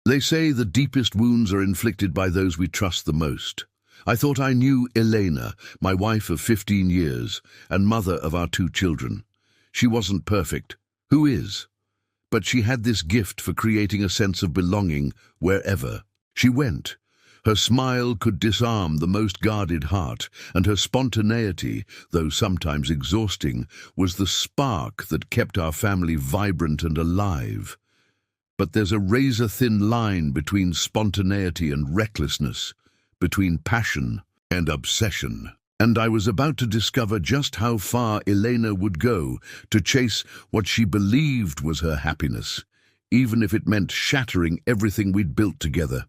They say the deepest wounds are inflicted by those we trust the most. I thought I knew Elena, my wife of 15 years, and mother of our 2 children. She wasn't perfect. Who is? But she had this gift for creating a sense of belonging wherever she went. Her smile could disarm the most guarded heart, and her spontaneity, though sometimes exhausting, was the spark that kept our family vibrant and alive. But there's a razor-thin line between spontaneity and recklessness, between passion and obsession. And I was about to discover just how far Elena would go to chase what she believed was her happiness, even if it meant shattering everything we'd built together.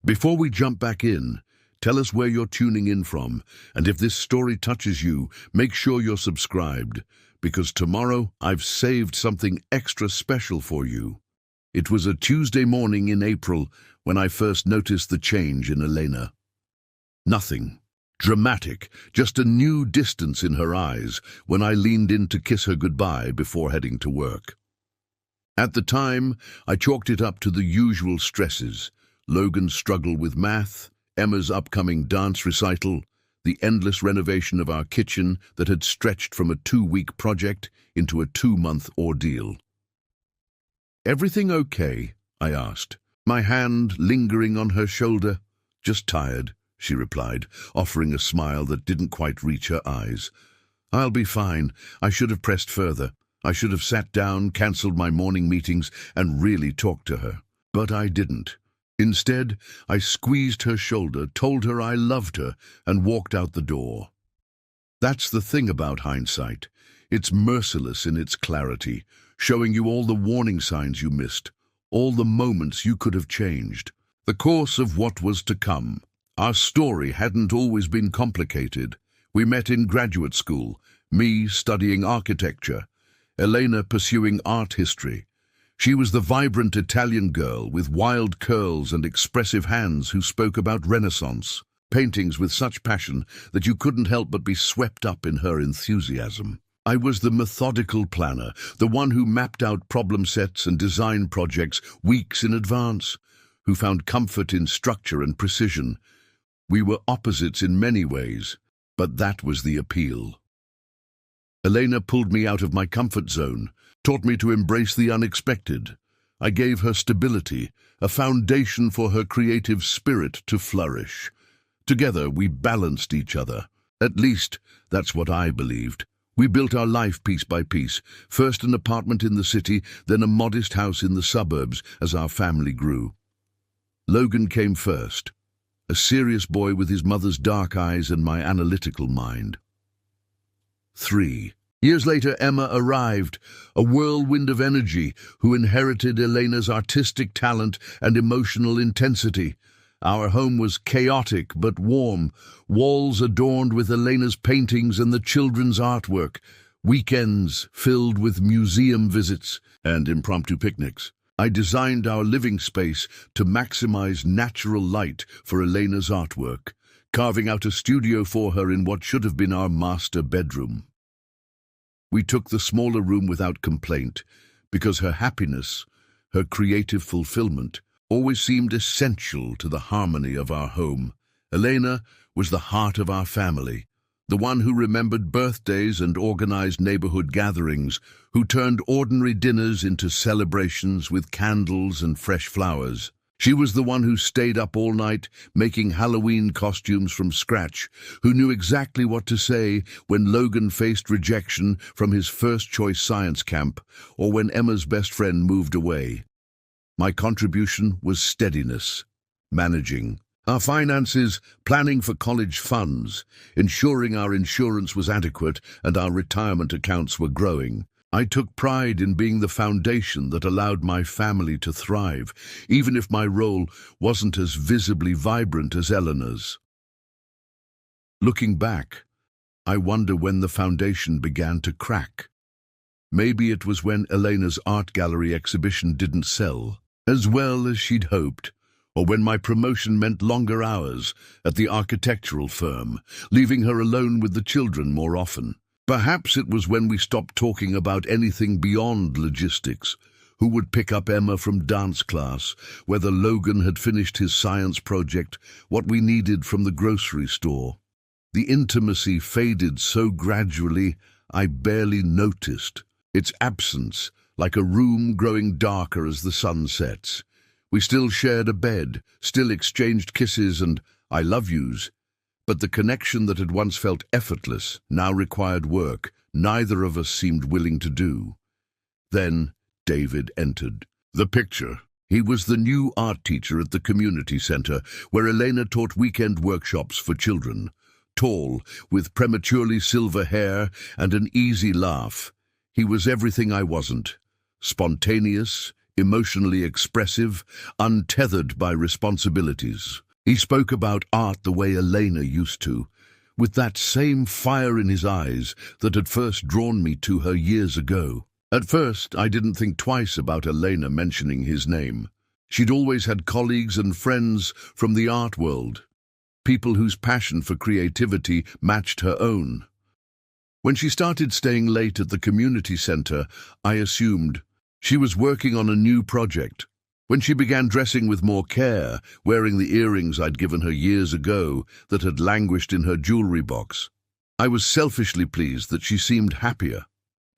Before we jump back in, tell us where you're tuning in from, and if this story touches you, make sure you're subscribed, because tomorrow I've saved something extra special for you. It was a Tuesday morning in April when I first noticed the change in Elena. Nothing dramatic, just a new distance in her eyes when I leaned in to kiss her goodbye before heading to work. At the time, I chalked it up to the usual stresses: Logan's struggle with math, Emma's upcoming dance recital, the endless renovation of our kitchen that had stretched from a 2-week project into a 2-month ordeal. "Everything okay?" I asked, my hand lingering on her shoulder. "Just tired," she replied, offering a smile that didn't quite reach her eyes. "I'll be fine. I should have pressed further. I should have sat down, cancelled my morning meetings, and really talked to her. But I didn't. Instead, I squeezed her shoulder, told her I loved her, and walked out the door. That's the thing about hindsight. It's merciless in its clarity, showing you all the warning signs you missed, all the moments you could have changed, the course of what was to come. Our story hadn't always been complicated. We met in graduate school, me studying architecture, Elena pursuing art history. She was the vibrant Italian girl with wild curls and expressive hands who spoke about Renaissance, paintings with such passion that you couldn't help but be swept up in her enthusiasm. I was the methodical planner, the one who mapped out problem sets and design projects weeks in advance, who found comfort in structure and precision. We were opposites in many ways, but that was the appeal. Elena pulled me out of my comfort zone, taught me to embrace the unexpected. I gave her stability, a foundation for her creative spirit to flourish. Together we balanced each other. At least, that's what I believed. We built our life piece by piece, first an apartment in the city, then a modest house in the suburbs as our family grew. Logan came first, a serious boy with his mother's dark eyes and my analytical mind. 3 years later, Emma arrived, a whirlwind of energy who inherited Elena's artistic talent and emotional intensity. Our home was chaotic but warm, walls adorned with Elena's paintings and the children's artwork, weekends filled with museum visits and impromptu picnics. I designed our living space to maximize natural light for Elena's artwork, carving out a studio for her in what should have been our master bedroom. We took the smaller room without complaint, because her happiness, her creative fulfillment, always seemed essential to the harmony of our home. Elena was the heart of our family, the one who remembered birthdays and organized neighborhood gatherings, who turned ordinary dinners into celebrations with candles and fresh flowers. She was the one who stayed up all night making Halloween costumes from scratch, who knew exactly what to say when Logan faced rejection from his first-choice science camp, or when Emma's best friend moved away. My contribution was steadiness, managing our finances, planning for college funds, ensuring our insurance was adequate and our retirement accounts were growing. I took pride in being the foundation that allowed my family to thrive, even if my role wasn't as visibly vibrant as Elena's. Looking back, I wonder when the foundation began to crack. Maybe it was when Elena's art gallery exhibition didn't sell as well as she'd hoped, or when my promotion meant longer hours at the architectural firm, leaving her alone with the children more often. Perhaps it was when we stopped talking about anything beyond logistics, Who would pick up Emma from dance class, whether Logan had finished his science project, what we needed from the grocery store. The intimacy faded so gradually I barely noticed its absence, like a room growing darker as the sun sets. We still shared a bed, still exchanged kisses and I love yous, but the connection that had once felt effortless now required work neither of us seemed willing to do. Then David entered the picture. He was the new art teacher at the community center, where Elena taught weekend workshops for children. Tall, with prematurely silver hair and an easy laugh, he was everything I wasn't. Spontaneous, emotionally expressive, untethered by responsibilities. He spoke about art the way Elena used to, with that same fire in his eyes that had first drawn me to her years ago. At first, I didn't think twice about Elena mentioning his name. She'd always had colleagues and friends from the art world, people whose passion for creativity matched her own. When she started staying late at the community center, I assumed she was working on a new project. When she began dressing with more care, wearing the earrings I'd given her years ago that had languished in her jewelry box, I was selfishly pleased that she seemed happier,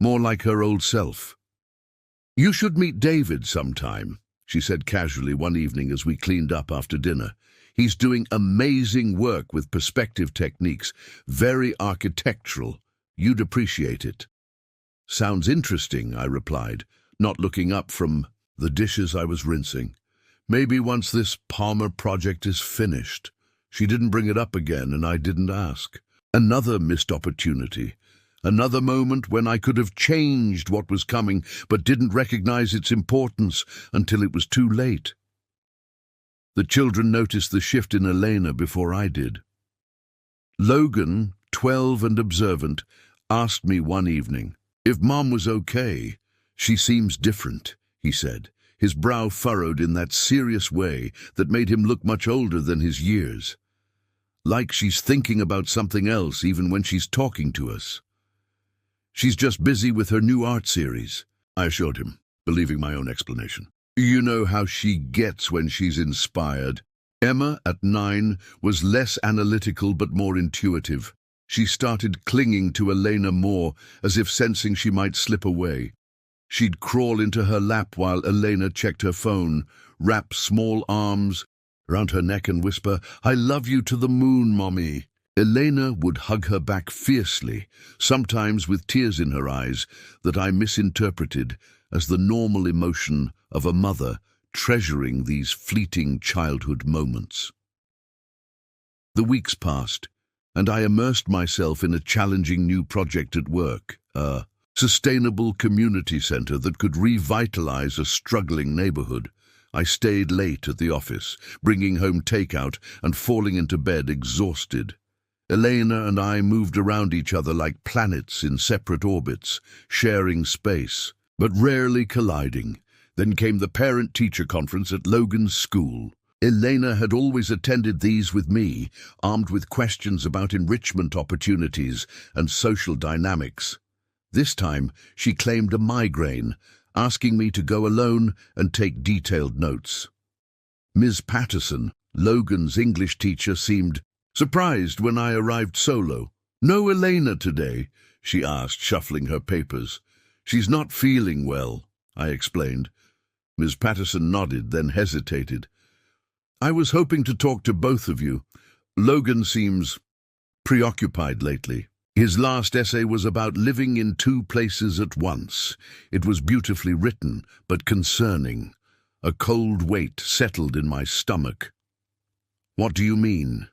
more like her old self. "You should meet David sometime," she said casually one evening as we cleaned up after dinner. "He's doing amazing work with perspective techniques, very architectural. You'd appreciate it." "Sounds interesting," I replied, not looking up from the dishes I was rinsing. "Maybe once this Palmer project is finished." She didn't bring it up again, and I didn't ask. Another missed opportunity. Another moment when I could have changed what was coming, but didn't recognize its importance until it was too late. The children noticed the shift in Elena before I did. Logan, 12 and observant, asked me one evening if Mom was okay. "She seems different," he said, his brow furrowed in that serious way that made him look much older than his years. "Like she's thinking about something else even when she's talking to us." "She's just busy with her new art series," I assured him, believing my own explanation. "You know how she gets when she's inspired." Emma, at 9, was less analytical but more intuitive. She started clinging to Elena more, as if sensing she might slip away. She'd crawl into her lap while Elena checked her phone, wrap small arms around her neck and whisper, "I love you to the moon, Mommy." Elena would hug her back fiercely, sometimes with tears in her eyes that I misinterpreted as the normal emotion of a mother treasuring these fleeting childhood moments. The weeks passed, and I immersed myself in a challenging new project at work, a sustainable community center that could revitalize a struggling neighborhood. I stayed late at the office, bringing home takeout and falling into bed exhausted. Elena and I moved around each other like planets in separate orbits, sharing space, but rarely colliding. Then came the parent-teacher conference at Logan's school. Elena had always attended these with me, armed with questions about enrichment opportunities and social dynamics. This time, she claimed a migraine, asking me to go alone and take detailed notes. Ms. Patterson, Logan's English teacher, seemed surprised when I arrived solo. "No Elena today?" she asked, shuffling her papers. "She's not feeling well," I explained. Ms. Patterson nodded, then hesitated. "I was hoping to talk to both of you. Logan seems preoccupied lately. His last essay was about living in two places at once. It was beautifully written, but concerning. A cold weight settled in my stomach." "What do you mean?"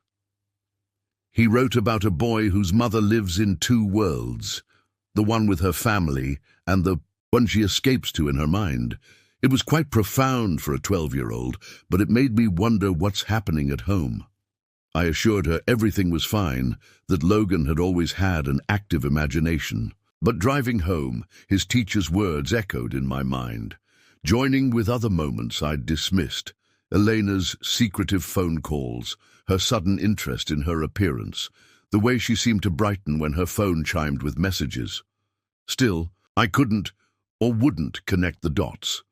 "He wrote about a boy whose mother lives in two worlds, the one with her family and the one she escapes to in her mind. It was quite profound for a 12-year-old, but it made me wonder what's happening at home." I assured her everything was fine, that Logan had always had an active imagination. But driving home, his teacher's words echoed in my mind, joining with other moments I'd dismissed. Elena's secretive phone calls, her sudden interest in her appearance, the way she seemed to brighten when her phone chimed with messages. Still, I couldn't or wouldn't connect the dots.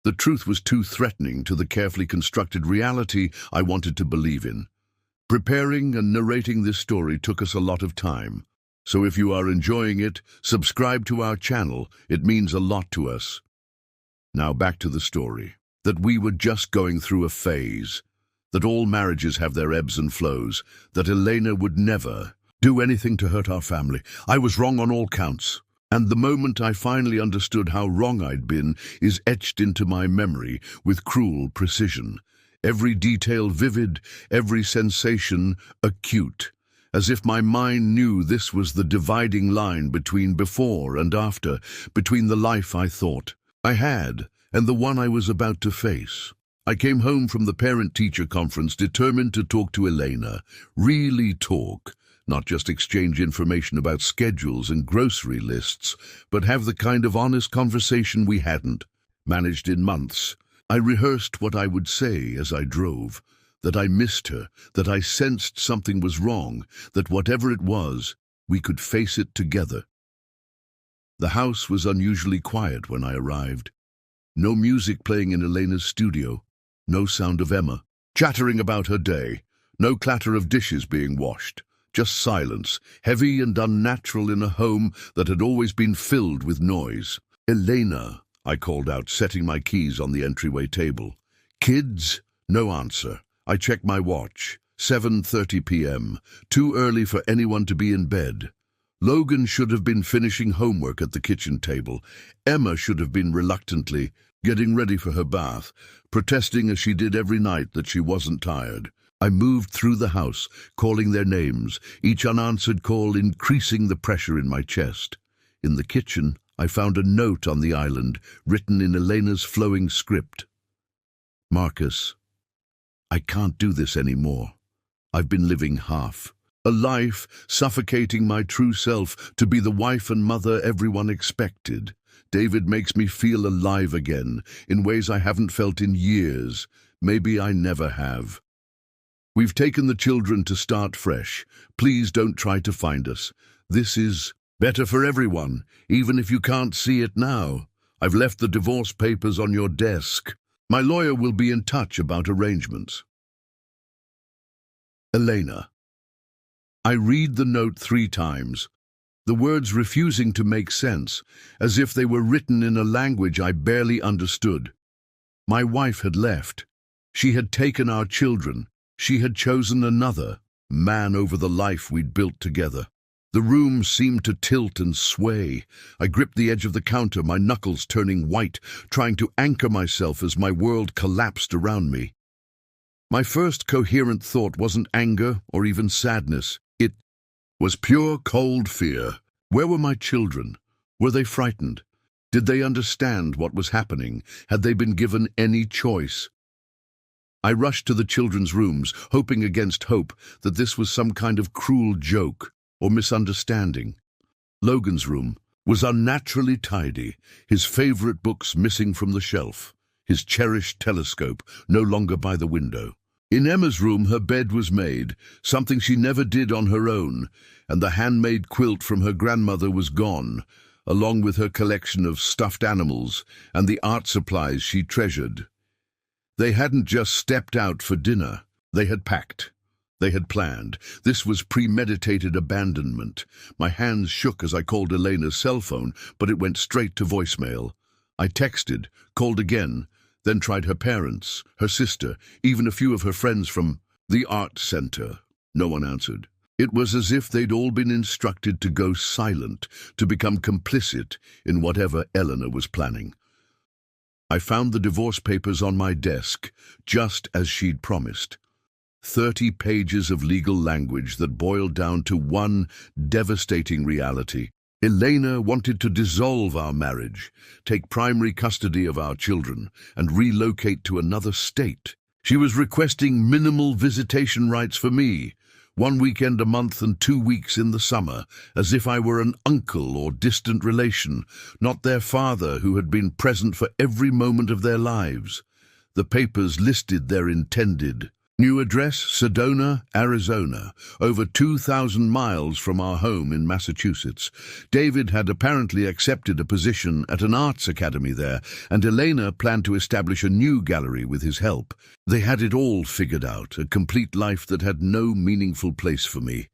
The truth was too threatening to the carefully constructed reality I wanted to believe in. Preparing and narrating this story took us a lot of time. So if you are enjoying it, subscribe to our channel. It means a lot to us. Now back to the story. That we were just going through a phase. That all marriages have their ebbs and flows. That Elena would never do anything to hurt our family. I was wrong on all counts. And the moment I finally understood how wrong I'd been is etched into my memory with cruel precision. Every detail vivid, every sensation acute, as if my mind knew this was the dividing line between before and after, between the life I thought I had and the one I was about to face. I came home from the parent-teacher conference determined to talk to Elena, really talk. Not just exchange information about schedules and grocery lists, but have the kind of honest conversation we hadn't managed in months. I rehearsed what I would say as I drove, that I missed her, that I sensed something was wrong, that whatever it was, we could face it together. The house was unusually quiet when I arrived. No music playing in Elena's studio, no sound of Emma chattering about her day, no clatter of dishes being washed. Just silence, heavy and unnatural in a home that had always been filled with noise. "Elena," I called out, setting my keys on the entryway table. "Kids?" No answer. I checked my watch. 7:30 p.m. Too early for anyone to be in bed. Logan should have been finishing homework at the kitchen table. Emma should have been reluctantly getting ready for her bath, protesting as she did every night that she wasn't tired. I moved through the house, calling their names, each unanswered call increasing the pressure in my chest. In the kitchen, I found a note on the island, written in Elena's flowing script. "Marcus, I can't do this anymore. I've been living half. A life suffocating my true self to be the wife and mother everyone expected. David makes me feel alive again, in ways I haven't felt in years. Maybe I never have. We've taken the children to start fresh. Please don't try to find us. This is better for everyone, even if you can't see it now. I've left the divorce papers on your desk. My lawyer will be in touch about arrangements. Elena." I read the note 3 times, the words refusing to make sense, as if they were written in a language I barely understood. My wife had left. She had taken our children. She had chosen another man over the life we'd built together. The room seemed to tilt and sway. I gripped the edge of the counter, my knuckles turning white, trying to anchor myself as my world collapsed around me. My first coherent thought wasn't anger or even sadness. It was pure, cold fear. Where were my children? Were they frightened? Did they understand what was happening? Had they been given any choice? I rushed to the children's rooms, hoping against hope that this was some kind of cruel joke or misunderstanding. Logan's room was unnaturally tidy, his favorite books missing from the shelf, his cherished telescope no longer by the window. In Emma's room, her bed was made, something she never did on her own, and the handmade quilt from her grandmother was gone, along with her collection of stuffed animals and the art supplies she treasured. They hadn't just stepped out for dinner. They had packed. They had planned. This was premeditated abandonment. My hands shook as I called Elena's cell phone, but it went straight to voicemail. I texted, called again, then tried her parents, her sister, even a few of her friends from the art center. No one answered. It was as if they'd all been instructed to go silent, to become complicit in whatever Elena was planning. I found the divorce papers on my desk, just as she'd promised. 30 pages of legal language that boiled down to one devastating reality. Elena wanted to dissolve our marriage, take primary custody of our children, and relocate to another state. She was requesting minimal visitation rights for me, 1 weekend a month and 2 weeks in the summer, as if I were an uncle or distant relation, not their father who had been present for every moment of their lives. The papers listed their intended New address, Sedona, Arizona, over 2,000 miles from our home in Massachusetts. David had apparently accepted a position at an arts academy there, and Elena planned to establish a new gallery with his help. They had it all figured out, a complete life that had no meaningful place for me.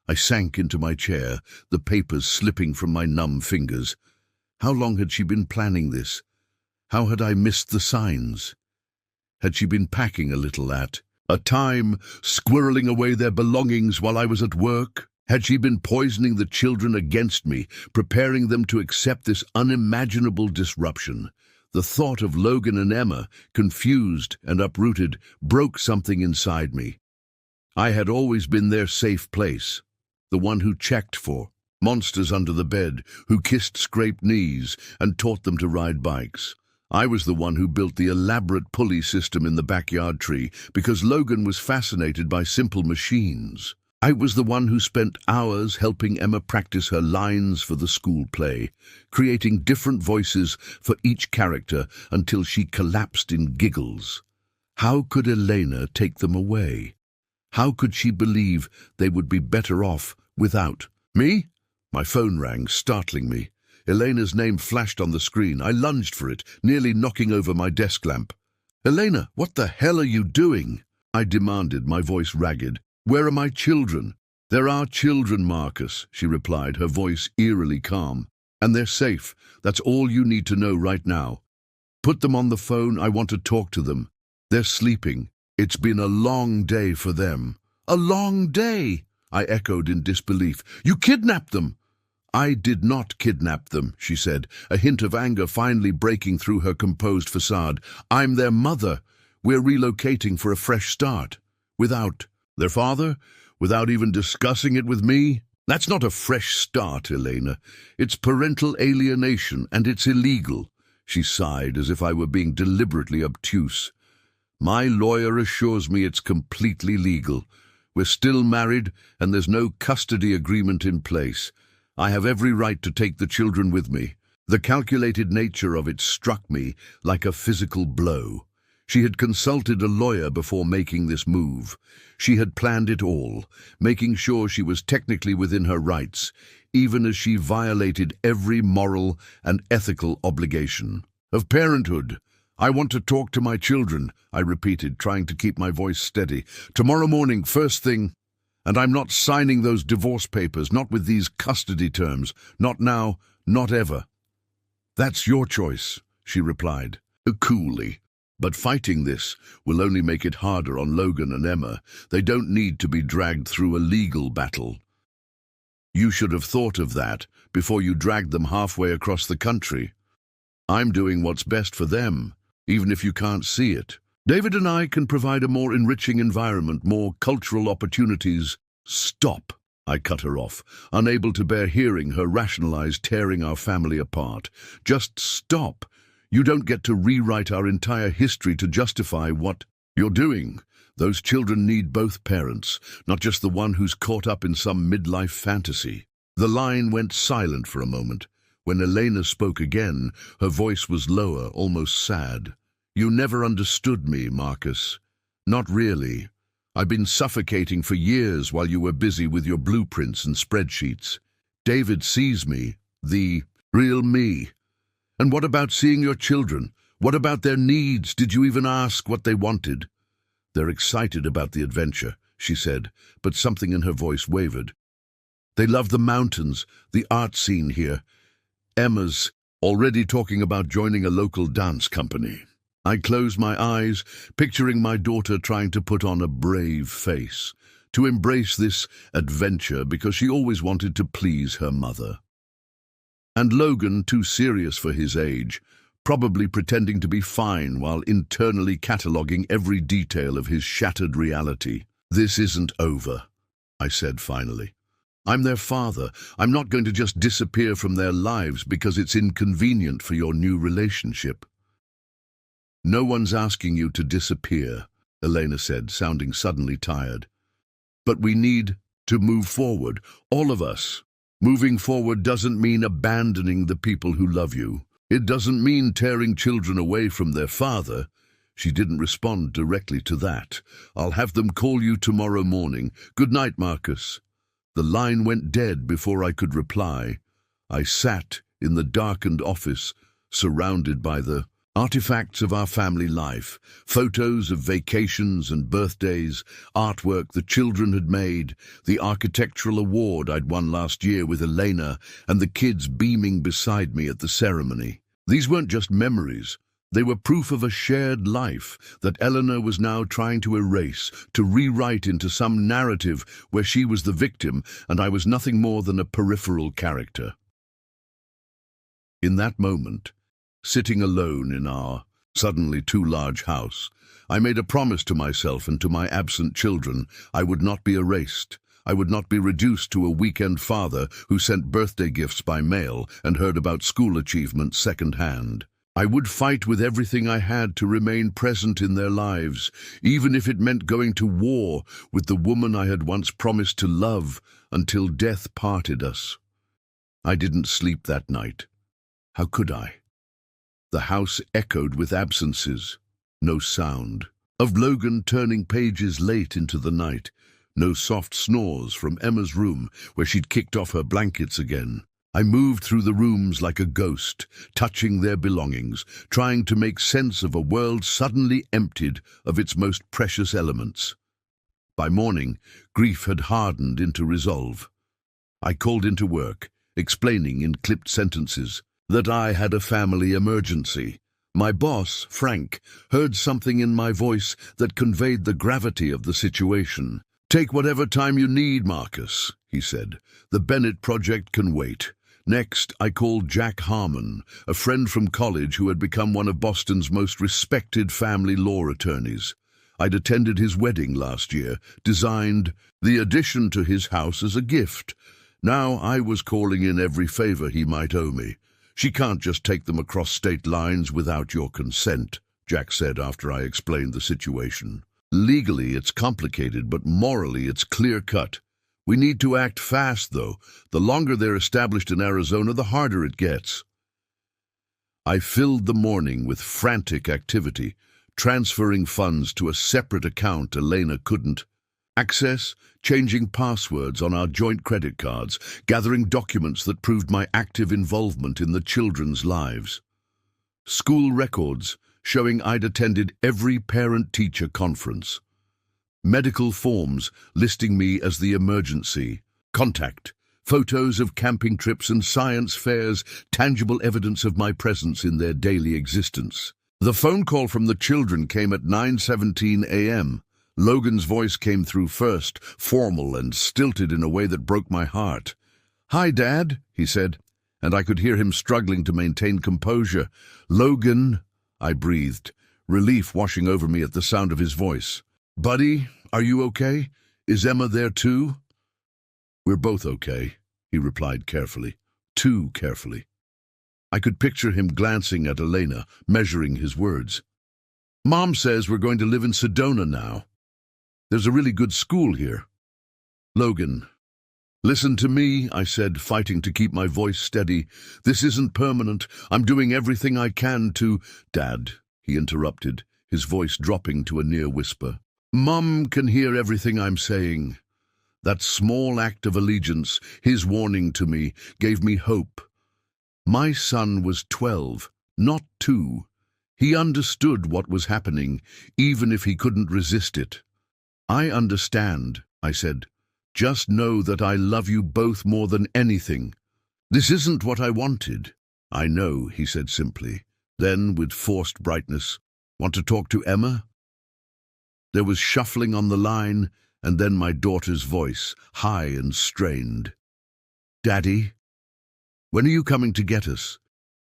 I sank into my chair, the papers slipping from my numb fingers. How long had she been planning this? How had I missed the signs? Had she been packing a little at a time, squirreling away their belongings while I was at work? Had she been poisoning the children against me, preparing them to accept this unimaginable disruption? The thought of Logan and Emma, confused and uprooted, broke something inside me. I had always been their safe place, the one who checked for monsters under the bed, who kissed scraped knees and taught them to ride bikes. I was the one who built the elaborate pulley system in the backyard tree because Logan was fascinated by simple machines. I was the one who spent hours helping Emma practice her lines for the school play, creating different voices for each character until she collapsed in giggles. How could Elena take them away? How could she believe they would be better off without me? My phone rang, startling me. Elena's name flashed on the screen. I lunged for it, nearly knocking over my desk lamp. "Elena, what the hell are you doing?" I demanded, my voice ragged. "Where are my children?" "There are children, Marcus," she replied, her voice eerily calm. "And they're safe. That's all you need to know right now. Put them on the phone. I want to talk to them. They're sleeping. It's been a long day for them." "A long day?" I echoed in disbelief. "You kidnapped them!" "I did not kidnap them," she said, a hint of anger finally breaking through her composed facade. "I'm their mother. We're relocating for a fresh start." "Without their father? Without even discussing it with me?" "That's not a fresh start, Elena. It's parental alienation, and it's illegal." She sighed as if I were being deliberately obtuse. "My lawyer assures me it's completely legal. We're still married, and there's no custody agreement in place. I have every right to take the children with me." The calculated nature of it struck me like a physical blow. She had consulted a lawyer before making this move. She had planned it all, making sure she was technically within her rights, even as she violated every moral and ethical obligation. "Of parenthood. I want to talk to my children," I repeated, trying to keep my voice steady. "Tomorrow morning, first thing. And I'm not signing those divorce papers, not with these custody terms. Not now, not ever." "That's your choice," she replied, coolly. "But fighting this will only make it harder on Logan and Emma. They don't need to be dragged through a legal battle." "You should have thought of that before you dragged them halfway across the country. I'm doing what's best for them, even if you can't see it. David and I can provide a more enriching environment, more cultural opportunities." "Stop," I cut her off, unable to bear hearing her rationalize tearing our family apart. "Just stop. You don't get to rewrite our entire history to justify what you're doing. Those children need both parents, not just the one who's caught up in some midlife fantasy." The line went silent for a moment. When Elena spoke again, her voice was lower, almost sad. "You never understood me, Marcus. Not really. I've been suffocating for years while you were busy with your blueprints and spreadsheets. David sees me, the real me. And what about seeing your children? What about their needs? Did you even ask what they wanted?" "They're excited about the adventure," she said, but something in her voice wavered. "They love the mountains, the art scene here. Emma's already talking about joining a local dance company." I closed my eyes, picturing my daughter trying to put on a brave face, to embrace this adventure because she always wanted to please her mother. And Logan, too serious for his age, probably pretending to be fine while internally cataloguing every detail of his shattered reality. "This isn't over," I said finally. "I'm their father. I'm not going to just disappear from their lives because it's inconvenient for your new relationship." "No one's asking you to disappear," Elena said, sounding suddenly tired. "But we need to move forward, all of us. Moving forward doesn't mean abandoning the people who love you. It doesn't mean tearing children away from their father." She didn't respond directly to that. "I'll have them call you tomorrow morning. Good night, Marcus." The line went dead before I could reply. I sat in the darkened office, surrounded by the artifacts of our family life, photos of vacations and birthdays, artwork the children had made, the architectural award I'd won last year with Elena, and the kids beaming beside me at the ceremony. These weren't just memories. They were proof of a shared life that Elena was now trying to erase, to rewrite into some narrative where she was the victim and I was nothing more than a peripheral character. In that moment, sitting alone in our suddenly too large house, I made a promise to myself and to my absent children. I would not be erased. I would not be reduced to a weekend father who sent birthday gifts by mail and heard about school achievements second-hand. I would fight with everything I had to remain present in their lives, even if it meant going to war with the woman I had once promised to love until death parted us. I didn't sleep that night. How could I? The house echoed with absences. No sound of Logan turning pages late into the night. No soft snores from Emma's room where she'd kicked off her blankets again. I moved through the rooms like a ghost, touching their belongings, trying to make sense of a world suddenly emptied of its most precious elements. By morning, grief had hardened into resolve. I called into work, explaining in clipped sentences that I had a family emergency. My boss, Frank, heard something in my voice that conveyed the gravity of the situation. "Take whatever time you need, Marcus," he said. "The Bennett project can wait." Next, I called Jack Harmon, a friend from college who had become one of Boston's most respected family law attorneys. I'd attended his wedding last year, designed the addition to his house as a gift. Now I was calling in every favor he might owe me. "She can't just take them across state lines without your consent," Jack said after I explained the situation. "Legally, it's complicated, but morally, it's clear-cut. We need to act fast, though. The longer they're established in Arizona, the harder it gets." I filled the morning with frantic activity, transferring funds to a separate account Elena couldn't access, changing passwords on our joint credit cards, gathering documents that proved my active involvement in the children's lives. School records showing I'd attended every parent-teacher conference. Medical forms listing me as the emergency contact, photos of camping trips and science fairs, tangible evidence of my presence in their daily existence. The phone call from the children came at 9:17 a.m. Logan's voice came through first, formal and stilted in a way that broke my heart. "Hi, Dad," he said, and I could hear him struggling to maintain composure. "Logan," I breathed, relief washing over me at the sound of his voice. "Buddy, are you okay? Is Emma there too?" "We're both okay," he replied carefully, too carefully. I could picture him glancing at Elena, measuring his words. "Mom says we're going to live in Sedona now. There's a really good school here." "Logan, listen to me," I said, fighting to keep my voice steady. "This isn't permanent. I'm doing everything I can to—" "Dad," he interrupted, his voice dropping to a near whisper. "Mom can hear everything I'm saying." That small act of allegiance, his warning to me, gave me hope. My son was 12, not 2. He understood what was happening, even if he couldn't resist it. "I understand," I said. "Just know that I love you both more than anything." "This isn't what I wanted." "I know," he said simply. Then, with forced brightness, "Want to talk to Emma?" There was shuffling on the line, and then my daughter's voice, high and strained. "Daddy, when are you coming to get us?"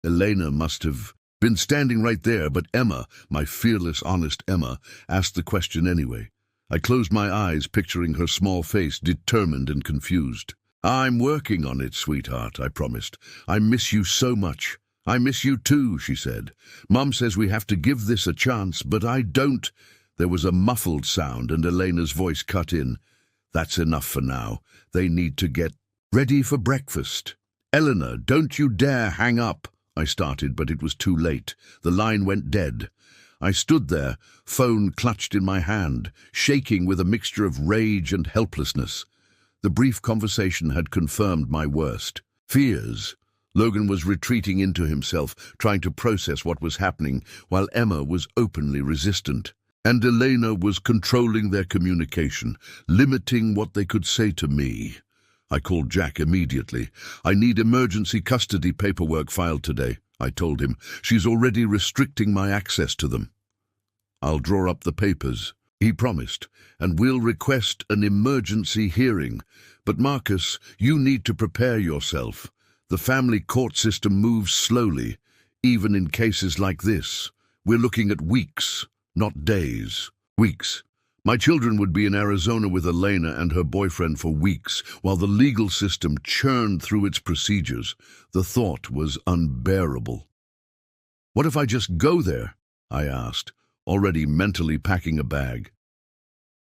Elena must have been standing right there, but Emma, my fearless, honest Emma, asked the question anyway. I closed my eyes, picturing her small face, determined and confused. "I'm working on it, sweetheart," I promised. "I miss you so much." "I miss you too," she said. "Mom says we have to give this a chance, but I don't." There was a muffled sound, and Elena's voice cut in. "That's enough for now. They need to get ready for breakfast." "Elena, don't you dare hang up," I started, but it was too late. The line went dead. I stood there, phone clutched in my hand, shaking with a mixture of rage and helplessness. The brief conversation had confirmed my worst fears. Logan was retreating into himself, trying to process what was happening, while Emma was openly resistant. And Elena was controlling their communication, limiting what they could say to me. I called Jack immediately. "I need emergency custody paperwork filed today," I told him. "She's already restricting my access to them." "I'll draw up the papers," he promised, "and we'll request an emergency hearing. But Marcus, you need to prepare yourself. The family court system moves slowly, even in cases like this. We're looking at weeks, not days." Weeks. My children would be in Arizona with Elena and her boyfriend for weeks, while the legal system churned through its procedures. The thought was unbearable. "What if I just go there?" I asked, already mentally packing a bag.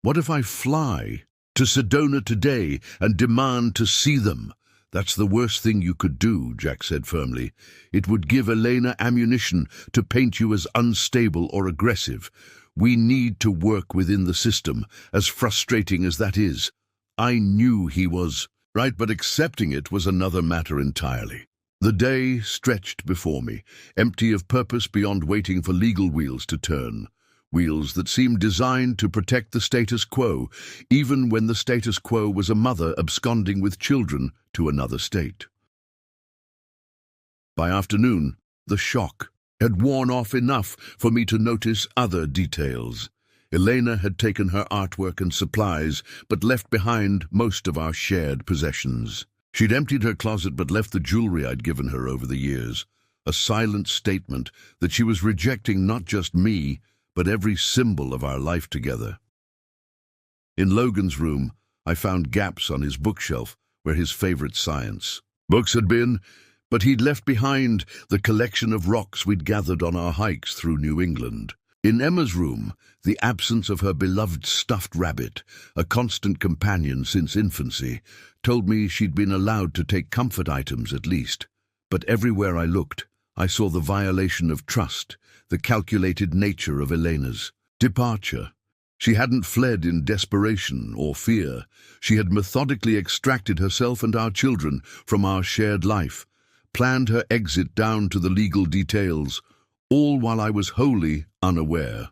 "What if I fly to Sedona today and demand to see them?" "That's the worst thing you could do," Jack said firmly. "It would give Elena ammunition to paint you as unstable or aggressive. We need to work within the system, as frustrating as that is." I knew he was right, but accepting it was another matter entirely. The day stretched before me, empty of purpose beyond waiting for legal wheels to turn. Wheels that seemed designed to protect the status quo, even when the status quo was a mother absconding with children to another state. By afternoon, the shock had worn off enough for me to notice other details. Elena had taken her artwork and supplies, but left behind most of our shared possessions. She'd emptied her closet but left the jewelry I'd given her over the years, a silent statement that she was rejecting not just me, but every symbol of our life together. In Logan's room, I found gaps on his bookshelf where his favorite science books had been, but he'd left behind the collection of rocks we'd gathered on our hikes through New England. In Emma's room, the absence of her beloved stuffed rabbit, a constant companion since infancy, told me she'd been allowed to take comfort items at least. But everywhere I looked, I saw the violation of trust, the calculated nature of Elena's departure. She hadn't fled in desperation or fear. She had methodically extracted herself and our children from our shared life, planned her exit down to the legal details, all while I was wholly unaware.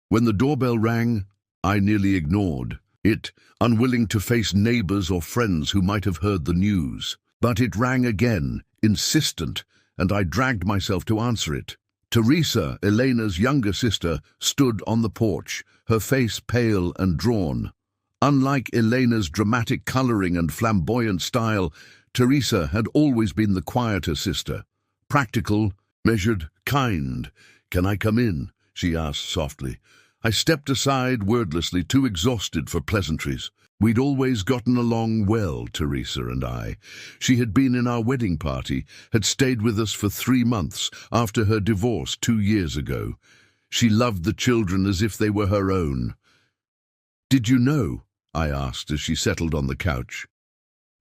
When the doorbell rang, I nearly ignored it, unwilling to face neighbors or friends who might have heard the news. But it rang again, insistent, and I dragged myself to answer it. Teresa, Elena's younger sister, stood on the porch, her face pale and drawn. Unlike Elena's dramatic coloring and flamboyant style, Teresa had always been the quieter sister. Practical, measured, kind. "Can I come in?" she asked softly. I stepped aside wordlessly, too exhausted for pleasantries. We'd always gotten along well, Teresa and I. She had been in our wedding party, had stayed with us for 3 months after her divorce 2 years ago. She loved the children as if they were her own. "Did you know?" I asked as she settled on the couch.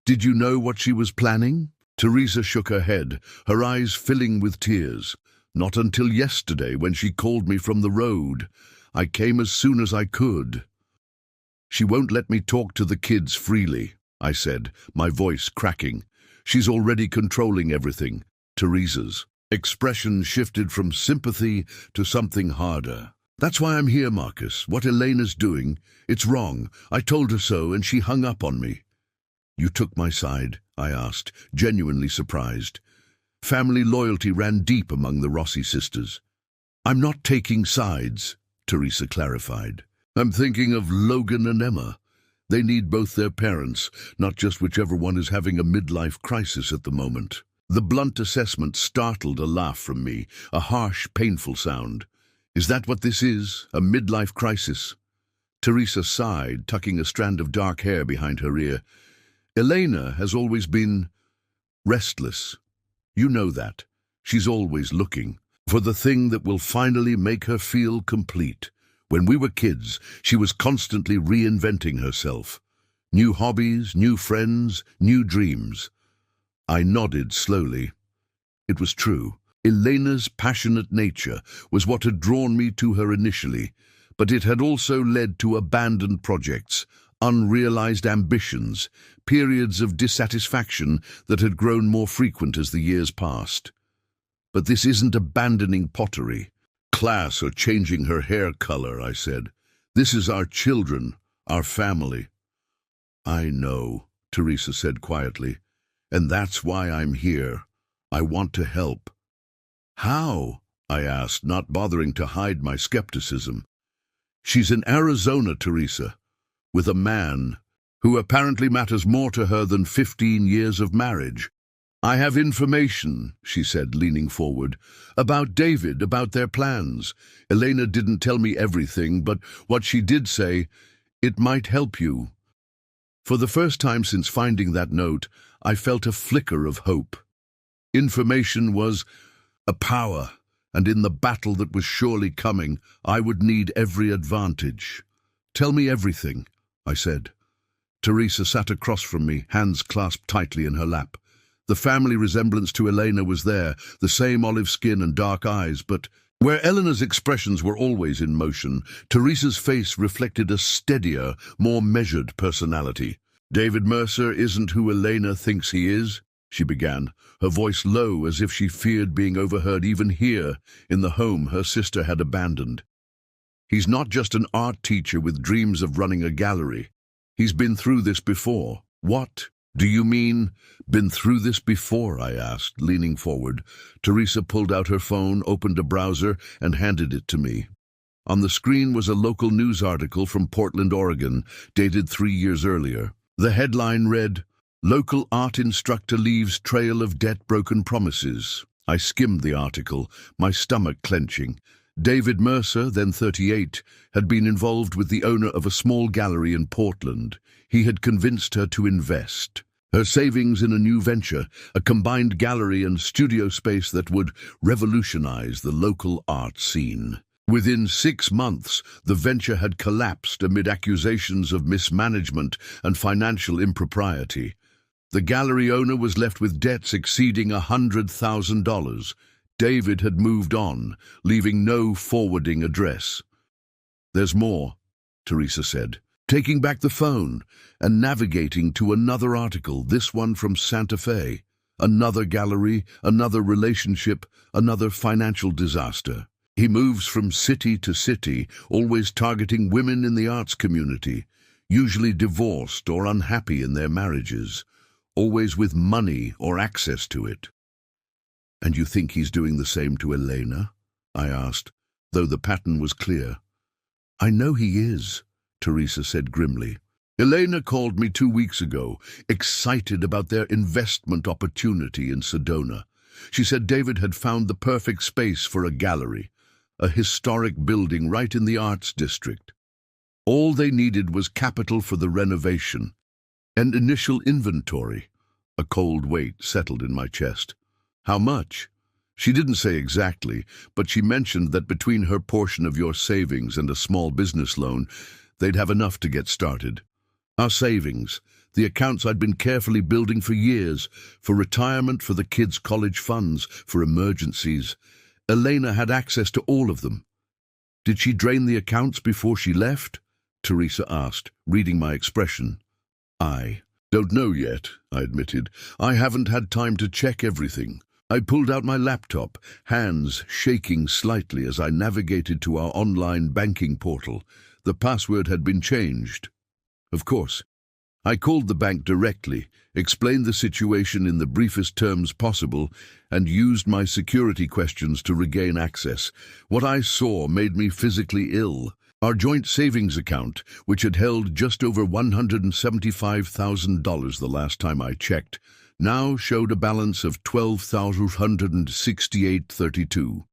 "Did you know what she was planning?" Teresa shook her head, her eyes filling with tears. "Not until yesterday, when she called me from the road. I came as soon as I could." "She won't let me talk to the kids freely," I said, my voice cracking. "She's already controlling everything." Teresa's expression shifted from sympathy to something harder. "That's why I'm here, Marcus. What Elena's doing, it's wrong. I told her so, and she hung up on me." "You took my side?" I asked, genuinely surprised. Family loyalty ran deep among the Rossi sisters. "I'm not taking sides," Teresa clarified. "I'm thinking of Logan and Emma. They need both their parents, not just whichever one is having a midlife crisis at the moment." The blunt assessment startled a laugh from me, a harsh, painful sound. "Is that what this is, a midlife crisis?" Teresa sighed, tucking a strand of dark hair behind her ear. "Elena has always been restless. You know that. She's always looking for the thing that will finally make her feel complete. When we were kids, she was constantly reinventing herself. New hobbies, new friends, new dreams." I nodded slowly. It was true. Elena's passionate nature was what had drawn me to her initially, but it had also led to abandoned projects, unrealized ambitions, periods of dissatisfaction that had grown more frequent as the years passed. But this isn't abandoning pottery, class, or changing her hair color, I said. This is our children, our family. I know, Teresa said quietly, and that's why I'm here. I want to help. How? I asked, not bothering to hide my skepticism. She's in Arizona, Teresa, with a man who apparently matters more to her than 15 years of marriage. I have information, she said, leaning forward, about David, about their plans. Elena didn't tell me everything, but what she did say, it might help you. For the first time since finding that note, I felt a flicker of hope. Information was a power, and in the battle that was surely coming, I would need every advantage. Tell me everything, I said. Teresa sat across from me, hands clasped tightly in her lap. The family resemblance to Elena was there, the same olive skin and dark eyes, but where Elena's expressions were always in motion, Teresa's face reflected a steadier, more measured personality. David Mercer isn't who Elena thinks he is, she began, her voice low as if she feared being overheard even here, in the home her sister had abandoned. He's not just an art teacher with dreams of running a gallery. He's been through this before. What? Do you mean, been through this before? I asked, leaning forward. Teresa pulled out her phone, opened a browser, and handed it to me. On the screen was a local news article from Portland, Oregon, dated 3 years earlier. The headline read, "Local art instructor leaves trail of debt-broken promises." I skimmed the article, my stomach clenching. David Mercer, then 38, had been involved with the owner of a small gallery in Portland. He had convinced her to invest her savings in a new venture, a combined gallery and studio space that would revolutionize the local art scene. Within 6 months, the venture had collapsed amid accusations of mismanagement and financial impropriety. The gallery owner was left with debts exceeding $100,000. David had moved on, leaving no forwarding address. "There's more," Teresa said, taking back the phone and navigating to another article, this one from Santa Fe. Another gallery, another relationship, another financial disaster. He moves from city to city, always targeting women in the arts community, usually divorced or unhappy in their marriages, always with money or access to it. "And you think he's doing the same to Elena?" I asked, though the pattern was clear. "I know he is," Teresa said grimly. "Elena called me 2 weeks ago, excited about their investment opportunity in Sedona. She said David had found the perfect space for a gallery, a historic building right in the arts district. All they needed was capital for the renovation and initial inventory." A cold weight settled in my chest. "How much?" "She didn't say exactly, but she mentioned that between her portion of your savings and a small business loan, they'd have enough to get started. Our savings, the accounts I'd been carefully building for years, for retirement, for the kids' college funds, for emergencies. Elena had access to all of them." "Did she drain the accounts before she left?" Teresa asked, reading my expression. "I don't know yet," I admitted. "I haven't had time to check everything." I pulled out my laptop, hands shaking slightly as I navigated to our online banking portal. The password had been changed. Of course. I called the bank directly, explained the situation in the briefest terms possible, and used my security questions to regain access. What I saw made me physically ill. Our joint savings account, which had held just over $175,000 the last time I checked, now showed a balance of $12,168.32.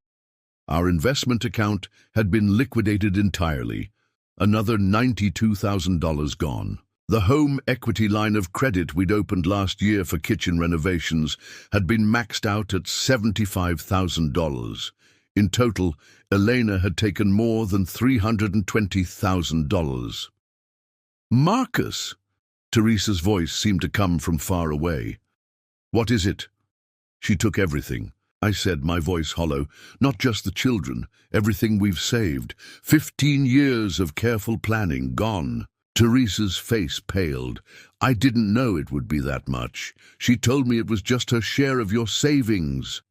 Our investment account had been liquidated entirely, another $92,000 gone. The home equity line of credit we'd opened last year for kitchen renovations had been maxed out at $75,000. In total, Elena had taken more than $320,000. "Marcus!" Teresa's voice seemed to come from far away. "What is it?" "She took everything. I said, my voice hollow. Not just the children, everything we've saved. 15 years of careful planning gone. Teresa's face paled. I didn't know it would be that much. She told me it was just her share of your savings.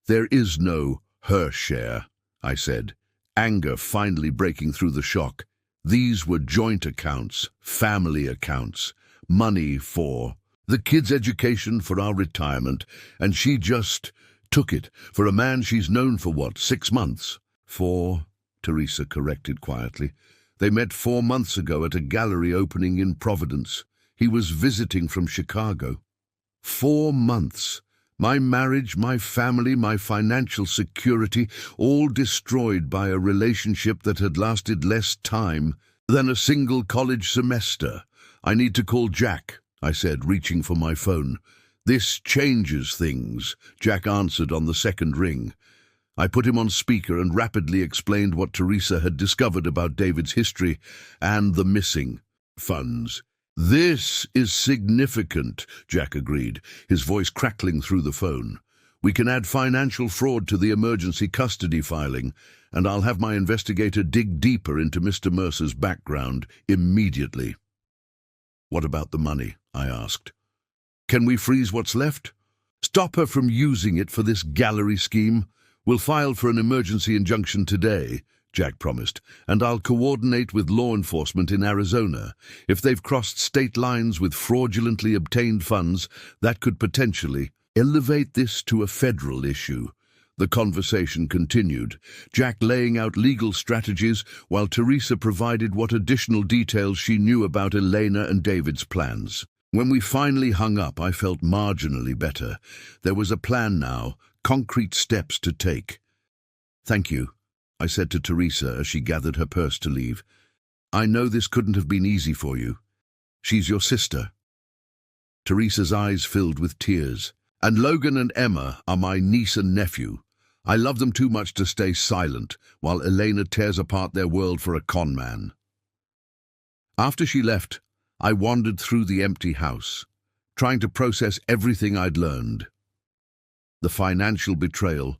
There is no her share, I said, anger finally breaking through the shock. These were joint accounts, family accounts, money for the kids' education, for our retirement, and she just took it for a man she's known for, what, 6 months? 4, Teresa corrected quietly. They met 4 months ago at a gallery opening in Providence. He was visiting from Chicago. 4 months. My marriage, my family, my financial security, all destroyed by a relationship that had lasted less time than a single college semester. I need to call Jack, I said, reaching for my phone. This changes things, Jack answered on the second ring. I put him on speaker and rapidly explained what Teresa had discovered about David's history and the missing funds. This is significant, Jack agreed, his voice crackling through the phone. We can add financial fraud to the emergency custody filing, and I'll have my investigator dig deeper into Mr. Mercer's background immediately. What about the money? I asked. Can we freeze what's left? Stop her from using it for this gallery scheme? We'll file for an emergency injunction today, Jack promised, and I'll coordinate with law enforcement in Arizona. If they've crossed state lines with fraudulently obtained funds, that could potentially elevate this to a federal issue. The conversation continued, Jack laying out legal strategies while Teresa provided what additional details she knew about Elena and David's plans. When we finally hung up, I felt marginally better. There was a plan now, concrete steps to take. Thank you, I said to Teresa as she gathered her purse to leave. I know this couldn't have been easy for you. She's your sister. Teresa's eyes filled with tears. And Logan and Emma are my niece and nephew. I love them too much to stay silent while Elena tears apart their world for a con man. After she left, I wandered through the empty house, trying to process everything I'd learned. The financial betrayal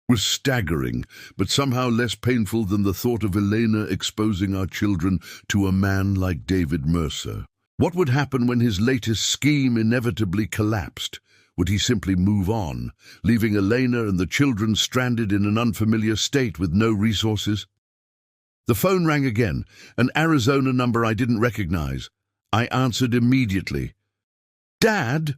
was staggering, but somehow less painful than the thought of Elena exposing our children to a man like David Mercer. What would happen when his latest scheme inevitably collapsed? Would he simply move on, leaving Elena and the children stranded in an unfamiliar state with no resources? The phone rang again, an Arizona number I didn't recognize. I answered immediately. Dad?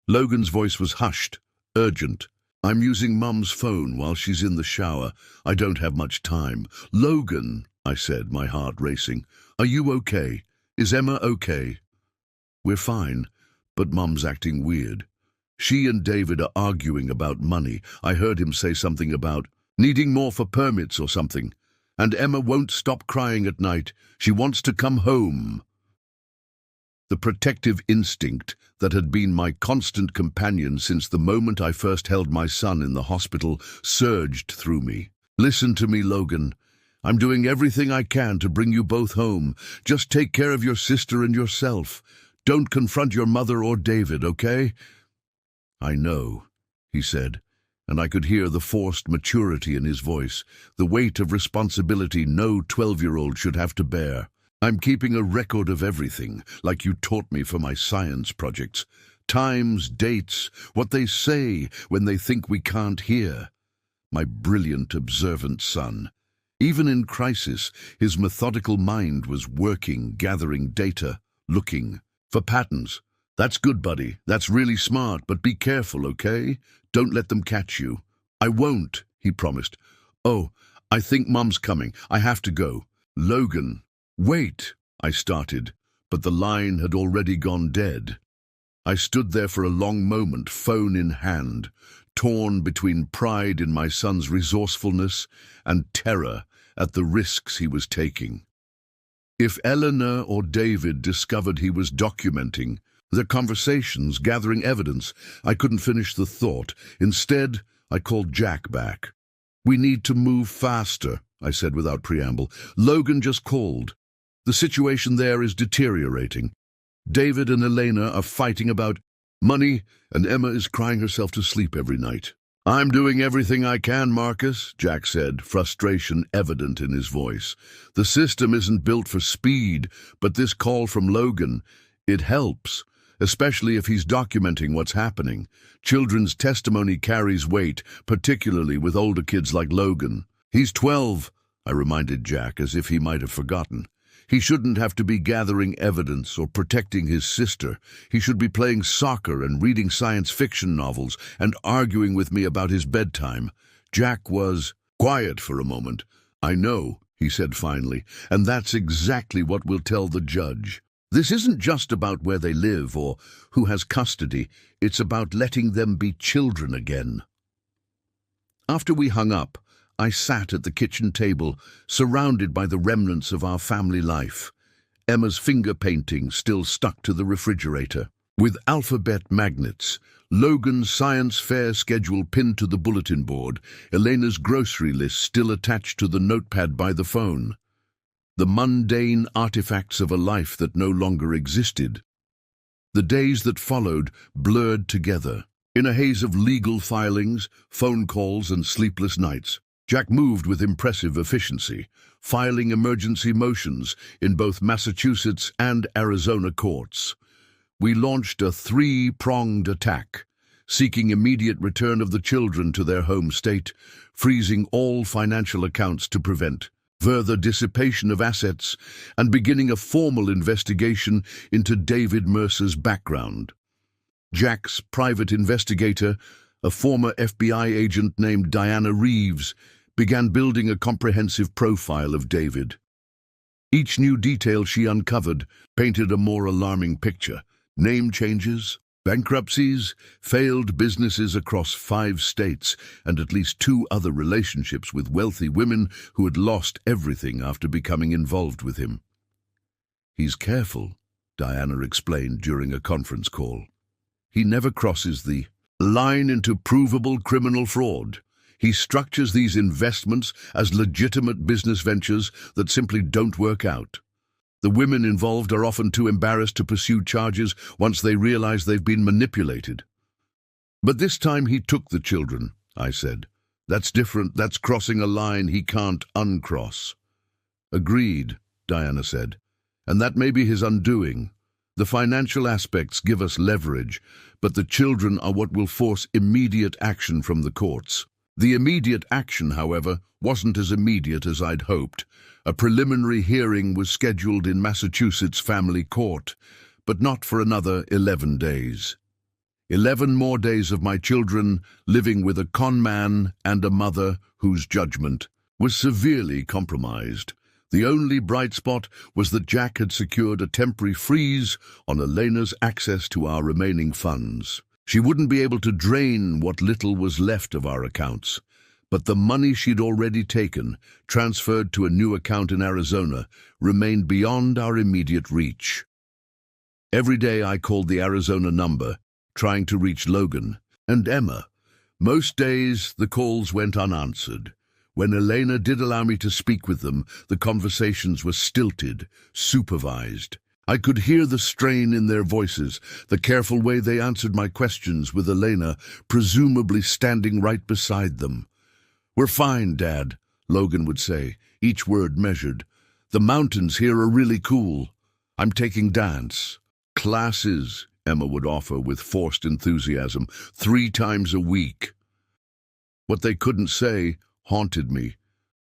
Logan's voice was hushed, urgent. I'm using Mum's phone while she's in the shower. I don't have much time. Logan, I said, my heart racing. Are you okay? Is Emma okay? We're fine, but Mum's acting weird. She and David are arguing about money. I heard him say something about needing more for permits or something. And Emma won't stop crying at night. She wants to come home. The protective instinct that had been my constant companion since the moment I first held my son in the hospital surged through me. Listen to me, Logan. I'm doing everything I can to bring you both home. Just take care of your sister and yourself. Don't confront your mother or David, okay? I know, he said, and I could hear the forced maturity in his voice, the weight of responsibility no 12-year-old should have to bear. I'm keeping a record of everything, like you taught me for my science projects. Times, dates, what they say when they think we can't hear. My brilliant, observant son. Even in crisis, his methodical mind was working, gathering data, looking for patterns. That's good, buddy. That's really smart, but be careful, okay? Don't let them catch you. I won't, he promised. Oh, I think Mum's coming. I have to go. Logan. Wait, I started, but the line had already gone dead. I stood there for a long moment, phone in hand, torn between pride in my son's resourcefulness and terror at the risks he was taking. If Elena or David discovered he was documenting their conversations, gathering evidence, I couldn't finish the thought. Instead, I called Jack back. We need to move faster, I said without preamble. Logan just called. The situation there is deteriorating. David and Elena are fighting about money, and Emma is crying herself to sleep every night. "I'm doing everything I can, Marcus," Jack said, frustration evident in his voice. "The system isn't built for speed, but this call from Logan, it helps, especially if he's documenting what's happening. Children's testimony carries weight, particularly with older kids like Logan." "He's 12, I reminded Jack, as if he might have forgotten. "He shouldn't have to be gathering evidence or protecting his sister. He should be playing soccer and reading science fiction novels and arguing with me about his bedtime." Jack was quiet for a moment. "I know," he said finally, "and that's exactly what we'll tell the judge. This isn't just about where they live or who has custody. It's about letting them be children again." After we hung up, I sat at the kitchen table, surrounded by the remnants of our family life. Emma's finger painting still stuck to the refrigerator. With alphabet magnets, Logan's science fair schedule pinned to the bulletin board, Elena's grocery list still attached to the notepad by the phone. The mundane artifacts of a life that no longer existed. The days that followed blurred together. In a haze of legal filings, phone calls, and sleepless nights, Jack moved with impressive efficiency, filing emergency motions in both Massachusetts and Arizona courts. We launched a three-pronged attack, seeking immediate return of the children to their home state, freezing all financial accounts to prevent further dissipation of assets, and beginning a formal investigation into David Mercer's background. Jack's private investigator, a former FBI agent named Diana Reeves, began building a comprehensive profile of David. Each new detail she uncovered painted a more alarming picture. Name changes, bankruptcies, failed businesses across 5 states, and at least 2 other relationships with wealthy women who had lost everything after becoming involved with him. "He's careful," Diana explained during a conference call. "He never crosses the line into provable criminal fraud. He structures these investments as legitimate business ventures that simply don't work out. The women involved are often too embarrassed to pursue charges once they realize they've been manipulated." "But this time he took the children," I said. "That's different. That's crossing a line he can't uncross." "Agreed," Diana said. "And that may be his undoing. The financial aspects give us leverage, but the children are what will force immediate action from the courts." The immediate action, however, wasn't as immediate as I'd hoped. A preliminary hearing was scheduled in Massachusetts Family Court, but not for another 11 days. 11 more days of my children living with a con man and a mother whose judgment was severely compromised. The only bright spot was that Jack had secured a temporary freeze on Elena's access to our remaining funds. She wouldn't be able to drain what little was left of our accounts, but the money she'd already taken, transferred to a new account in Arizona, remained beyond our immediate reach. Every day I called the Arizona number, trying to reach Logan and Emma. Most days the calls went unanswered. When Elena did allow me to speak with them, the conversations were stilted, supervised. I could hear the strain in their voices, the careful way they answered my questions with Elena presumably standing right beside them. "We're fine, Dad," Logan would say, each word measured. "The mountains here are really cool. I'm taking dance classes," Emma would offer with forced enthusiasm, 3 times a week. What they couldn't say haunted me.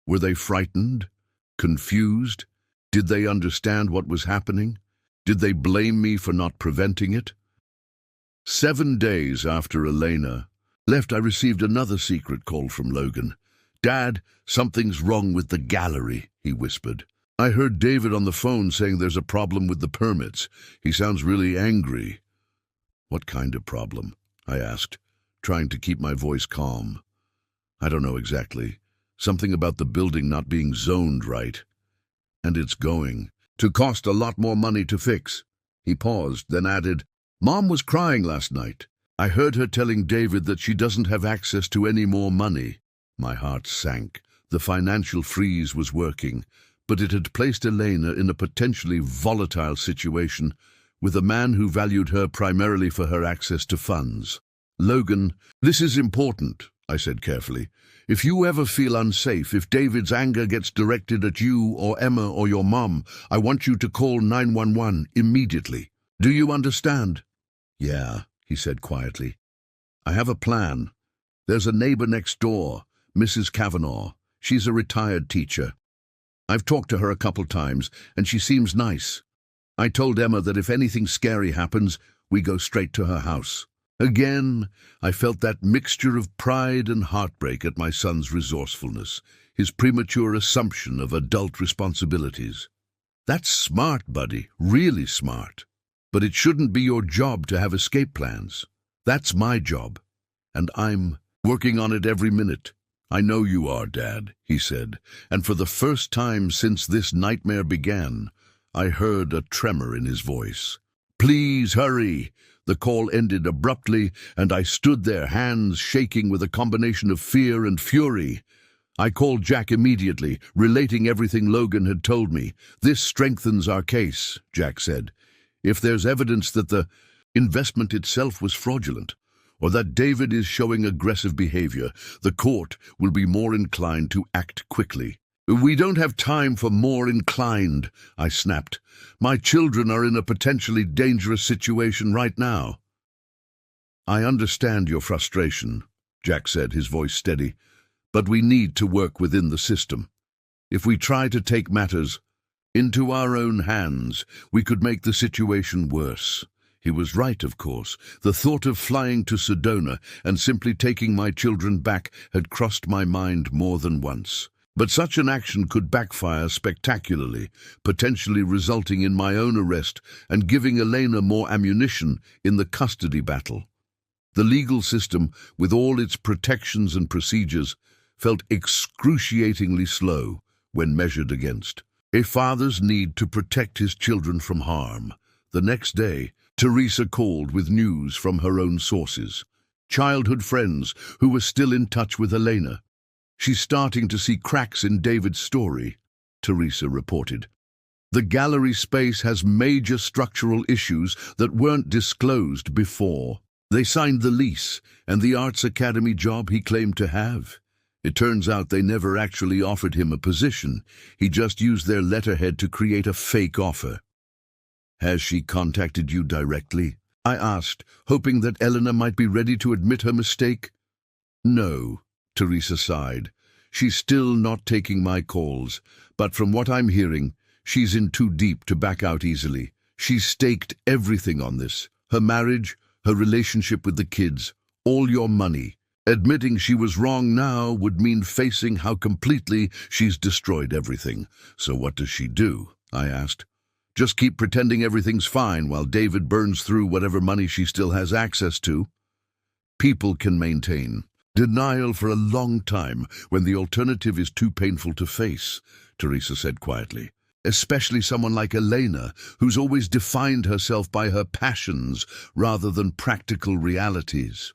Were they frightened? Confused? Did they understand what was happening? Did they blame me for not preventing it? 7 days after Elena left, I received another secret call from Logan. "Dad, something's wrong with the gallery," he whispered. "I heard David on the phone saying there's a problem with the permits. He sounds really angry." "What kind of problem?" I asked, trying to keep my voice calm. "I don't know exactly. Something about the building not being zoned right. And it's going to cost a lot more money to fix." He paused, then added, "Mom was crying last night. I heard her telling David that she doesn't have access to any more money." My heart sank. The financial freeze was working, but it had placed Elena in a potentially volatile situation with a man who valued her primarily for her access to funds. "Logan, this is important," I said carefully. If you ever feel unsafe, if David's anger gets directed at you or Emma or your mom, I want you to call 911 immediately. Do you understand? Yeah, he said quietly. I have a plan. There's a neighbor next door, Mrs. Kavanaugh. She's a retired teacher. I've talked to her a couple times, and she seems nice. I told Emma that if anything scary happens, we go straight to her house. Again, I felt that mixture of pride and heartbreak at my son's resourcefulness, his premature assumption of adult responsibilities. That's smart, buddy, really smart. But it shouldn't be your job to have escape plans. That's my job, and I'm working on it every minute. I know you are, Dad, he said, and for the first time since this nightmare began, I heard a tremor in his voice. Please hurry. The call ended abruptly, and I stood there, hands shaking with a combination of fear and fury. I called Jack immediately, relating everything Logan had told me. This strengthens our case, Jack said. If there's evidence that the investment itself was fraudulent, or that David is showing aggressive behavior, the court will be more inclined to act quickly. We don't have time for more inclined, I snapped. My children are in a potentially dangerous situation right now. I understand your frustration, Jack said, his voice steady, but we need to work within the system. If we try to take matters into our own hands, we could make the situation worse. He was right, of course. The thought of flying to Sedona and simply taking my children back had crossed my mind more than once. But such an action could backfire spectacularly, potentially resulting in my own arrest and giving Elena more ammunition in the custody battle. The legal system, with all its protections and procedures, felt excruciatingly slow when measured against a father's need to protect his children from harm. The next day, Teresa called with news from her own sources. Childhood friends who were still in touch with Elena. She's starting to see cracks in David's story, Teresa reported. The gallery space has major structural issues that weren't disclosed before. They signed the lease and the Arts Academy job he claimed to have. It turns out they never actually offered him a position. He just used their letterhead to create a fake offer. Has she contacted you directly? I asked, hoping that Elena might be ready to admit her mistake. No. Teresa sighed. She's still not taking my calls, but from what I'm hearing, she's in too deep to back out easily. She's staked everything on this. Her marriage, her relationship with the kids, all your money. Admitting she was wrong now would mean facing how completely she's destroyed everything. So what does she do? I asked. Just keep pretending everything's fine while David burns through whatever money she still has access to? People can maintain denial for a long time when the alternative is too painful to face, Teresa said quietly. Especially someone like Elena, who's always defined herself by her passions rather than practical realities.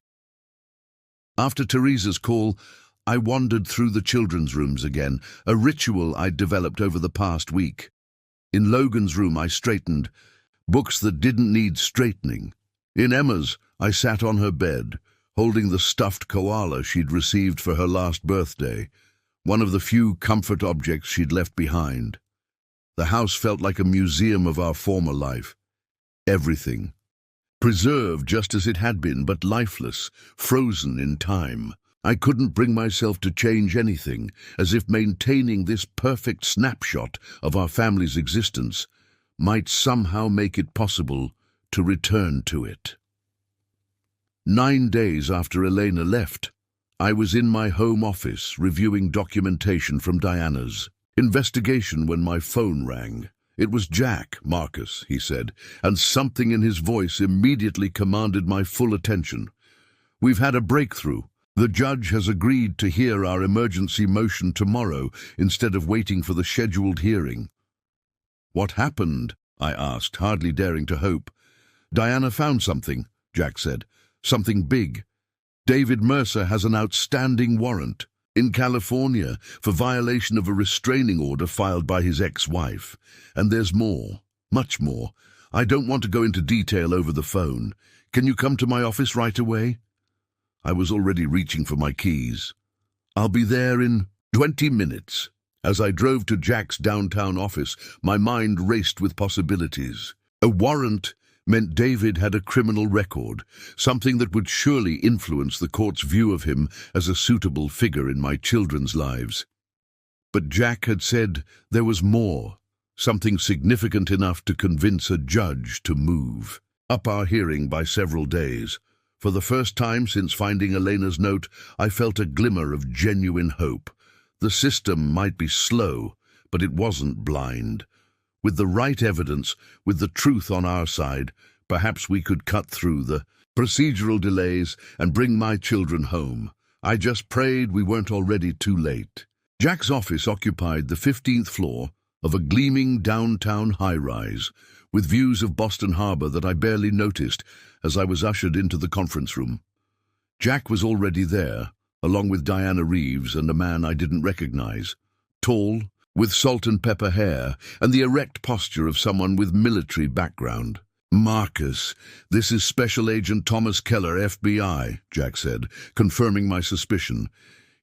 After Teresa's call, I wandered through the children's rooms again, a ritual I'd developed over the past week. In Logan's room, I straightened books that didn't need straightening. In Emma's, I sat on her bed, holding the stuffed koala she'd received for her last birthday, one of the few comfort objects she'd left behind. The house felt like a museum of our former life. Everything. Preserved just as it had been, but lifeless, frozen in time. I couldn't bring myself to change anything, as if maintaining this perfect snapshot of our family's existence might somehow make it possible to return to it. 9 days after Elena left, I was in my home office reviewing documentation from Diana's investigation when my phone rang. It was Jack, Marcus, he said, and something in his voice immediately commanded my full attention. We've had a breakthrough. The judge has agreed to hear our emergency motion tomorrow instead of waiting for the scheduled hearing. What happened? I asked, hardly daring to hope. Diana found something, Jack said. Something big. David Mercer has an outstanding warrant in California for violation of a restraining order filed by his ex-wife. And there's more, much more. I don't want to go into detail over the phone. Can you come to my office right away? I was already reaching for my keys. "I'll be there in 20 minutes. As I drove to Jack's downtown office, my mind raced with possibilities. A warrant meant David had a criminal record, something that would surely influence the court's view of him as a suitable figure in my children's lives. But Jack had said there was more, something significant enough to convince a judge to move up our hearing by several days. For the first time since finding Elena's note, I felt a glimmer of genuine hope. The system might be slow, but it wasn't blind. With the right evidence, with the truth on our side, perhaps we could cut through the procedural delays and bring my children home. I just prayed we weren't already too late. Jack's office occupied the 15th floor of a gleaming downtown high-rise, with views of Boston Harbor that I barely noticed as I was ushered into the conference room. Jack was already there, along with Diana Reeves and a man I didn't recognize, tall, with salt and pepper hair, and the erect posture of someone with military background. "Marcus, this is Special Agent Thomas Keller, FBI," Jack said, confirming my suspicion.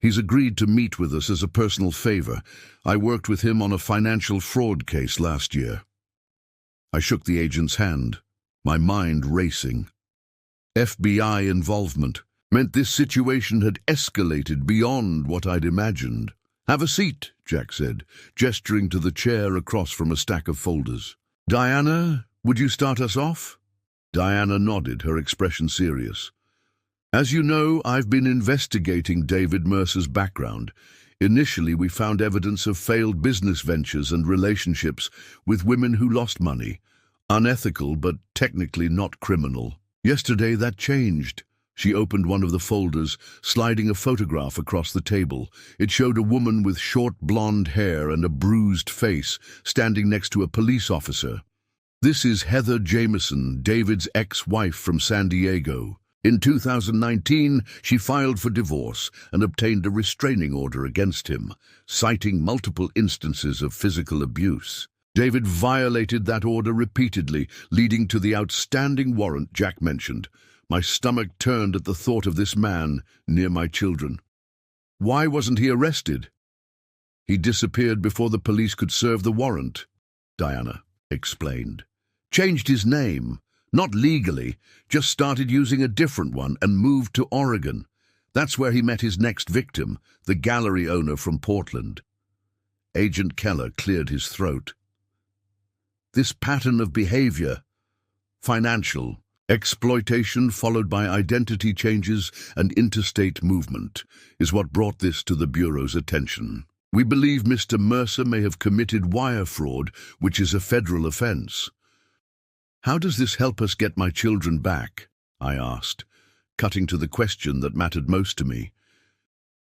"He's agreed to meet with us as a personal favor. I worked with him on a financial fraud case last year." I shook the agent's hand, my mind racing. FBI involvement meant this situation had escalated beyond what I'd imagined. "Have a seat," Jack said, gesturing to the chair across from a stack of folders. "Diana, would you start us off?" Diana nodded, her expression serious. "As you know, I've been investigating David Mercer's background. Initially, we found evidence of failed business ventures and relationships with women who lost money. Unethical, but technically not criminal. Yesterday, that changed." She opened one of the folders, sliding a photograph across the table. It showed a woman with short blonde hair and a bruised face, standing next to a police officer. "This is Heather Jameson, David's ex-wife from San Diego. In 2019, she filed for divorce and obtained a restraining order against him, citing multiple instances of physical abuse. David violated that order repeatedly, leading to the outstanding warrant Jack mentioned. My stomach turned at the thought of this man near my children. Why wasn't he arrested? "He disappeared before the police could serve the warrant," Diana explained. "Changed his name. Not legally, just started using a different one and moved to Oregon. That's where he met his next victim, the gallery owner from Portland." Agent Keller cleared his throat. "This pattern of behavior, financial, exploitation followed by identity changes and interstate movement, is what brought this to the Bureau's attention. We believe Mr. Mercer may have committed wire fraud, which is a federal offense." "How does this help us get my children back?" I asked, cutting to the question that mattered most to me.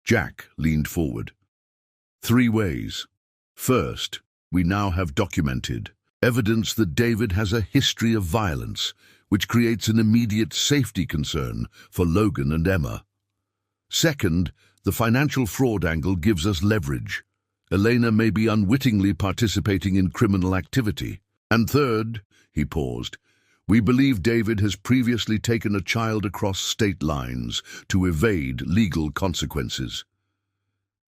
Jack leaned forward. "3 ways. First, we now have documented evidence that David has a history of violence, which creates an immediate safety concern for Logan and Emma. Second, the financial fraud angle gives us leverage. Elena may be unwittingly participating in criminal activity. And third," he paused, "we believe David has previously taken a child across state lines to evade legal consequences."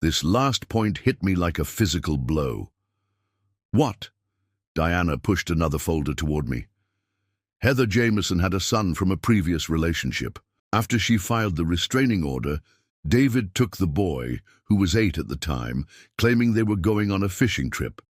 This last point hit me like a physical blow. "What?" Diana pushed another folder toward me. "Heather Jameson had a son from a previous relationship. After she filed the restraining order, David took the boy, who was 8 at the time, claiming they were going on a fishing trip.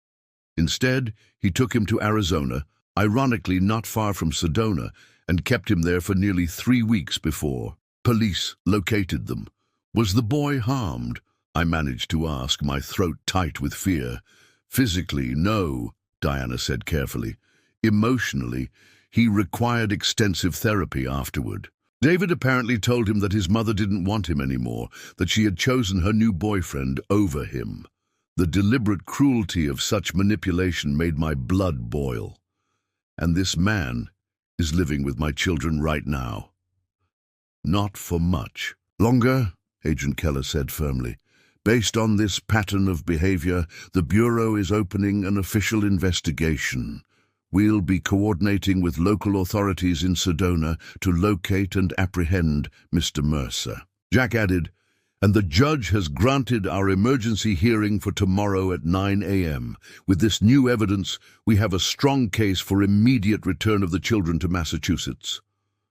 Instead, he took him to Arizona, ironically not far from Sedona, and kept him there for nearly 3 weeks before police located them. Was the boy harmed?" I managed to ask, my throat tight with fear. "Physically, no," Diana said carefully. "Emotionally, he required extensive therapy afterward. David apparently told him that his mother didn't want him anymore, that she had chosen her new boyfriend over him. The deliberate cruelty of such manipulation made my blood boil. And this man is living with my children right now." "Not for much longer," Agent Keller said firmly. "Based on this pattern of behavior, the Bureau is opening an official investigation. We'll be coordinating with local authorities in Sedona to locate and apprehend Mr. Mercer. Jack added, and the judge has granted our emergency hearing for tomorrow at 9 a.m. With this new evidence, we have a strong case for immediate return of the children to Massachusetts.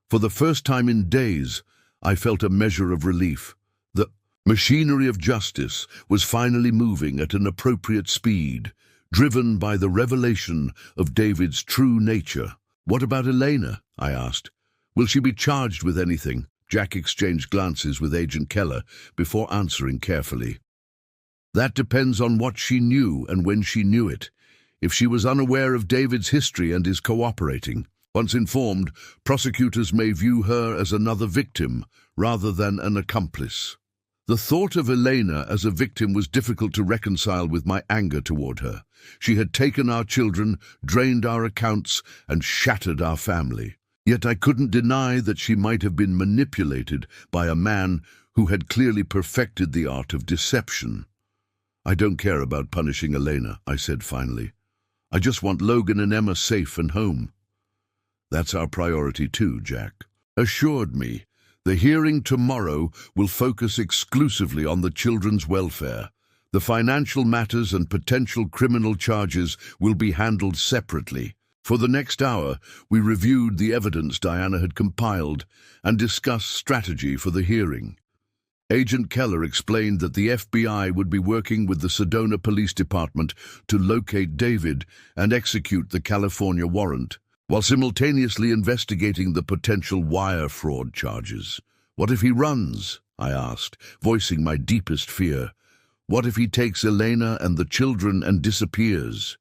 For the first time in days, I felt a measure of relief. The machinery of justice was finally moving at an appropriate speed, driven by the revelation of David's true nature. What about Elena? I asked. Will she be charged with anything? Jack exchanged glances with Agent Keller before answering carefully. That depends on what she knew and when she knew it. If she was unaware of David's history and is cooperating, once informed, prosecutors may view her as another victim rather than an accomplice. The thought of Elena as a victim was difficult to reconcile with my anger toward her. She had taken our children, drained our accounts, and shattered our family. Yet I couldn't deny that she might have been manipulated by a man who had clearly perfected the art of deception. I don't care about punishing Elena, I said finally. I just want Logan and Emma safe and home. That's our priority too, Jack assured me. The hearing tomorrow will focus exclusively on the children's welfare. The financial matters and potential criminal charges will be handled separately. For the next hour, we reviewed the evidence Diana had compiled and discussed strategy for the hearing. Agent Keller explained that the FBI would be working with the Sedona Police Department to locate David and execute the California warrant, while simultaneously investigating the potential wire fraud charges. What if he runs? I asked, voicing my deepest fear. What if he takes Elena and the children and disappears?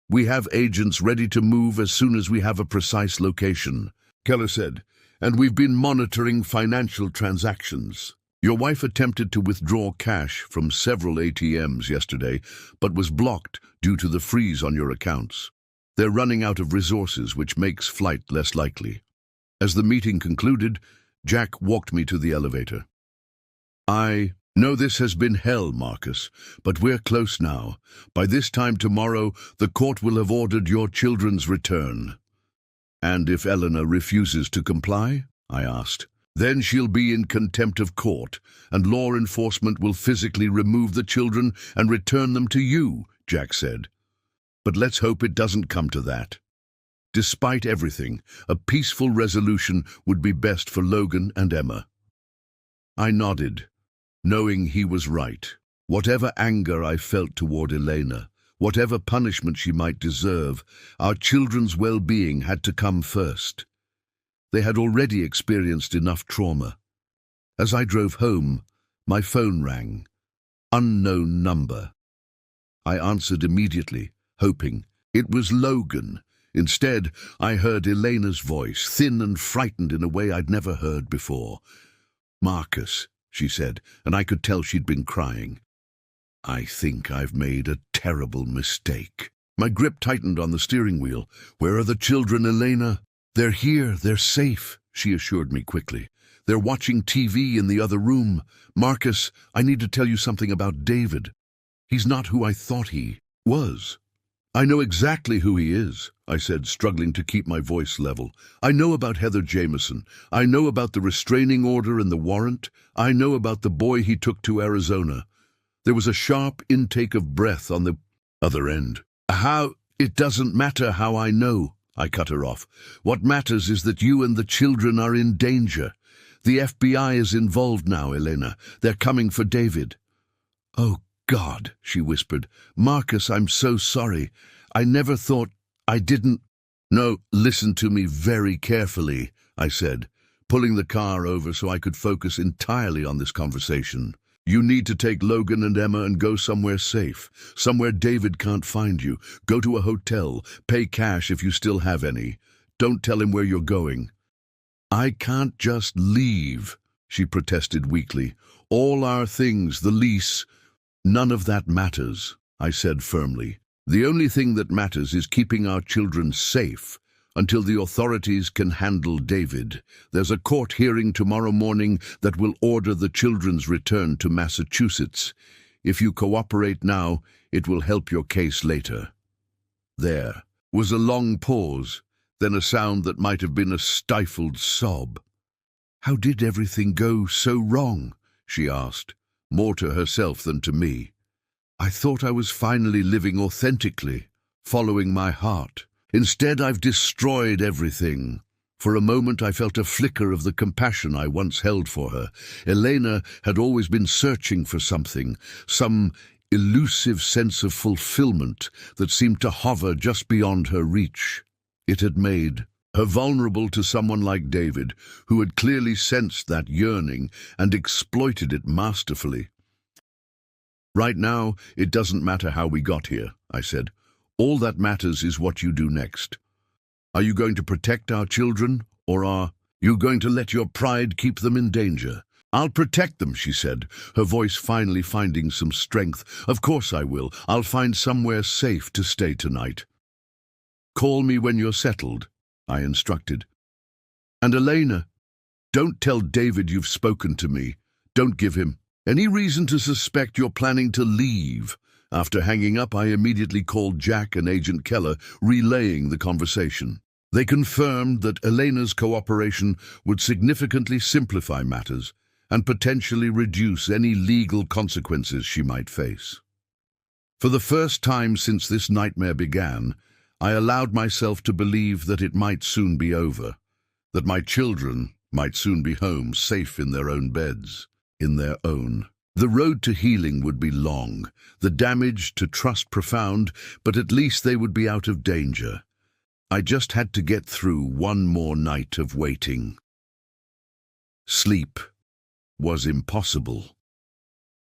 We have agents ready to move as soon as we have a precise location, Keller said, and we've been monitoring financial transactions. Your wife attempted to withdraw cash from several ATMs yesterday, but was blocked due to the freeze on your accounts. They're running out of resources, which makes flight less likely. As the meeting concluded, Jack walked me to the elevator. I know this has been hell, Marcus, but we're close now. By this time tomorrow, the court will have ordered your children's return. And if Elena refuses to comply? I asked. Then she'll be in contempt of court, and law enforcement will physically remove the children and return them to you, Jack said. But let's hope it doesn't come to that. Despite everything, a peaceful resolution would be best for Logan and Emma. I nodded, knowing he was right. Whatever anger I felt toward Elena, whatever punishment she might deserve, our children's well-being had to come first. They had already experienced enough trauma. As I drove home, my phone rang. Unknown number. I answered immediately, hoping it was Logan. Instead, I heard Elena's voice, thin and frightened in a way I'd never heard before. Marcus, she said, and I could tell she'd been crying. I think I've made a terrible mistake. My grip tightened on the steering wheel. Where are the children, Elena? They're here, they're safe, she assured me quickly. They're watching TV in the other room. Marcus, I need to tell you something about David. He's not who I thought he was. I know exactly who he is, I said, struggling to keep my voice level. I know about Heather Jameson. I know about the restraining order and the warrant. I know about the boy he took to Arizona. There was a sharp intake of breath on the other end. It doesn't matter how I know, I cut her off. What matters is that you and the children are in danger. The FBI is involved now, Elena. They're coming for David. Oh, God, she whispered. Marcus, I'm so sorry. I never thought. I didn't. No, listen to me very carefully, I said, pulling the car over so I could focus entirely on this conversation. You need to take Logan and Emma and go somewhere safe, somewhere David can't find you. Go to a hotel, pay cash if you still have any. Don't tell him where you're going. I can't just leave, she protested weakly. All our things, the lease, none of that matters, I said firmly. The only thing that matters is keeping our children safe until the authorities can handle David. There's a court hearing tomorrow morning that will order the children's return to Massachusetts. If you cooperate now, it will help your case later. There. was a long pause, then a sound that might have been a stifled sob. "How did everything go so wrong?" she asked, more to herself than to me. "I thought I was finally living authentically, following my heart. Instead, I've destroyed everything." For a moment I felt a flicker of the compassion I once held for her. Elena had always been searching for something, some elusive sense of fulfillment that seemed to hover just beyond her reach. It had made her vulnerable to someone like David, who had clearly sensed that yearning and exploited it masterfully. "Right now, it doesn't matter how we got here," I said. "All that matters is what you do next. Are you going to protect our children, or are you going to let your pride keep them in danger?" "I'll protect them," she said, her voice finally finding some strength. "Of course I will. I'll find somewhere safe to stay tonight." "Call me when you're settled," I instructed. "And Elena, don't tell David you've spoken to me. Don't give him any reason to suspect you're planning to leave." After hanging up, I immediately called Jack and Agent Keller, relaying the conversation. They confirmed that Elena's cooperation would significantly simplify matters and potentially reduce any legal consequences she might face. For the first time since this nightmare began, I allowed myself to believe that it might soon be over, that my children might soon be home, safe in their own beds, in their own. The road to healing would be long, the damage to trust profound, but at least they would be out of danger. I just had to get through one more night of waiting. Sleep was impossible.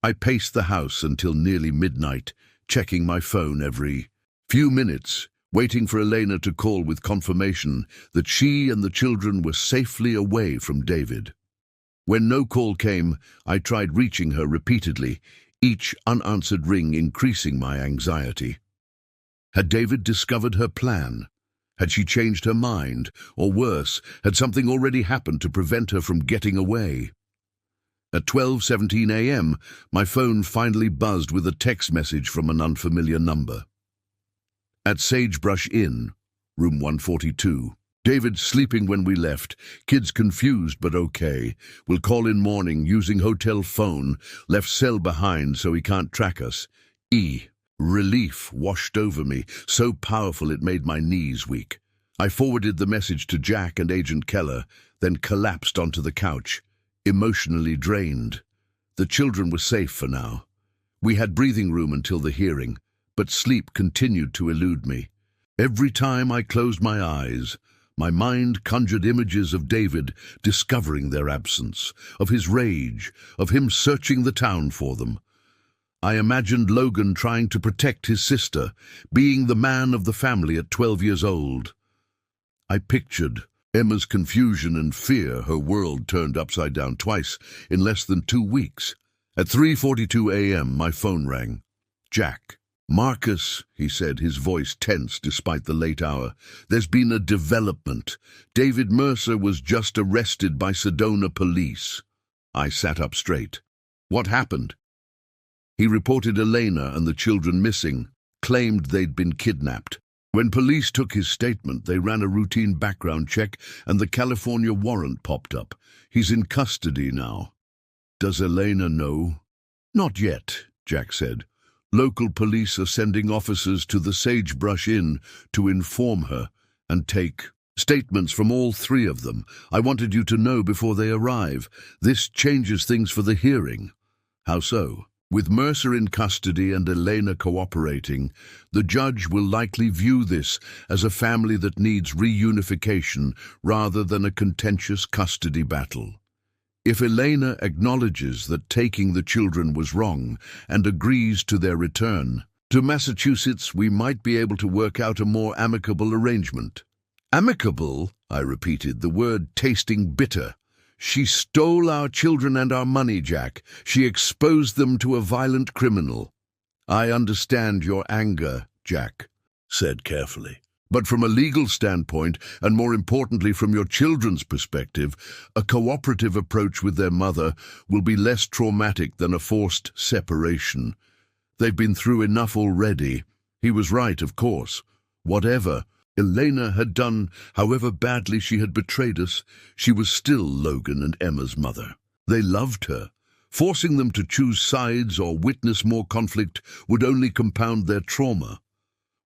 I paced the house until nearly midnight, checking my phone every few minutes, waiting for Elena to call with confirmation that she and the children were safely away from David. When no call came, I tried reaching her repeatedly, each unanswered ring increasing my anxiety. Had David discovered her plan? Had she changed her mind? Or worse, had something already happened to prevent her from getting away? At 12:17 a.m., my phone finally buzzed with a text message from an unfamiliar number. "At Sagebrush Inn, room 142. David sleeping when we left. Kids confused but okay. Will call in morning using hotel phone. Left cell behind so he can't track us. E." Relief washed over me, so powerful it made my knees weak. I forwarded the message to Jack and Agent Keller, then collapsed onto the couch, emotionally drained. The children were safe for now. We had breathing room until the hearing, but sleep continued to elude me. Every time I closed my eyes, my mind conjured images of David discovering their absence, of his rage, of him searching the town for them. I imagined Logan trying to protect his sister, being the man of the family at 12 years old. I pictured Emma's confusion and fear, her world turned upside down twice in less than 2 weeks. At 3:42 a.m., my phone rang. "Jack." "Marcus," he said, his voice tense despite the late hour. "There's been a development. David Mercer was just arrested by Sedona police." I sat up straight. "What happened?" "He reported Elena and the children missing, claimed they'd been kidnapped. When police took his statement, they ran a routine background check and the California warrant popped up. He's in custody now." "Does Elena know?" "Not yet," Jack said. "Local police are sending officers to the Sagebrush Inn to inform her and take statements from all 3 of them. I wanted you to know before they arrive. This changes things for the hearing." "How so?" "With Mercer in custody and Elena cooperating, the judge will likely view this as a family that needs reunification rather than a contentious custody battle. If Elena acknowledges that taking the children was wrong and agrees to their return to Massachusetts, we might be able to work out a more amicable arrangement." "Amicable?" I repeated, the word tasting bitter. "She stole our children and our money, Jack. She exposed them to a violent criminal." "I understand your anger," Jack said carefully. "But from a legal standpoint, and more importantly from your children's perspective, a cooperative approach with their mother will be less traumatic than a forced separation. They've been through enough already." He was right, of course. Whatever Elena had done, however badly she had betrayed us, she was still Logan and Emma's mother. They loved her. Forcing them to choose sides or witness more conflict would only compound their trauma.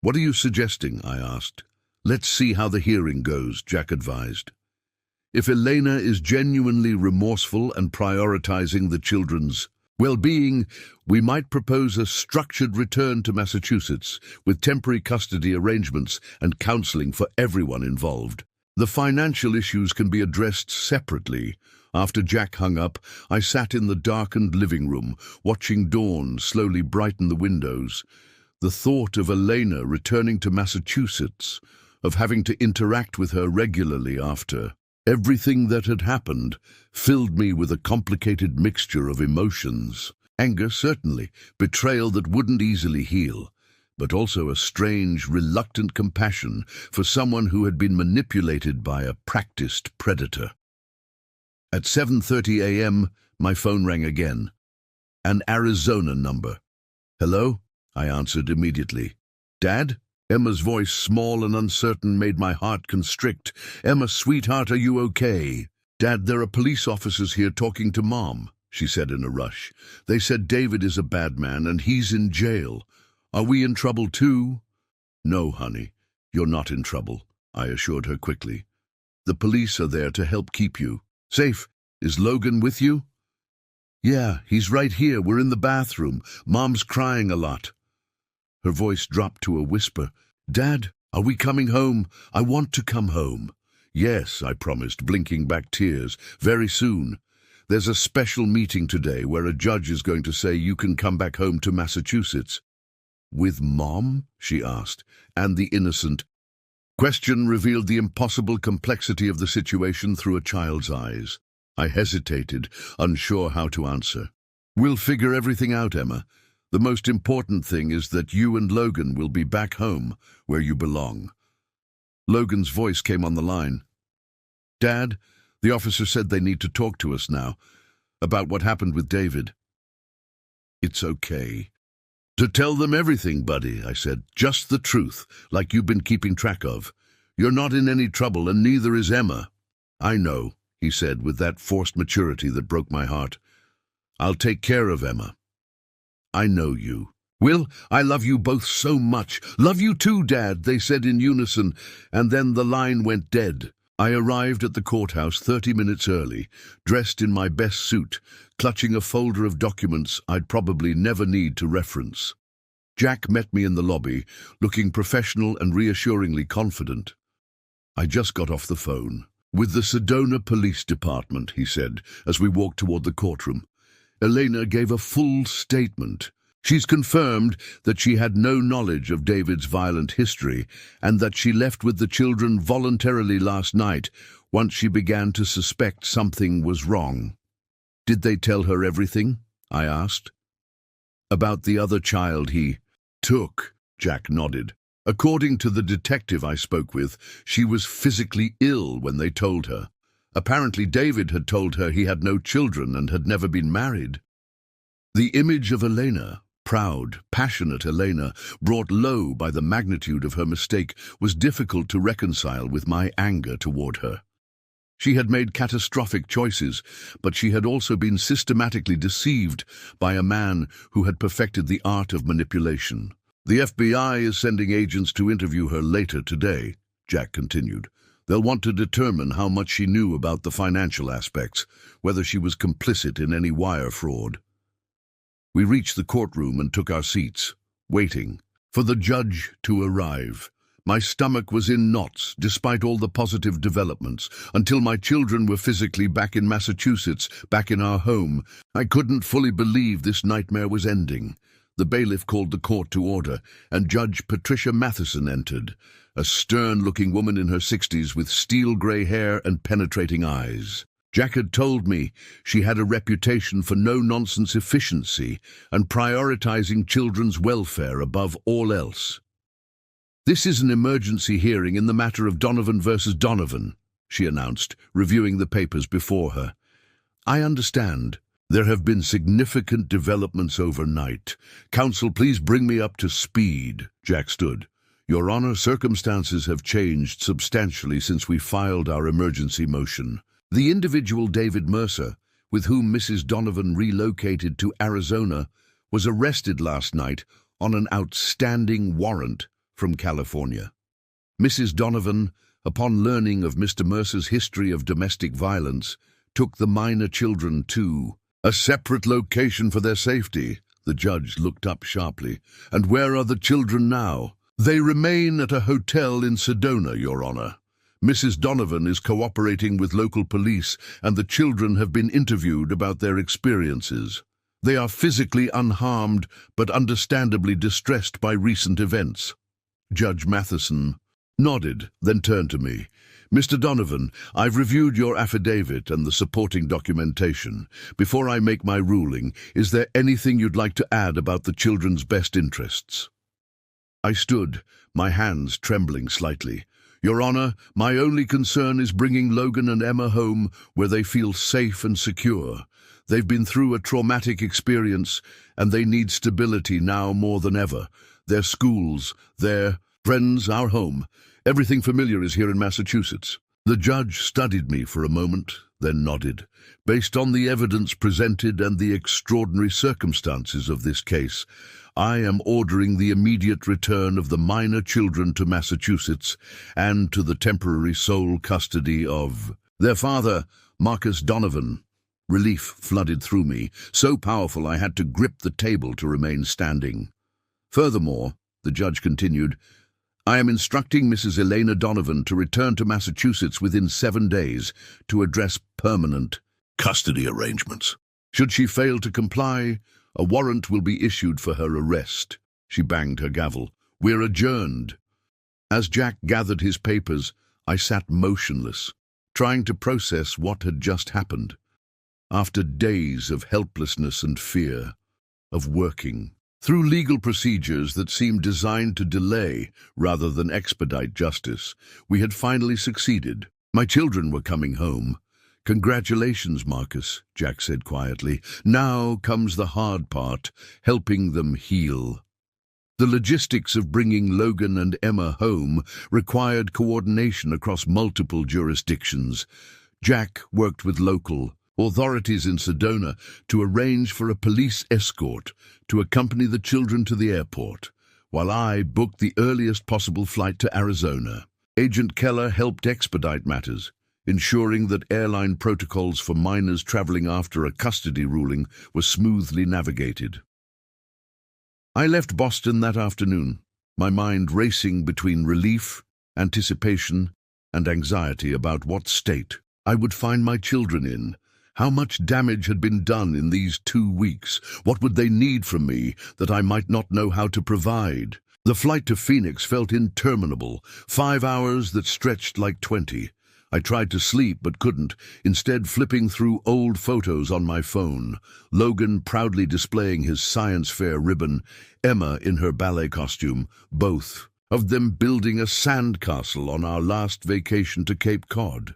"What are you suggesting?" I asked. "Let's see how the hearing goes," Jack advised. "If Elena is genuinely remorseful and prioritizing the children's well-being, we might propose a structured return to Massachusetts with temporary custody arrangements and counseling for everyone involved. The financial issues can be addressed separately." After Jack hung up, I sat in the darkened living room, watching dawn slowly brighten the windows. The thought of Elena returning to Massachusetts, of having to interact with her regularly after everything that had happened, filled me with a complicated mixture of emotions. Anger, certainly, betrayal that wouldn't easily heal, but also a strange, reluctant compassion for someone who had been manipulated by a practiced predator. At 7:30 a.m., my phone rang again. An Arizona number. "Hello?" I answered immediately. "Dad?" Emma's voice, small and uncertain, made my heart constrict. "Emma, sweetheart, are you okay?" "Dad, there are police officers here talking to Mom," she said in a rush. "They said David is a bad man and he's in jail. Are we in trouble too?" "No, honey, you're not in trouble," I assured her quickly. "The police are there to help keep you safe. Is Logan with you?" "Yeah, he's right here. We're in the bathroom. Mom's crying a lot." Her voice dropped to a whisper. "Dad, are we coming home? I want to come home." "Yes," I promised, blinking back tears. "Very soon. There's a special meeting today where a judge is going to say you can come back home to Massachusetts." "With Mom?" she asked, and the innocent question revealed the impossible complexity of the situation through a child's eyes. I hesitated, unsure how to answer. "We'll figure everything out, Emma. The most important thing is that you and Logan will be back home, where you belong." Logan's voice came on the line. "Dad, the officer said they need to talk to us now, about what happened with David." "It's okay to tell them everything, buddy," I said. "Just the truth, like you've been keeping track of. You're not in any trouble, and neither is Emma." "I know," he said with that forced maturity that broke my heart. "I'll take care of Emma." "I know you." "Will, I love you both so much." "Love you too, Dad," they said in unison, and then the line went dead. I arrived at the courthouse 30 minutes early, dressed in my best suit, clutching a folder of documents I'd probably never need to reference. Jack met me in the lobby, looking professional and reassuringly confident. "I just got off the phone with the Sedona Police Department," he said, as we walked toward the courtroom. "Elena gave a full statement. She's confirmed that she had no knowledge of David's violent history and that she left with the children voluntarily last night once she began to suspect something was wrong." "Did they tell her everything?" I asked. "About the other child he took," Jack nodded. "According to the detective I spoke with, she was physically ill when they told her. Apparently David had told her he had no children and had never been married." The image of Elena, proud, passionate Elena, brought low by the magnitude of her mistake, was difficult to reconcile with my anger toward her. She had made catastrophic choices, but she had also been systematically deceived by a man who had perfected the art of manipulation. "The FBI is sending agents to interview her later today," Jack continued. "They'll want to determine how much she knew about the financial aspects, whether she was complicit in any wire fraud." We reached the courtroom and took our seats, waiting for the judge to arrive. My stomach was in knots, despite all the positive developments, until my children were physically back in Massachusetts, back in our home. I couldn't fully believe this nightmare was ending. The bailiff called the court to order, and Judge Patricia Matheson entered, a stern-looking woman in her 60s with steel-gray hair and penetrating eyes. Jack had told me she had a reputation for no-nonsense efficiency and prioritizing children's welfare above all else. "This is an emergency hearing in the matter of Donovan versus Donovan," she announced, reviewing the papers before her. "I understand. There have been significant developments overnight. Counsel, please bring me up to speed." Jack stood. Your Honor, circumstances have changed substantially since we filed our emergency motion. The individual David Mercer, with whom Mrs. Donovan relocated to Arizona, was arrested last night on an outstanding warrant from California. Mrs. Donovan, upon learning of Mr. Mercer's history of domestic violence, took the minor children to a separate location for their safety. The judge looked up sharply. And where are the children now? They remain at a hotel in Sedona, Your Honor. Mrs. Donovan is cooperating with local police, and the children have been interviewed about their experiences. They are physically unharmed, but understandably distressed by recent events. Judge Matheson nodded, then turned to me. Mr. Donovan, I've reviewed your affidavit and the supporting documentation. Before I make my ruling, is there anything you'd like to add about the children's best interests? I stood, my hands trembling slightly. Your Honor, my only concern is bringing Logan and Emma home where they feel safe and secure. They've been through a traumatic experience, and they need stability now more than ever. Their schools, their friends, our home. Everything familiar is here in Massachusetts. The judge studied me for a moment, then nodded. Based on the evidence presented and the extraordinary circumstances of this case, I am ordering the immediate return of the minor children to Massachusetts and to the temporary sole custody of their father, Marcus Donovan. Relief flooded through me, so powerful I had to grip the table to remain standing. Furthermore, the judge continued, I am instructing Mrs. Elena Donovan to return to Massachusetts within 7 days to address permanent custody arrangements. Should she fail to comply, a warrant will be issued for her arrest. She banged her gavel. We're adjourned. As Jack gathered his papers, I sat motionless, trying to process what had just happened. After days of helplessness and fear, of working through legal procedures that seemed designed to delay rather than expedite justice, we had finally succeeded. My children were coming home. Congratulations, Marcus, Jack said quietly. Now comes the hard part, helping them heal. The logistics of bringing Logan and Emma home required coordination across multiple jurisdictions. Jack worked with local authorities in Sedona to arrange for a police escort to accompany the children to the airport, while I booked the earliest possible flight to Arizona. Agent Keller helped expedite matters, ensuring that airline protocols for minors traveling after a custody ruling were smoothly navigated. I left Boston that afternoon, my mind racing between relief, anticipation, and anxiety about what state I would find my children in. How much damage had been done in these 2 weeks? What would they need from me that I might not know how to provide? The flight to Phoenix felt interminable, 5 hours that stretched like 20. I tried to sleep but couldn't, instead flipping through old photos on my phone. Logan proudly displaying his science fair ribbon, Emma in her ballet costume, both of them building a sandcastle on our last vacation to Cape Cod.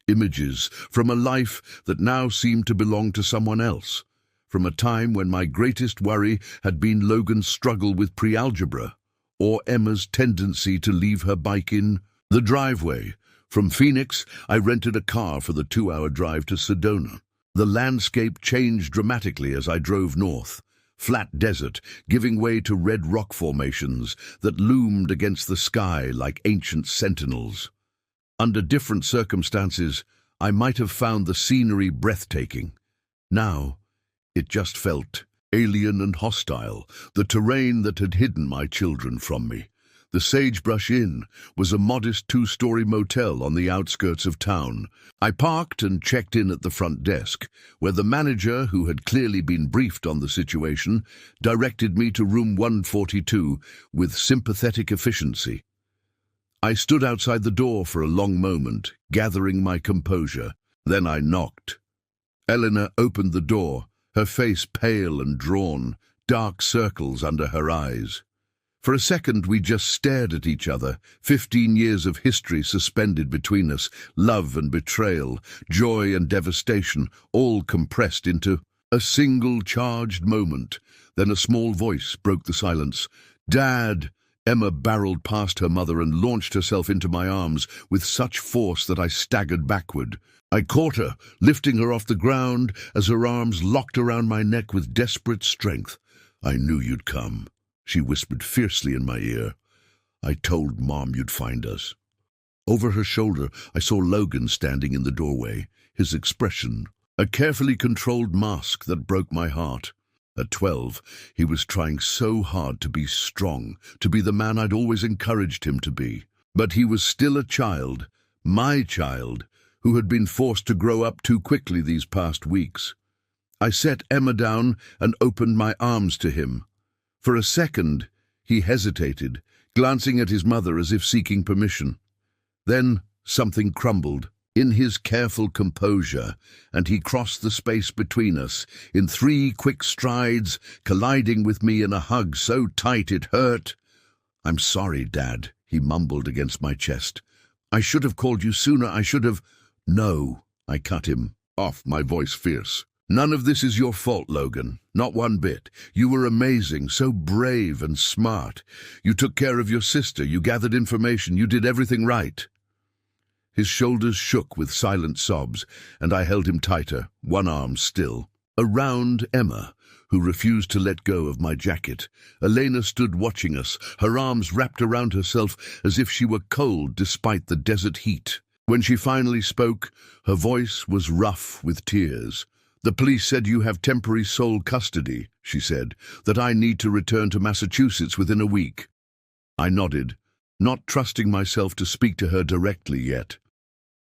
Images from a life that now seemed to belong to someone else, from a time when my greatest worry had been Logan's struggle with pre-algebra, or Emma's tendency to leave her bike in the driveway. From Phoenix, I rented a car for the 2-hour drive to Sedona. The landscape changed dramatically as I drove north. Flat desert, giving way to red rock formations that loomed against the sky like ancient sentinels. Under different circumstances, I might have found the scenery breathtaking. Now, it just felt alien and hostile, the terrain that had hidden my children from me. The Sagebrush Inn was a modest 2-story motel on the outskirts of town. I parked and checked in at the front desk, where the manager, who had clearly been briefed on the situation, directed me to room 142 with sympathetic efficiency. I stood outside the door for a long moment, gathering my composure. Then I knocked. Elena opened the door, her face pale and drawn, dark circles under her eyes. For a second we just stared at each other, 15 years of history suspended between us, love and betrayal, joy and devastation, all compressed into a single charged moment. Then a small voice broke the silence. "Dad!" Emma barreled past her mother and launched herself into my arms with such force that I staggered backward. I caught her, lifting her off the ground as her arms locked around my neck with desperate strength. "I knew you'd come," she whispered fiercely in my ear. "I told Mom you'd find us." Over her shoulder, I saw Logan standing in the doorway, his expression a carefully controlled mask that broke my heart. At 12, he was trying so hard to be strong, to be the man I'd always encouraged him to be. But he was still a child, my child, who had been forced to grow up too quickly these past weeks. I set Emma down and opened my arms to him. For a second, he hesitated, glancing at his mother as if seeking permission. Then something crumbled in his careful composure, and he crossed the space between us in 3 quick strides, colliding with me in a hug so tight it hurt. "I'm sorry, Dad," he mumbled against my chest. "I should have called you sooner, I should have—" "No," I cut him off, my voice fierce. "None of this is your fault, Logan. Not one bit. You were amazing, so brave and smart. You took care of your sister, you gathered information, you did everything right." His shoulders shook with silent sobs, and I held him tighter, one arm still. Around Emma, who refused to let go of my jacket, Elena stood watching us, her arms wrapped around herself as if she were cold despite the desert heat. When she finally spoke, her voice was rough with tears. "The police said you have temporary sole custody," she said, "that I need to return to Massachusetts within a week." I nodded, not trusting myself to speak to her directly yet.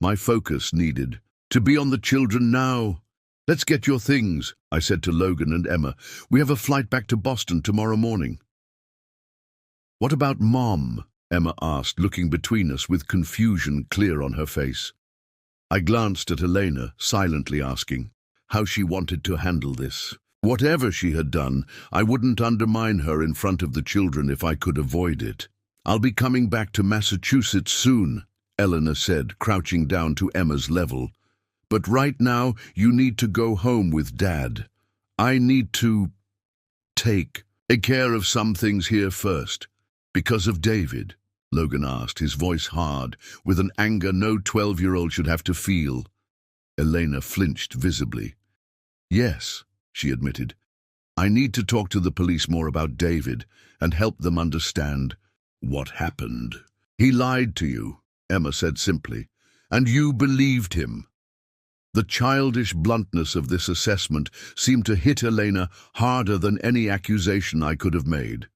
My focus needed to be on the children now. "Let's get your things," I said to Logan and Emma. "We have a flight back to Boston tomorrow morning." "What about Mom?" Emma asked, looking between us with confusion clear on her face. I glanced at Elena, silently asking how she wanted to handle this. Whatever she had done, I wouldn't undermine her in front of the children if I could avoid it. "I'll be coming back to Massachusetts soon," Elena said, crouching down to Emma's level. "But right now, you need to go home with Dad. I need to take care of some things here first." "Because of David?" Logan asked, his voice hard, with an anger no 12-year-old should have to feel. Elena flinched visibly. "Yes," she admitted. "I need to talk to the police more about David and help them understand what happened." "He lied to you," Emma said simply, "and you believed him." The childish bluntness of this assessment seemed to hit Elena harder than any accusation I could have made.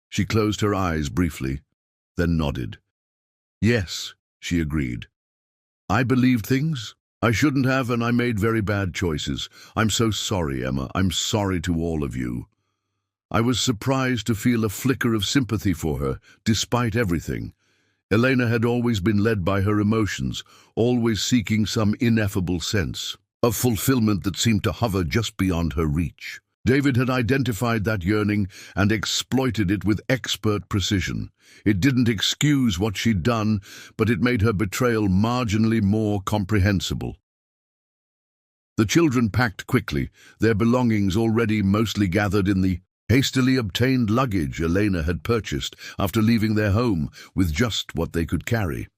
She closed her eyes briefly, then nodded. "Yes," she agreed. "I believed things. I shouldn't have, and I made very bad choices. I'm so sorry, Emma. I'm sorry to all of you." I was surprised to feel a flicker of sympathy for her, despite everything. Elena had always been led by her emotions, always seeking some ineffable sense of fulfillment that seemed to hover just beyond her reach. David had identified that yearning and exploited it with expert precision. It didn't excuse what she'd done, but it made her betrayal marginally more comprehensible. The children packed quickly, their belongings already mostly gathered in the hastily obtained luggage Elena had purchased after leaving their home with just what they could carry.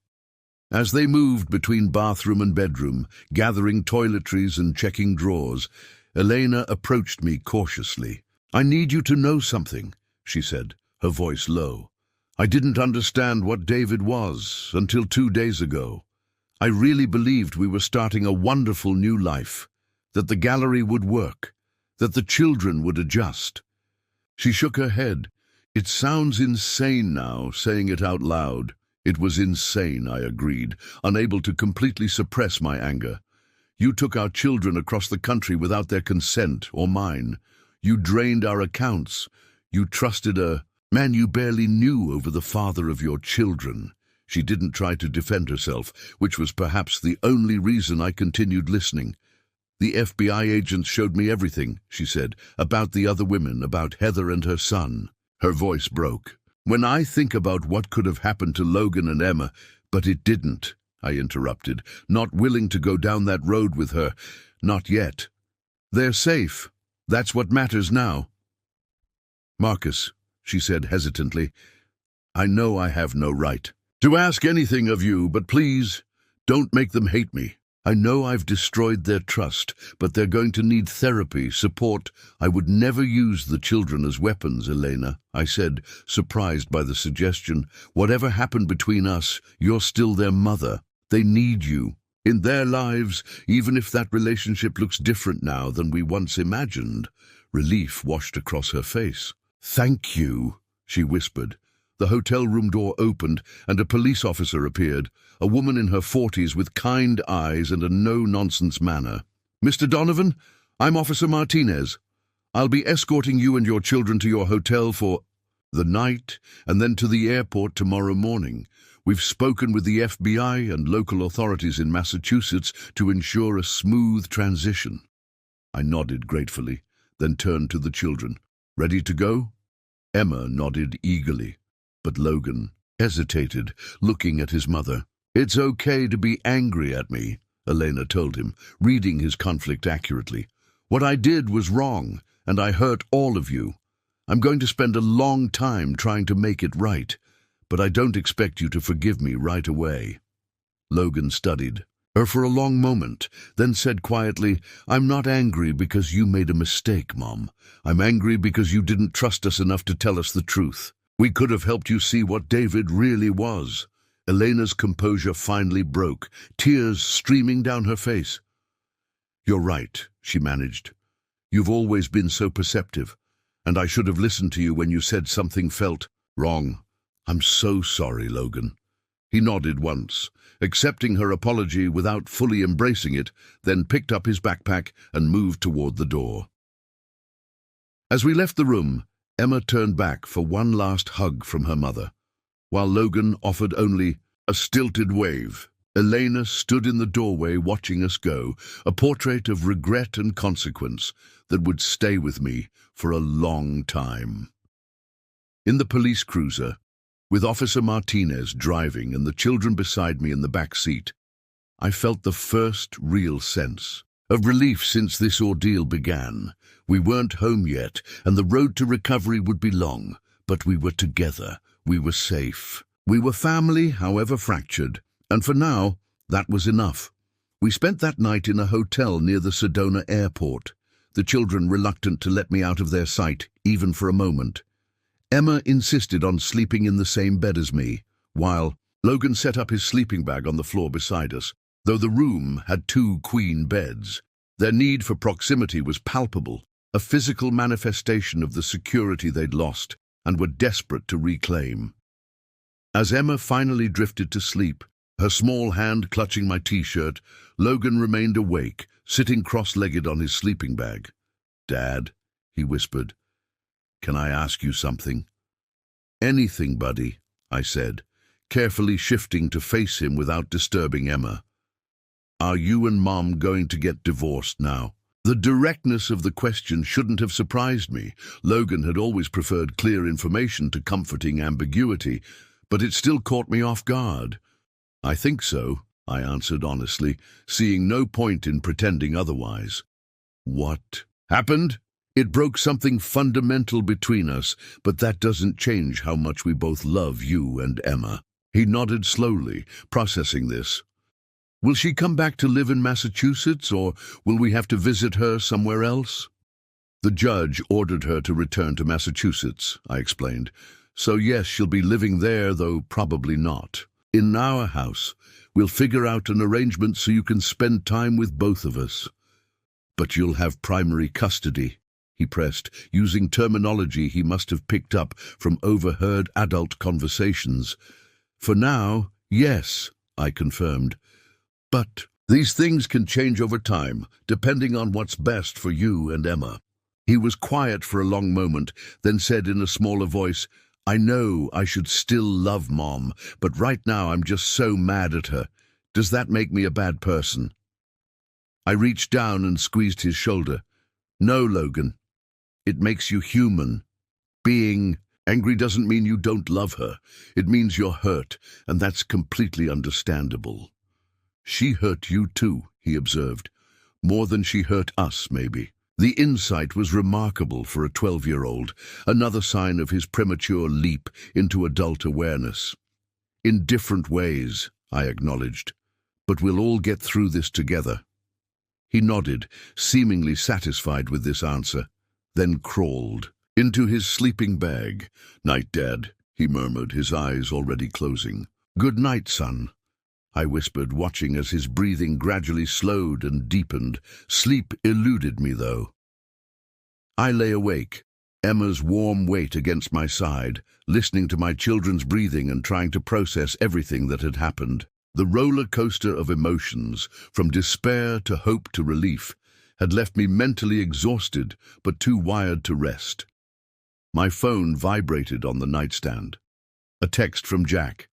As they moved between bathroom and bedroom, gathering toiletries and checking drawers, Elena approached me cautiously. "I need you to know something," she said, her voice low. "I didn't understand what David was until 2 days ago. I really believed we were starting a wonderful new life, that the gallery would work, that the children would adjust." She shook her head. "It sounds insane now, saying it out loud." It was insane, I agreed, unable to completely suppress my anger. "You took our children across the country without their consent or mine. You drained our accounts. You trusted a man you barely knew over the father of your children." She didn't try to defend herself, which was perhaps the only reason I continued listening. "The FBI agents showed me everything," she said, "about the other women, about Heather and her son." Her voice broke. "When I think about what could have happened to Logan and Emma—" "But it didn't," I interrupted, not willing to go down that road with her. "Not yet. They're safe. That's what matters now." "Marcus," she said hesitantly, I know I have no right to ask anything of you, but please, don't make them hate me. I know I've destroyed their trust, but they're going to need therapy, support. I would never use the children as weapons, Elena, I said, surprised by the suggestion. Whatever happened between us, you're still their mother. They need you in their lives, even if that relationship looks different now than we once imagined. Relief washed across her face. Thank you, she whispered. The hotel room door opened and a police officer appeared, a woman in her 40s with kind eyes and a no-nonsense manner. Mr. Donovan, I'm Officer Martinez. I'll be escorting you and your children to your hotel for the night and then to the airport tomorrow morning. We've spoken with the FBI and local authorities in Massachusetts to ensure a smooth transition. I nodded gratefully, then turned to the children. Ready to go? Emma nodded eagerly. But Logan hesitated, looking at his mother. It's okay to be angry at me, Elena told him, reading his conflict accurately. What I did was wrong, and I hurt all of you. I'm going to spend a long time trying to make it right, but I don't expect you to forgive me right away. Logan studied her for a long moment, then said quietly, I'm not angry because you made a mistake, Mom. I'm angry because you didn't trust us enough to tell us the truth. We could have helped you see what David really was. Elena's composure finally broke, tears streaming down her face. You're right, she managed. You've always been so perceptive, and I should have listened to you when you said something felt wrong. I'm so sorry, Logan. He nodded once, accepting her apology without fully embracing it, then picked up his backpack and moved toward the door. As we left the room, Emma turned back for one last hug from her mother, while Logan offered only a stilted wave. Elena stood in the doorway watching us go, a portrait of regret and consequence that would stay with me for a long time. In the police cruiser, with Officer Martinez driving and the children beside me in the back seat, I felt the first real sense of relief since this ordeal began. We weren't home yet, and the road to recovery would be long, but we were together. We were safe. We were family, however fractured, and for now, that was enough. We spent that night in a hotel near the Sedona airport, the children reluctant to let me out of their sight, even for a moment. Emma insisted on sleeping in the same bed as me, while Logan set up his sleeping bag on the floor beside us, though the room had 2 queen beds. Their need for proximity was palpable, a physical manifestation of the security they'd lost and were desperate to reclaim. As Emma finally drifted to sleep, her small hand clutching my t-shirt, Logan remained awake, sitting cross-legged on his sleeping bag. Dad, he whispered, can I ask you something? Anything, buddy, I said, carefully shifting to face him without disturbing Emma. Are you and Mom going to get divorced now? The directness of the question shouldn't have surprised me. Logan had always preferred clear information to comforting ambiguity, but it still caught me off guard. I think so, I answered honestly, seeing no point in pretending otherwise. What happened? It broke something fundamental between us, but that doesn't change how much we both love you and Emma. He nodded slowly, processing this. Will she come back to live in Massachusetts, or will we have to visit her somewhere else? The judge ordered her to return to Massachusetts, I explained. So yes, she'll be living there, though probably not. In our house, we'll figure out an arrangement so you can spend time with both of us. But you'll have primary custody, he pressed, using terminology he must have picked up from overheard adult conversations. For now, yes, I confirmed. But these things can change over time, depending on what's best for you and Emma. He was quiet for a long moment, then said in a smaller voice, I know I should still love Mom, but right now I'm just so mad at her. Does that make me a bad person? I reached down and squeezed his shoulder. No, Logan. It makes you human. Being angry doesn't mean you don't love her. It means you're hurt, and that's completely understandable. She hurt you too, he observed. More than she hurt us, maybe. The insight was remarkable for a 12-year-old, another sign of his premature leap into adult awareness. In different ways, I acknowledged, but we'll all get through this together. He nodded, seemingly satisfied with this answer, then crawled into his sleeping bag. "Night, Dad," he murmured, his eyes already closing. "Good night, son," I whispered, watching as his breathing gradually slowed and deepened. Sleep eluded me, though. I lay awake, Emma's warm weight against my side, listening to my children's breathing and trying to process everything that had happened. The roller coaster of emotions, from despair to hope to relief, had left me mentally exhausted but too wired to rest. My phone vibrated on the nightstand. A text from Jack.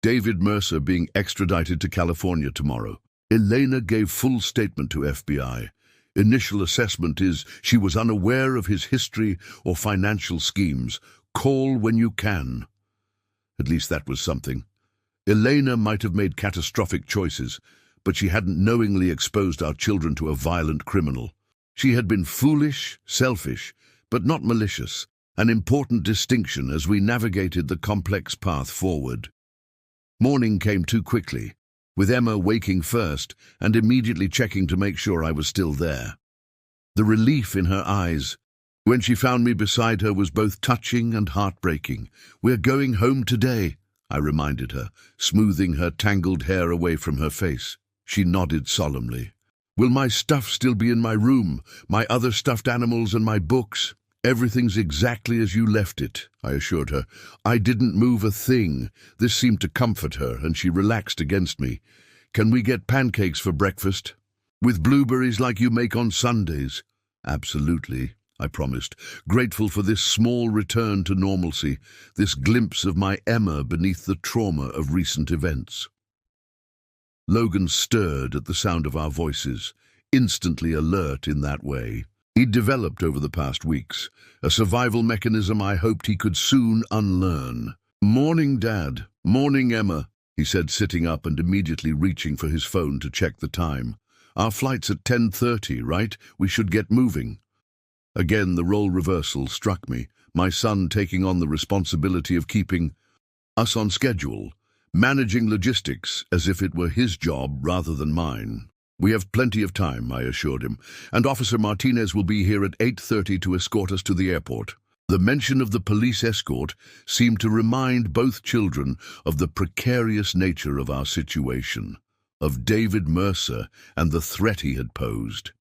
"David Mercer being extradited to California tomorrow. Elena gave full statement to FBI. Initial assessment is she was unaware of his history or financial schemes. Call when you can." At least that was something. Elena might have made catastrophic choices, but she hadn't knowingly exposed our children to a violent criminal. She had been foolish, selfish, but not malicious, an important distinction as we navigated the complex path forward. Morning came too quickly, with Emma waking first and immediately checking to make sure I was still there. The relief in her eyes when she found me beside her was both touching and heartbreaking. "We're going home today," I reminded her, smoothing her tangled hair away from her face. She nodded solemnly. "Will my stuff still be in my room? My other stuffed animals and my books?" "Everything's exactly as you left it," I assured her. I didn't move a thing. This seemed to comfort her, and she relaxed against me. "Can we get pancakes for breakfast? With blueberries like you make on Sundays?" "Absolutely," I promised, grateful for this small return to normalcy, this glimpse of my Emma beneath the trauma of recent events. Logan stirred at the sound of our voices, instantly alert in that way. He'd developed over the past weeks, a survival mechanism I hoped he could soon unlearn. "Morning, Dad. Morning, Emma," he said, sitting up and immediately reaching for his phone to check the time. "Our flight's at 10:30, right? We should get moving." Again, the role reversal struck me, my son taking on the responsibility of keeping us on schedule, managing logistics as if it were his job rather than mine. "We have plenty of time," I assured him, "and Officer Martinez will be here at 8:30 to escort us to the airport." The mention of the police escort seemed to remind both children of the precarious nature of our situation, of David Mercer and the threat he had posed.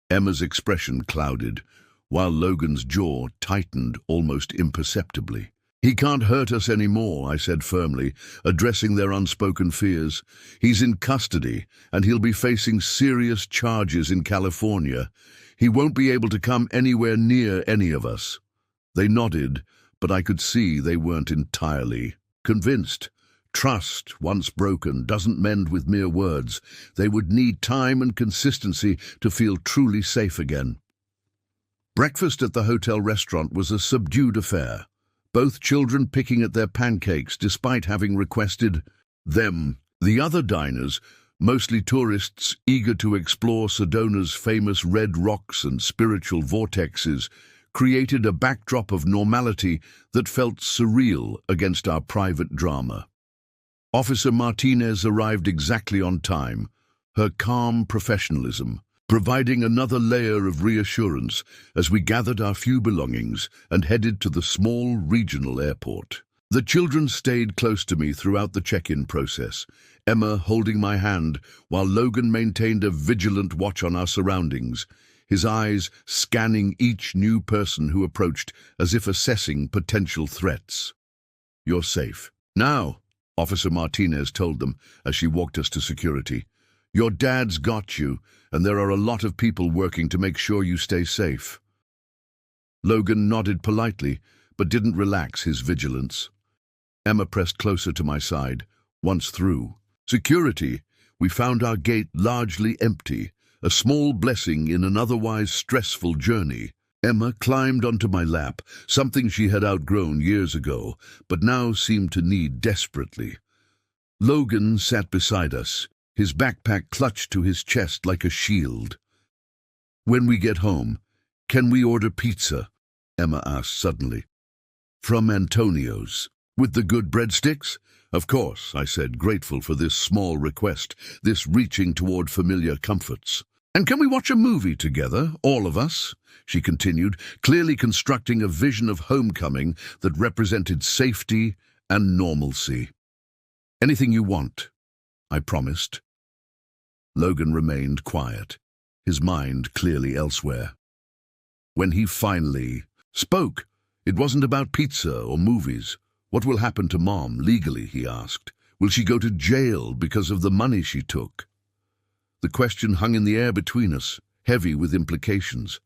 Emma's expression clouded, while Logan's jaw tightened almost imperceptibly. "He can't hurt us anymore," I said firmly, addressing their unspoken fears. "He's in custody, and he'll be facing serious charges in California. He won't be able to come anywhere near any of us." They nodded, but I could see they weren't entirely convinced. Trust, once broken, doesn't mend with mere words. They would need time and consistency to feel truly safe again. Breakfast at the hotel restaurant was a subdued affair, both children picking at their pancakes despite having requested them. The other diners, mostly tourists eager to explore Sedona's famous red rocks and spiritual vortexes, created a backdrop of normality that felt surreal against our private drama. Officer Martinez arrived exactly on time, her calm professionalism providing another layer of reassurance as we gathered our few belongings and headed to the small regional airport. The children stayed close to me throughout the check-in process, Emma holding my hand while Logan maintained a vigilant watch on our surroundings, his eyes scanning each new person who approached as if assessing potential threats. "You're safe now," Officer Martinez told them as she walked us to security. "Your dad's got you, and there are a lot of people working to make sure you stay safe." Logan nodded politely, but didn't relax his vigilance. Emma pressed closer to my side. Once through security, we found our gate largely empty, a small blessing in an otherwise stressful journey. Emma climbed onto my lap, something she had outgrown years ago, but now seemed to need desperately. Logan sat beside us, his backpack clutched to his chest like a shield. When we get home, can we order pizza? Emma asked suddenly. From Antonio's. With the good breadsticks? Of course, I said, grateful for this small request, this reaching toward familiar comforts. And can we watch a movie together, all of us? She continued, clearly constructing a vision of homecoming that represented safety and normalcy. Anything you want, I promised. Logan remained quiet, his mind clearly elsewhere. When he finally spoke, it wasn't about pizza or movies. What will happen to Mom legally, he asked. Will she go to jail because of the money she took? The question hung in the air between us, heavy with implications.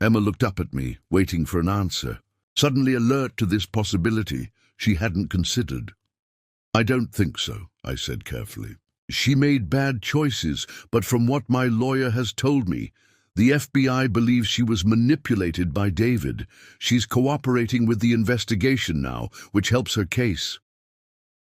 Emma looked up at me, waiting for an answer, suddenly alert to this possibility she hadn't considered. I don't think so, I said carefully. She made bad choices, but from what my lawyer has told me, the FBI believes she was manipulated by David. She's cooperating with the investigation now, which helps her case.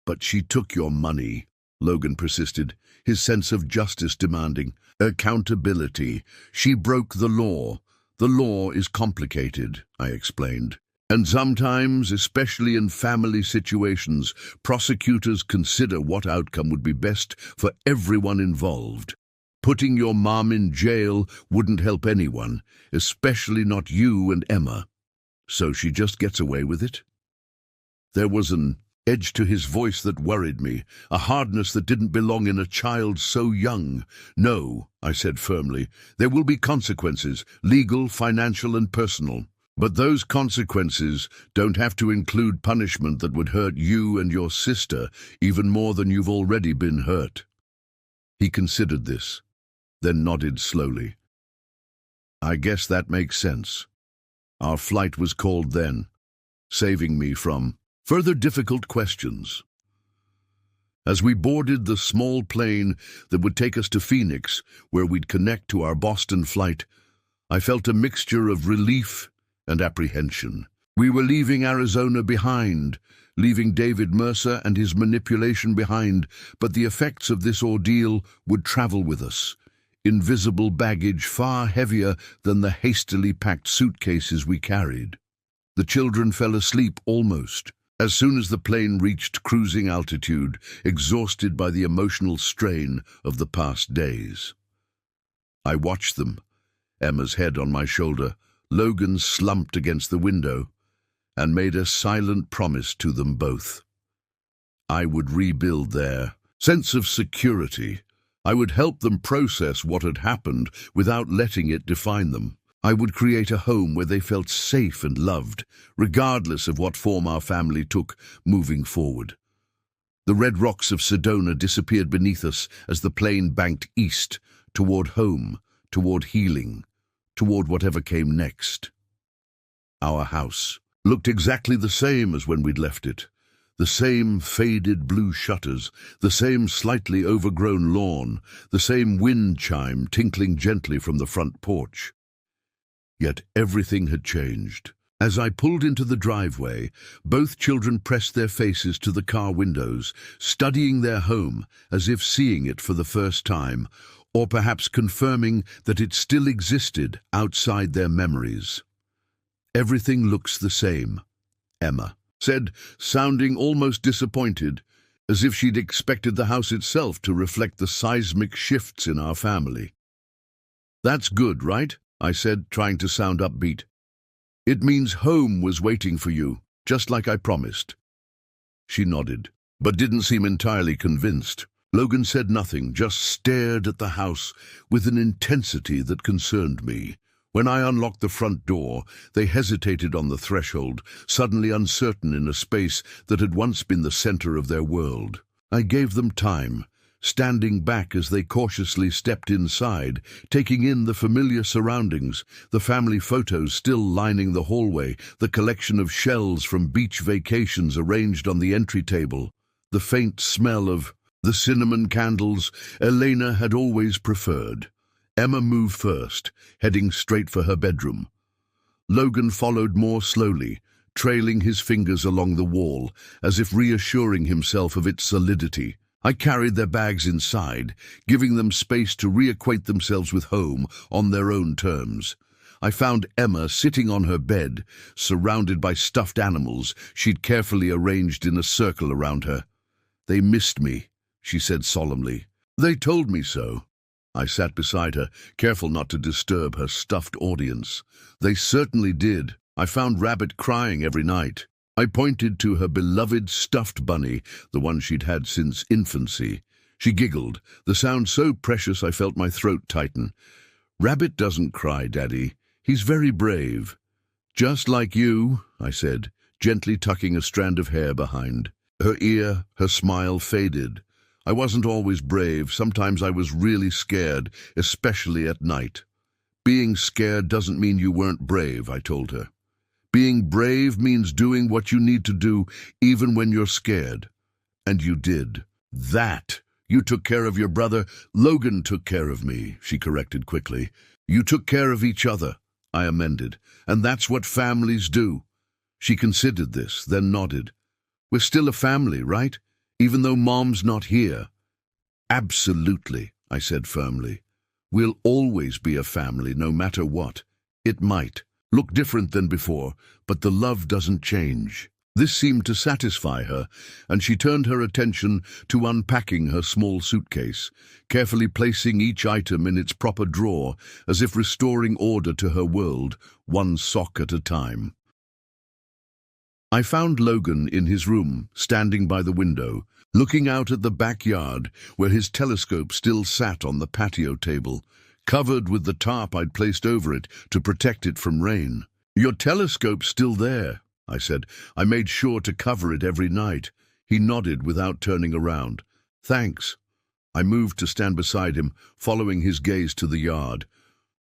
But she took your money, Logan persisted, his sense of justice demanding. Accountability. She broke the law. The law is complicated, I explained. And sometimes, especially in family situations, prosecutors consider what outcome would be best for everyone involved. Putting your mom in jail wouldn't help anyone, especially not you and Emma. So she just gets away with it? There was an edge to his voice that worried me, a hardness that didn't belong in a child so young. No, I said firmly, there will be consequences, legal, financial, and personal. But those consequences don't have to include punishment that would hurt you and your sister even more than you've already been hurt. He considered this, then nodded slowly. I guess that makes sense. Our flight was called then, saving me from further difficult questions. As we boarded the small plane that would take us to Phoenix, where we'd connect to our Boston flight, I felt a mixture of relief and apprehension. We were leaving Arizona behind, leaving David Mercer and his manipulation behind, but the effects of this ordeal would travel with us. Invisible baggage far heavier than the hastily packed suitcases we carried. The children fell asleep almost. As soon as the plane reached cruising altitude, exhausted by the emotional strain of the past days. I watched them, Emma's head on my shoulder, Logan slumped against the window, and made a silent promise to them both. I would rebuild their sense of security. I would help them process what had happened without letting it define them. I would create a home where they felt safe and loved, regardless of what form our family took moving forward. The red rocks of Sedona disappeared beneath us as the plane banked east, toward home, toward healing, toward whatever came next. Our house looked exactly the same as when we'd left it. The same faded blue shutters, the same slightly overgrown lawn, the same wind chime tinkling gently from the front porch. Yet everything had changed. As I pulled into the driveway, both children pressed their faces to the car windows, studying their home as if seeing it for the first time, or perhaps confirming that it still existed outside their memories. Everything looks the same, Emma said, sounding almost disappointed, as if she'd expected the house itself to reflect the seismic shifts in our family. That's good, right? I said, trying to sound upbeat. It means home was waiting for you, just like I promised. She nodded, but didn't seem entirely convinced. Logan said nothing, just stared at the house with an intensity that concerned me. When I unlocked the front door, they hesitated on the threshold, suddenly uncertain in a space that had once been the center of their world. I gave them time, standing back as they cautiously stepped inside, taking in the familiar surroundings, the family photos still lining the hallway, the collection of shells from beach vacations arranged on the entry table, the faint smell of the cinnamon candles Elena had always preferred. Emma moved first, heading straight for her bedroom. Logan followed more slowly, trailing his fingers along the wall, as if reassuring himself of its solidity. I carried their bags inside, giving them space to reacquaint themselves with home on their own terms. I found Emma sitting on her bed, surrounded by stuffed animals she'd carefully arranged in a circle around her. "They missed me," she said solemnly. "They told me so." I sat beside her, careful not to disturb her stuffed audience. "They certainly did. I found Rabbit crying every night." I pointed to her beloved stuffed bunny, the one she'd had since infancy. She giggled, the sound so precious I felt my throat tighten. "Rabbit doesn't cry, Daddy. He's very brave." "Just like you," I said, gently tucking a strand of hair behind. Her smile faded. "I wasn't always brave. Sometimes I was really scared, especially at night." "Being scared doesn't mean you weren't brave," I told her. "Being brave means doing what you need to do, even when you're scared." "And you did." "That. You took care of your brother." "Logan took care of me," she corrected quickly. "You took care of each other," I amended. "And that's what families do." She considered this, then nodded. "We're still a family, right? Even though Mom's not here." "Absolutely," I said firmly. "We'll always be a family, no matter what. It might look different than before, but the love doesn't change." This seemed to satisfy her, and she turned her attention to unpacking her small suitcase, carefully placing each item in its proper drawer, as if restoring order to her world, one sock at a time. I found Logan in his room, standing by the window, looking out at the backyard where his telescope still sat on the patio table, covered with the tarp I'd placed over it to protect it from rain. "Your telescope's still there," I said. "I made sure to cover it every night." He nodded without turning around. "Thanks." I moved to stand beside him, following his gaze to the yard.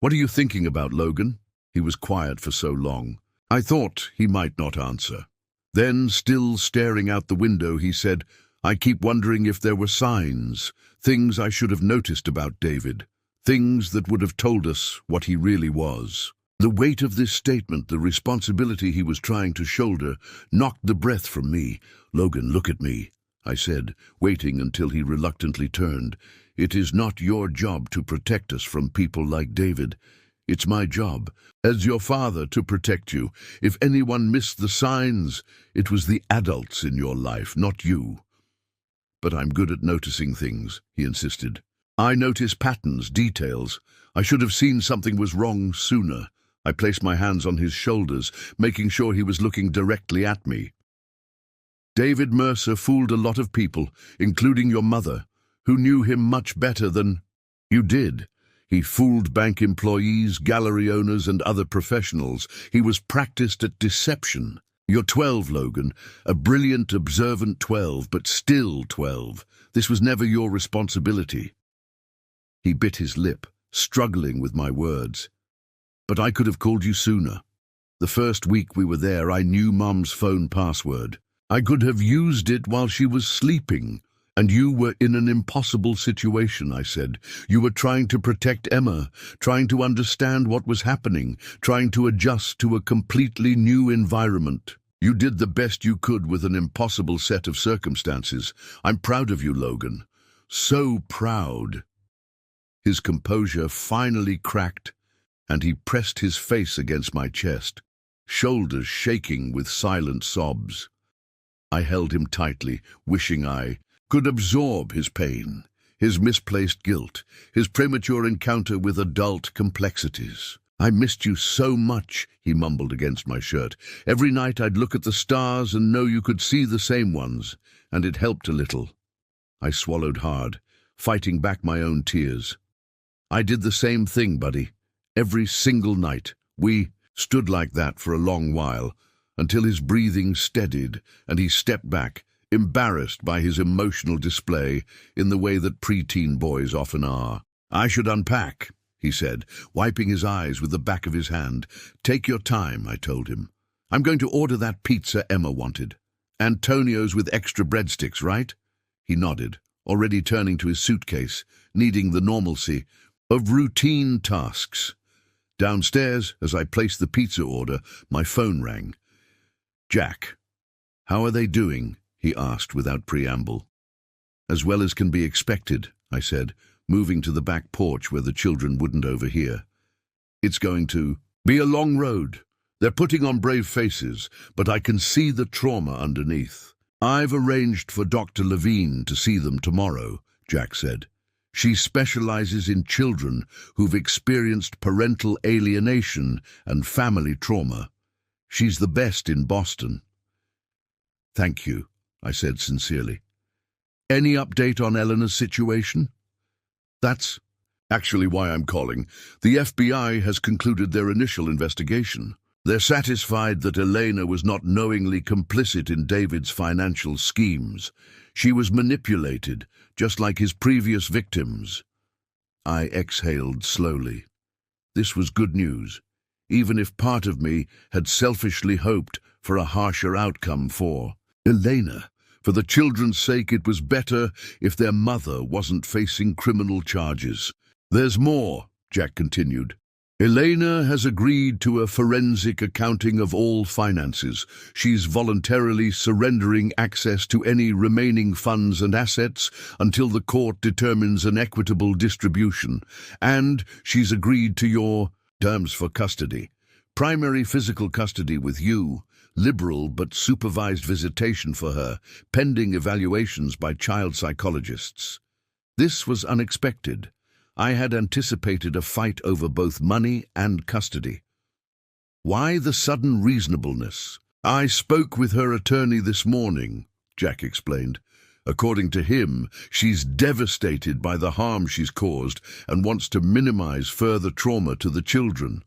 "What are you thinking about, Logan?" He was quiet for so long. I thought he might not answer. Then, still staring out the window, he said, "I keep wondering if there were signs, things I should have noticed about David, things that would have told us what he really was." The weight of this statement, the responsibility he was trying to shoulder, knocked the breath from me. "Logan, look at me," I said, waiting until he reluctantly turned. "It is not your job to protect us from people like David. It's my job, as your father, to protect you. If anyone missed the signs, it was the adults in your life, not you." "But I'm good at noticing things," he insisted. "I notice patterns, details. I should have seen something was wrong sooner." I placed my hands on his shoulders, making sure he was looking directly at me. "David Mercer fooled a lot of people, including your mother, who knew him much better than you did. He fooled bank employees, gallery owners, and other professionals. He was practiced at deception. You're 12, Logan, a brilliant, observant 12, but still 12. This was never your responsibility." He bit his lip, struggling with my words. "But I could have called you sooner. The first week we were there, I knew Mom's phone password. I could have used it while she was sleeping. And you were in an impossible situation," I said. "You were trying to protect Emma, trying to understand what was happening, trying to adjust to a completely new environment. You did the best you could with an impossible set of circumstances. I'm proud of you, Logan. So proud." His composure finally cracked, and he pressed his face against my chest, shoulders shaking with silent sobs. I held him tightly, wishing I could absorb his pain, his misplaced guilt, his premature encounter with adult complexities. "I missed you so much," he mumbled against my shirt. "Every night I'd look at the stars and know you could see the same ones, and it helped a little." I swallowed hard, fighting back my own tears. "I did the same thing, buddy. Every single night. We stood like that for a long while, until his breathing steadied and he stepped back, embarrassed by his emotional display in the way that preteen boys often are. "I should unpack," he said, wiping his eyes with the back of his hand. "Take your time," I told him. "I'm going to order that pizza Emma wanted. Antonio's with extra breadsticks, right?" He nodded, already turning to his suitcase, needing the normalcy of routine tasks. Downstairs, as I placed the pizza order, my phone rang. "Jack, how are they doing?" he asked without preamble. As well as can be expected, I said, moving to the back porch where the children wouldn't overhear. It's going to be a long road. They're putting on brave faces, but I can see the trauma underneath. I've arranged for Dr. Levine to see them tomorrow, Jack said. She specializes in children who've experienced parental alienation and family trauma. She's the best in Boston. Thank you, I said sincerely. Any update on Elena's situation? That's actually why I'm calling. The FBI has concluded their initial investigation. They're satisfied that Elena was not knowingly complicit in David's financial schemes. She was manipulated, just like his previous victims. I exhaled slowly. This was good news, even if part of me had selfishly hoped for a harsher outcome for Elena. For the children's sake, it was better if their mother wasn't facing criminal charges. There's more, Jack continued. Elena has agreed to a forensic accounting of all finances. She's voluntarily surrendering access to any remaining funds and assets until the court determines an equitable distribution. And she's agreed to your terms for custody. Primary physical custody with you, liberal but supervised visitation for her, pending evaluations by child psychologists. This was unexpected. I had anticipated a fight over both money and custody. Why the sudden reasonableness? I spoke with her attorney this morning, Jack explained. According to him, she's devastated by the harm she's caused and wants to minimize further trauma to the children.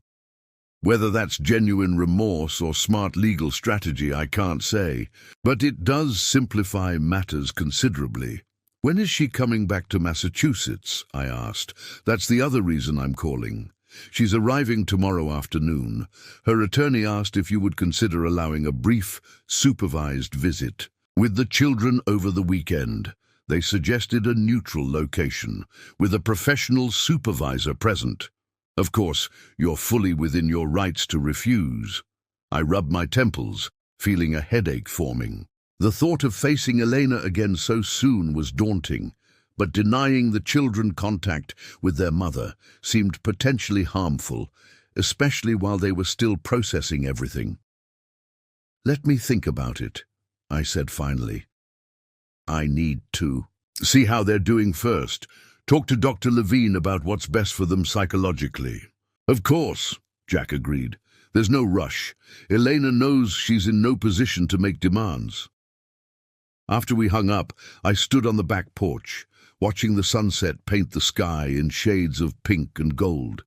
Whether that's genuine remorse or smart legal strategy, I can't say, but it does simplify matters considerably. When is she coming back to Massachusetts? I asked. That's the other reason I'm calling. She's arriving tomorrow afternoon. Her attorney asked if you would consider allowing a brief, supervised visit with the children over the weekend. They suggested a neutral location, with a professional supervisor present. Of course, you're fully within your rights to refuse. I rubbed my temples, feeling a headache forming. The thought of facing Elena again so soon was daunting, but denying the children contact with their mother seemed potentially harmful, especially while they were still processing everything. Let me think about it, I said finally. I need to see how they're doing first. Talk to Dr. Levine about what's best for them psychologically. Of course, Jack agreed. There's no rush. Elena knows she's in no position to make demands. After we hung up, I stood on the back porch, watching the sunset paint the sky in shades of pink and gold.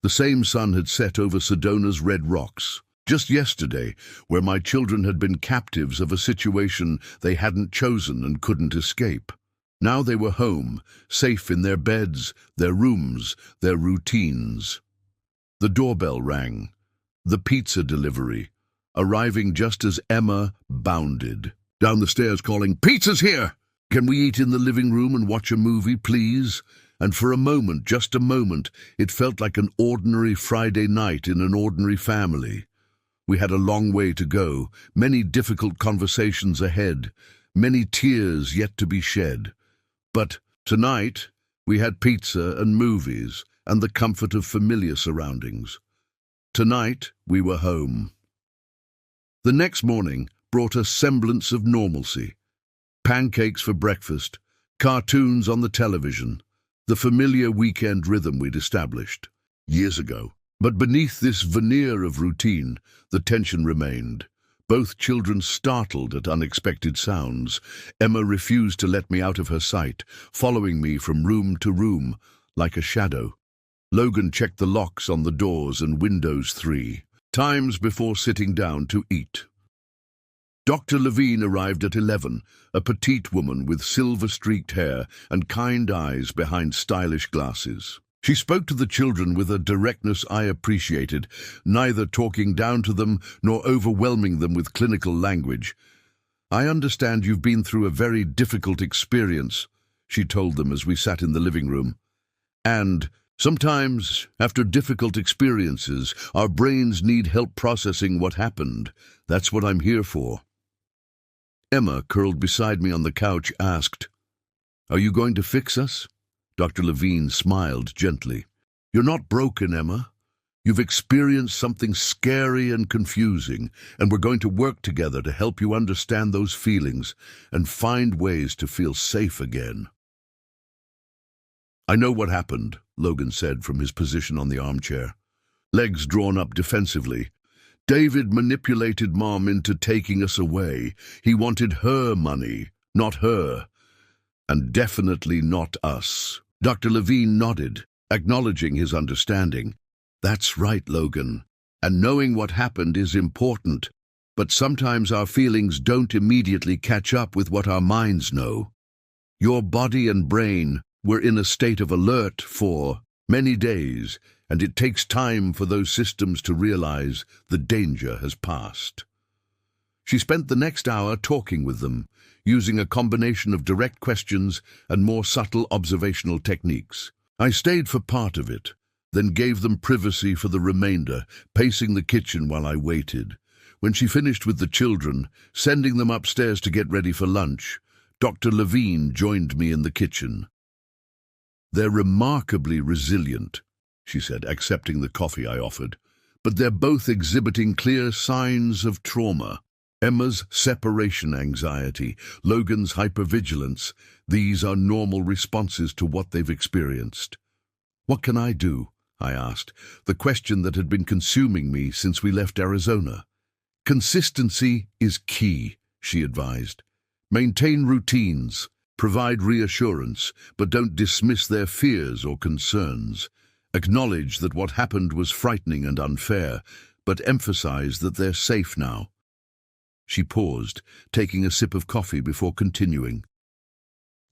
The same sun had set over Sedona's red rocks, just yesterday, where my children had been captives of a situation they hadn't chosen and couldn't escape. Now they were home, safe in their beds, their rooms, their routines. The doorbell rang. The pizza delivery, arriving just as Emma bounded down the stairs calling, "Pizza's here! Can we eat in the living room and watch a movie, please?" And for a moment, just a moment, it felt like an ordinary Friday night in an ordinary family. We had a long way to go, many difficult conversations ahead, many tears yet to be shed. But tonight, we had pizza and movies and the comfort of familiar surroundings. Tonight, we were home. The next morning brought a semblance of normalcy. Pancakes for breakfast, cartoons on the television, the familiar weekend rhythm we'd established years ago. But beneath this veneer of routine, the tension remained. Both children startled at unexpected sounds. Emma refused to let me out of her sight, following me from room to room like a shadow. Logan checked the locks on the doors and windows 3 times before sitting down to eat. Dr. Levine arrived at 11, a petite woman with silver-streaked hair and kind eyes behind stylish glasses. She spoke to the children with a directness I appreciated, neither talking down to them nor overwhelming them with clinical language. "I understand you've been through a very difficult experience," she told them as we sat in the living room. "And sometimes, after difficult experiences, our brains need help processing what happened. That's what I'm here for." Emma, curled beside me on the couch, asked, Are you going to fix us? Dr. Levine smiled gently. You're not broken, Emma. You've experienced something scary and confusing, and we're going to work together to help you understand those feelings and find ways to feel safe again. I know what happened, Logan said from his position on the armchair, legs drawn up defensively. David manipulated Mom into taking us away. He wanted her money, not her, and definitely not us. Dr. Levine nodded, acknowledging his understanding. That's right, Logan. And knowing what happened is important, but sometimes our feelings don't immediately catch up with what our minds know. Your body and brain were in a state of alert for many days, and it takes time for those systems to realize the danger has passed. She spent the next hour talking with them, using a combination of direct questions and more subtle observational techniques. I stayed for part of it, then gave them privacy for the remainder, pacing the kitchen while I waited. When she finished with the children, sending them upstairs to get ready for lunch, Dr. Levine joined me in the kitchen. They're remarkably resilient, she said, accepting the coffee I offered, but they're both exhibiting clear signs of trauma. Emma's separation anxiety, Logan's hypervigilance, these are normal responses to what they've experienced. What can I do? I asked, the question that had been consuming me since we left Arizona. Consistency is key, she advised. Maintain routines, provide reassurance, but don't dismiss their fears or concerns. Acknowledge that what happened was frightening and unfair, but emphasize that they're safe now. She paused, taking a sip of coffee before continuing.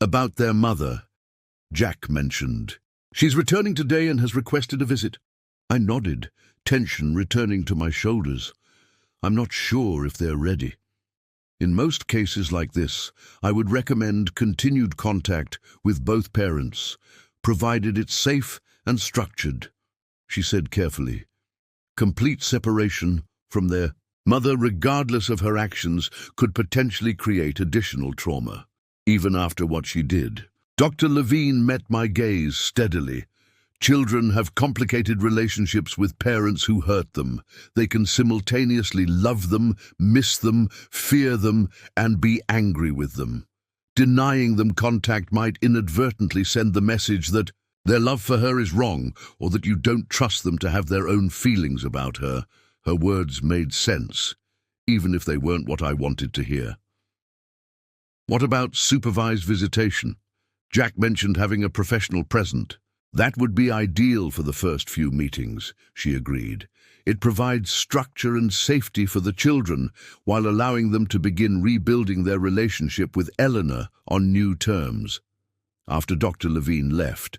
About their mother, Jack mentioned. She's returning today and has requested a visit. I nodded, tension returning to my shoulders. I'm not sure if they're ready. In most cases like this, I would recommend continued contact with both parents, provided it's safe and structured, she said carefully. Complete separation from their mother, regardless of her actions, could potentially create additional trauma, even after what she did. Dr. Levine met my gaze steadily. Children have complicated relationships with parents who hurt them. They can simultaneously love them, miss them, fear them, and be angry with them. Denying them contact might inadvertently send the message that their love for her is wrong, or that you don't trust them to have their own feelings about her. Her words made sense, even if they weren't what I wanted to hear. What about supervised visitation? Jack mentioned having a professional present. That would be ideal for the first few meetings, she agreed. It provides structure and safety for the children, while allowing them to begin rebuilding their relationship with Elena on new terms. After Dr. Levine left,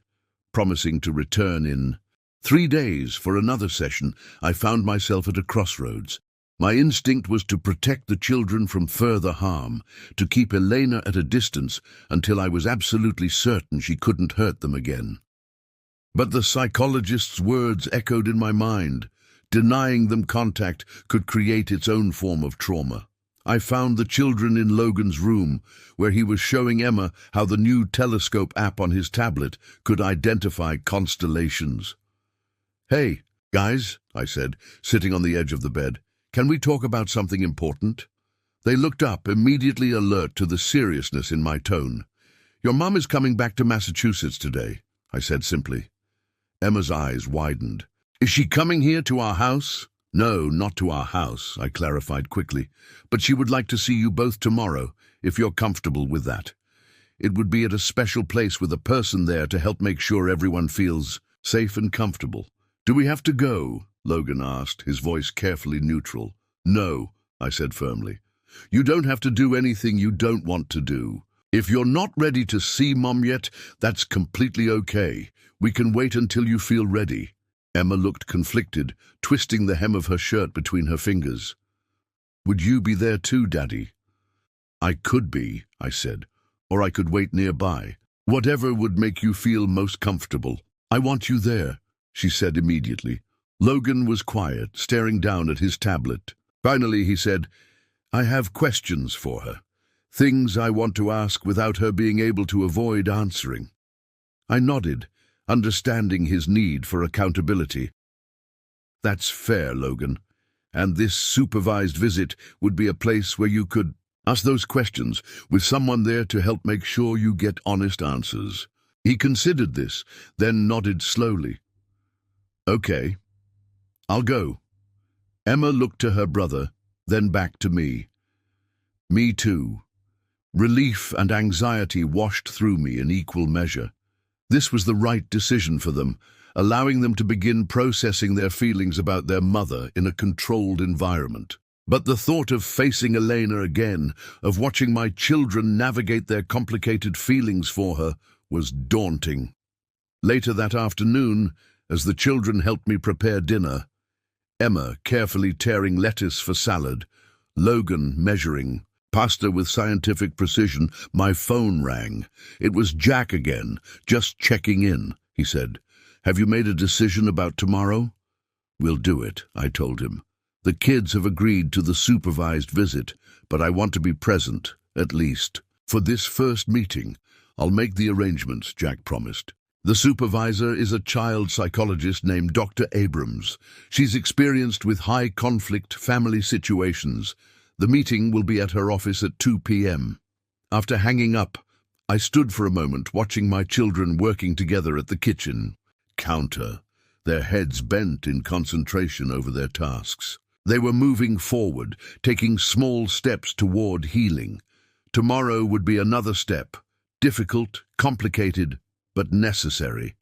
promising to return in 3 days for another session, I found myself at a crossroads. My instinct was to protect the children from further harm, to keep Elena at a distance until I was absolutely certain she couldn't hurt them again. But the psychologist's words echoed in my mind. Denying them contact could create its own form of trauma. I found the children in Logan's room, where he was showing Emma how the new telescope app on his tablet could identify constellations. Hey, guys, I said, sitting on the edge of the bed. Can we talk about something important? They looked up, immediately alert to the seriousness in my tone. Your mom is coming back to Massachusetts today, I said simply. Emma's eyes widened. Is she coming here to our house? No, not to our house, I clarified quickly. But she would like to see you both tomorrow, if you're comfortable with that. It would be at a special place with a person there to help make sure everyone feels safe and comfortable. Do we have to go? Logan asked, his voice carefully neutral. No, I said firmly. You don't have to do anything you don't want to do. If you're not ready to see Mom yet, that's completely okay. We can wait until you feel ready. Emma looked conflicted, twisting the hem of her shirt between her fingers. Would you be there too, Daddy? I could be, I said, or I could wait nearby. Whatever would make you feel most comfortable. I want you there, she said immediately. Logan was quiet, staring down at his tablet. Finally, he said, I have questions for her. Things I want to ask without her being able to avoid answering. I nodded, understanding his need for accountability. That's fair, Logan. And this supervised visit would be a place where you could ask those questions with someone there to help make sure you get honest answers. He considered this, then nodded slowly. Okay, I'll go. Emma looked to her brother, then back to me. Me too. Relief and anxiety washed through me in equal measure. This was the right decision for them, allowing them to begin processing their feelings about their mother in a controlled environment. But the thought of facing Elena again, of watching my children navigate their complicated feelings for her, was daunting. Later that afternoon, as the children helped me prepare dinner, Emma carefully tearing lettuce for salad, Logan measuring pasta with scientific precision, my phone rang. It was Jack again, just checking in, he said. Have you made a decision about tomorrow? We'll do it, I told him. The kids have agreed to the supervised visit, but I want to be present, at least. For this first meeting, I'll make the arrangements, Jack promised. The supervisor is a child psychologist named Dr. Abrams. She's experienced with high-conflict family situations. The meeting will be at her office at 2 p.m. After hanging up, I stood for a moment watching my children working together at the kitchen counter, their heads bent in concentration over their tasks. They were moving forward, taking small steps toward healing. Tomorrow would be another step, difficult, complicated, but necessary.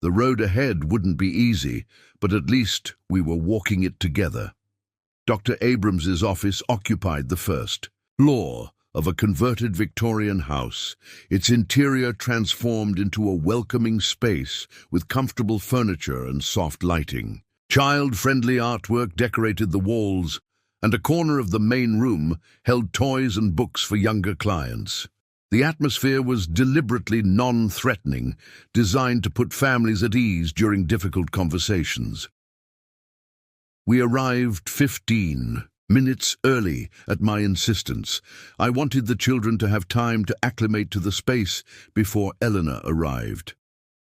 The road ahead wouldn't be easy, but at least we were walking it together. Dr. Abrams's office occupied the first floor of a converted Victorian house, its interior transformed into a welcoming space with comfortable furniture and soft lighting. Child-friendly artwork decorated the walls, and a corner of the main room held toys and books for younger clients. The atmosphere was deliberately non-threatening, designed to put families at ease during difficult conversations. We arrived 15 minutes early at my insistence. I wanted the children to have time to acclimate to the space before Elena arrived.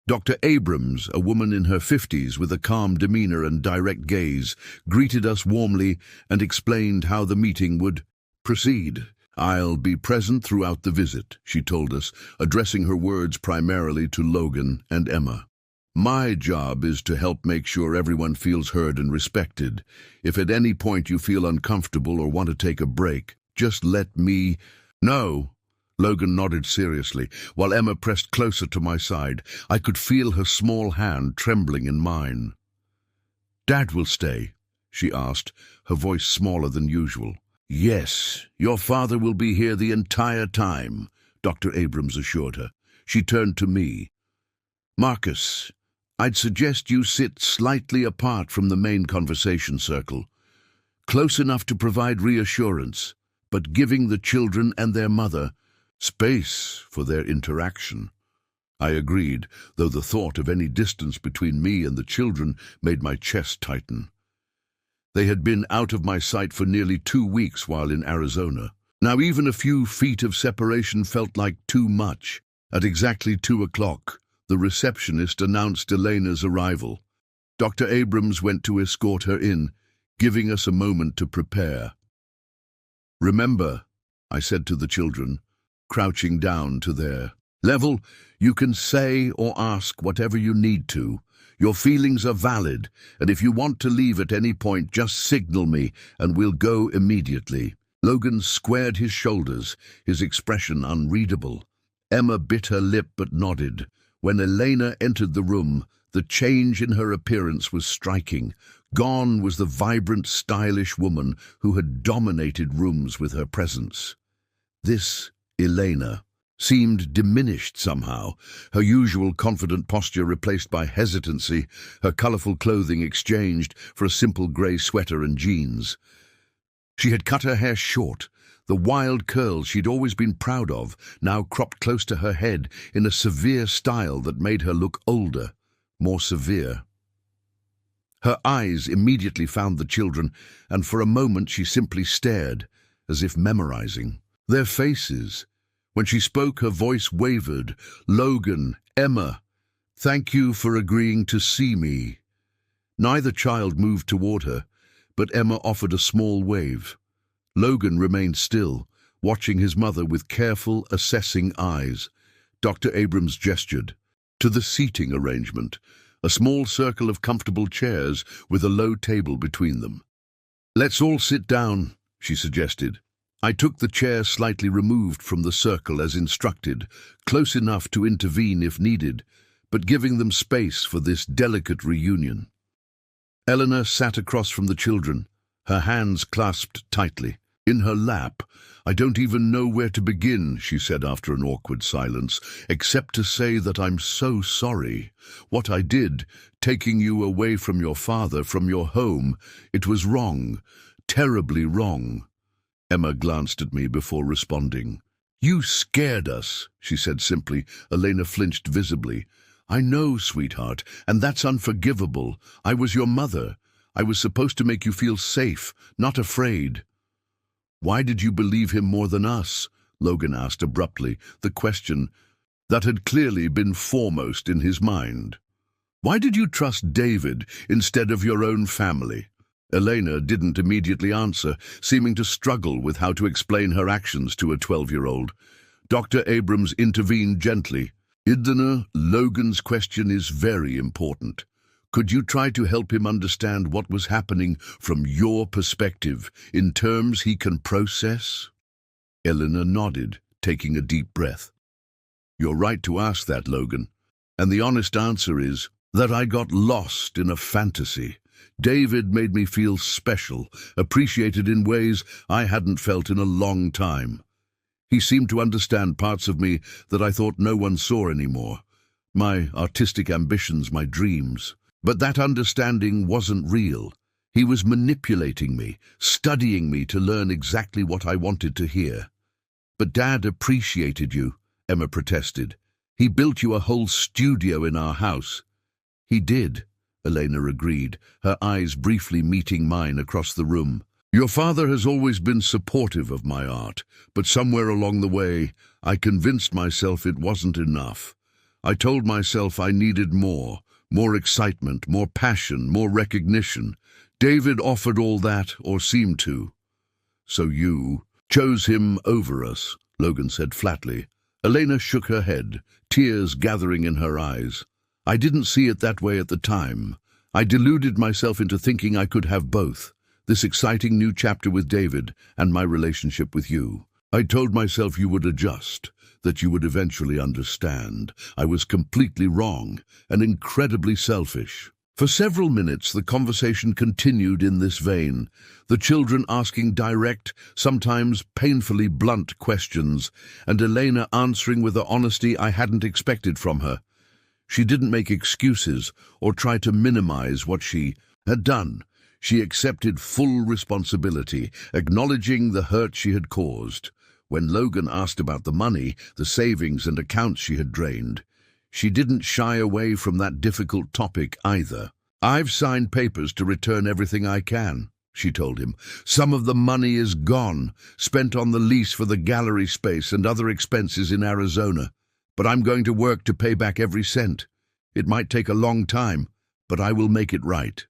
Dr. Abrams, a woman in her 50s with a calm demeanor and direct gaze, greeted us warmly and explained how the meeting would proceed. I'll be present throughout the visit, she told us, addressing her words primarily to Logan and Emma. My job is to help make sure everyone feels heard and respected. If at any point you feel uncomfortable or want to take a break, just let me know. Logan nodded seriously, while Emma pressed closer to my side. I could feel her small hand trembling in mine. Dad will stay, she asked, her voice smaller than usual. Yes, your father will be here the entire time, Dr. Abrams assured her. She turned to me. Marcus, I'd suggest you sit slightly apart from the main conversation circle, close enough to provide reassurance, but giving the children and their mother space for their interaction. I agreed, though the thought of any distance between me and the children made my chest tighten. They had been out of my sight for nearly 2 weeks while in Arizona. Now even a few feet of separation felt like too much. At exactly 2 o'clock, the receptionist announced Elena's arrival. Dr. Abrams went to escort her in, giving us a moment to prepare. Remember, I said to the children, crouching down to their level, you can say or ask whatever you need to. Your feelings are valid, and if you want to leave at any point, just signal me, and we'll go immediately. Logan squared his shoulders, his expression unreadable. Emma bit her lip but nodded. When Elena entered the room, the change in her appearance was striking. Gone was the vibrant, stylish woman who had dominated rooms with her presence. This Elena seemed diminished somehow, her usual confident posture replaced by hesitancy, her colorful clothing exchanged for a simple grey sweater and jeans. She had cut her hair short, the wild curls she'd always been proud of, now cropped close to her head in a severe style that made her look older, more severe. Her eyes immediately found the children, and for a moment she simply stared, as if memorizing. Their faces. When she spoke, her voice wavered. Logan, Emma, thank you for agreeing to see me. Neither child moved toward her, but Emma offered a small wave. Logan remained still, watching his mother with careful, assessing eyes. Dr. Abrams gestured to the seating arrangement, a small circle of comfortable chairs with a low table between them. "Let's all sit down," she suggested. I took the chair slightly removed from the circle as instructed, close enough to intervene if needed, but giving them space for this delicate reunion. Elena sat across from the children, her hands clasped tightly. In her lap. "I don't even know where to begin," she said after an awkward silence, "except to say that I'm so sorry. What I did, taking you away from your father, from your home, it was wrong, terribly wrong." Emma glanced at me before responding. "You scared us," she said simply. Elena flinched visibly. "I know, sweetheart, and that's unforgivable. I was your mother. I was supposed to make you feel safe, not afraid." "Why did you believe him more than us?" Logan asked abruptly, the question that had clearly been foremost in his mind. "Why did you trust David instead of your own family?" Elena didn't immediately answer, seeming to struggle with how to explain her actions to a 12-year-old. Dr. Abrams intervened gently. "Idana, Logan's question is very important. Could you try to help him understand what was happening from your perspective, in terms he can process?" Elena nodded, taking a deep breath. "You're right to ask that, Logan. And the honest answer is that I got lost in a fantasy. David made me feel special, appreciated in ways I hadn't felt in a long time. He seemed to understand parts of me that I thought no one saw anymore. My artistic ambitions, my dreams. But that understanding wasn't real. He was manipulating me, studying me to learn exactly what I wanted to hear." "But Dad appreciated you," Emma protested. "He built you a whole studio in our house." "He did," Elena agreed, her eyes briefly meeting mine across the room. "Your father has always been supportive of my art, but somewhere along the way, I convinced myself it wasn't enough. I told myself I needed more excitement, more passion, more recognition. David offered all that, or seemed to." "So you chose him over us," Logan said flatly. Elena shook her head, tears gathering in her eyes. "I didn't see it that way at the time. I deluded myself into thinking I could have both, this exciting new chapter with David and my relationship with you. I told myself you would adjust, that you would eventually understand. I was completely wrong and incredibly selfish." For several minutes the conversation continued in this vein, the children asking direct, sometimes painfully blunt questions, and Elena answering with an honesty I hadn't expected from her. She didn't make excuses or try to minimize what she had done. She accepted full responsibility, acknowledging the hurt she had caused. When Logan asked about the money, the savings and accounts she had drained, she didn't shy away from that difficult topic either. "I've signed papers to return everything I can," she told him. "Some of the money is gone, spent on the lease for the gallery space and other expenses in Arizona. But I'm going to work to pay back every cent. It might take a long time, but I will make it right."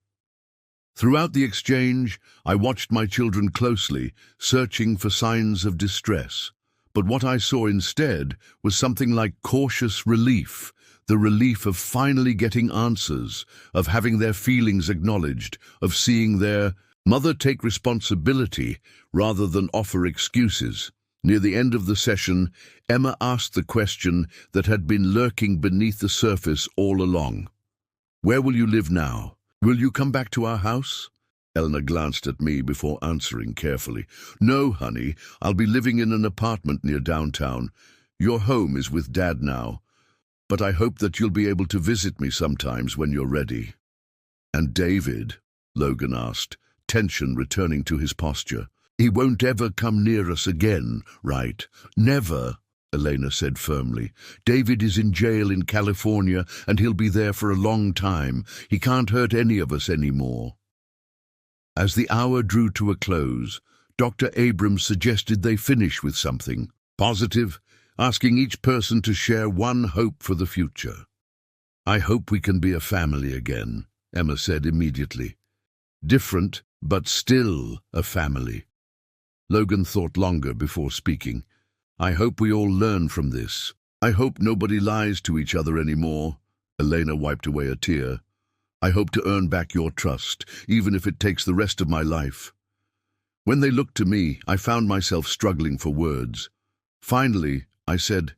Throughout the exchange, I watched my children closely, searching for signs of distress. But what I saw instead was something like cautious relief, the relief of finally getting answers, of having their feelings acknowledged, of seeing their mother take responsibility rather than offer excuses. Near the end of the session, Emma asked the question that had been lurking beneath the surface all along. "Where will you live now? Will you come back to our house?" Elena glanced at me before answering carefully. "No, honey, I'll be living in an apartment near downtown. Your home is with Dad now. But I hope that you'll be able to visit me sometimes when you're ready." "And David?" Logan asked, tension returning to his posture. "He won't ever come near us again, right?" "Never," Elena said firmly. "David is in jail in California, and he'll be there for a long time. He can't hurt any of us anymore." As the hour drew to a close, Dr. Abrams suggested they finish with something positive, asking each person to share one hope for the future. "I hope we can be a family again," Emma said immediately. "Different, but still a family." Logan thought longer before speaking. "I hope we all learn from this. I hope nobody lies to each other anymore." Elena wiped away a tear. "I hope to earn back your trust, even if it takes the rest of my life." When they looked to me, I found myself struggling for words. Finally, I said,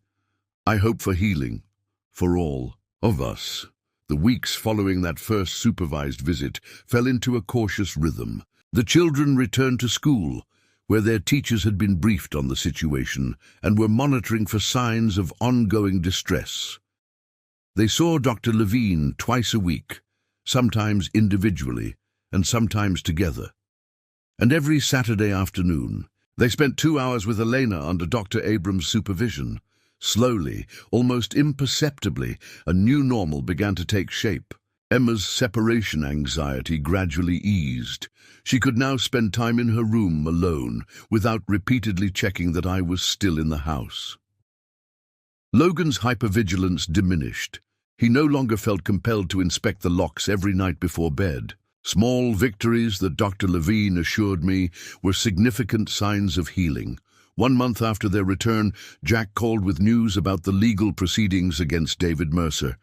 "I hope for healing, for all of us." The weeks following that first supervised visit fell into a cautious rhythm. The children returned to school, where their teachers had been briefed on the situation and were monitoring for signs of ongoing distress. They saw Dr. Levine twice a week, sometimes individually and sometimes together. And every Saturday afternoon, they spent 2 hours with Elena under Dr. Abrams' supervision. Slowly, almost imperceptibly, a new normal began to take shape. Emma's separation anxiety gradually eased. She could now spend time in her room alone, without repeatedly checking that I was still in the house. Logan's hypervigilance diminished. He no longer felt compelled to inspect the locks every night before bed. Small victories that Dr. Levine assured me were significant signs of healing. 1 month after their return, Jack called with news about the legal proceedings against David Mercer.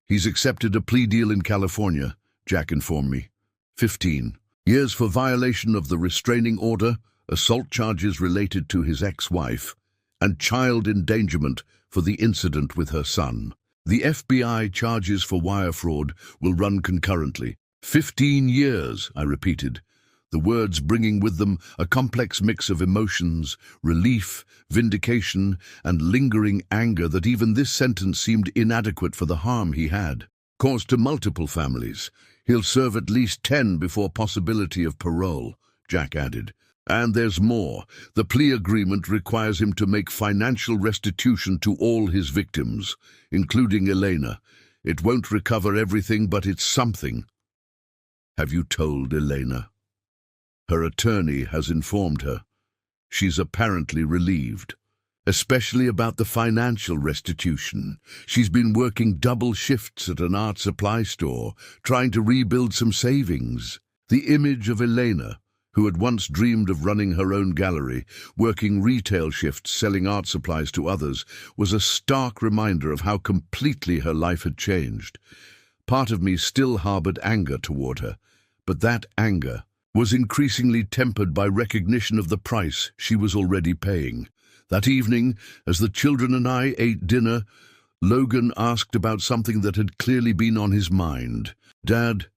"He's accepted a plea deal in California," Jack informed me. 15 years for violation of the restraining order, assault charges related to his ex-wife, and child endangerment for the incident with her son. The FBI charges for wire fraud will run concurrently. 15 years, I repeated, the words bringing with them a complex mix of emotions, relief, vindication, and lingering anger that even this sentence seemed inadequate for the harm he had caused to multiple families. "He'll serve at least 10 before possibility of parole," Jack added. "And there's more. The plea agreement requires him to make financial restitution to all his victims, including Elena. It won't recover everything, but it's something." "Have you told Elena?" "Her attorney has informed her. She's apparently relieved, especially about the financial restitution. She's been working double shifts at an art supply store, trying to rebuild some savings." The image of Elena, who had once dreamed of running her own gallery, working retail shifts selling art supplies to others, was a stark reminder of how completely her life had changed. Part of me still harbored anger toward her, but that anger was increasingly tempered by recognition of the price she was already paying. That evening, as the children and I ate dinner, Logan asked about something that had clearly been on his mind. "Dad,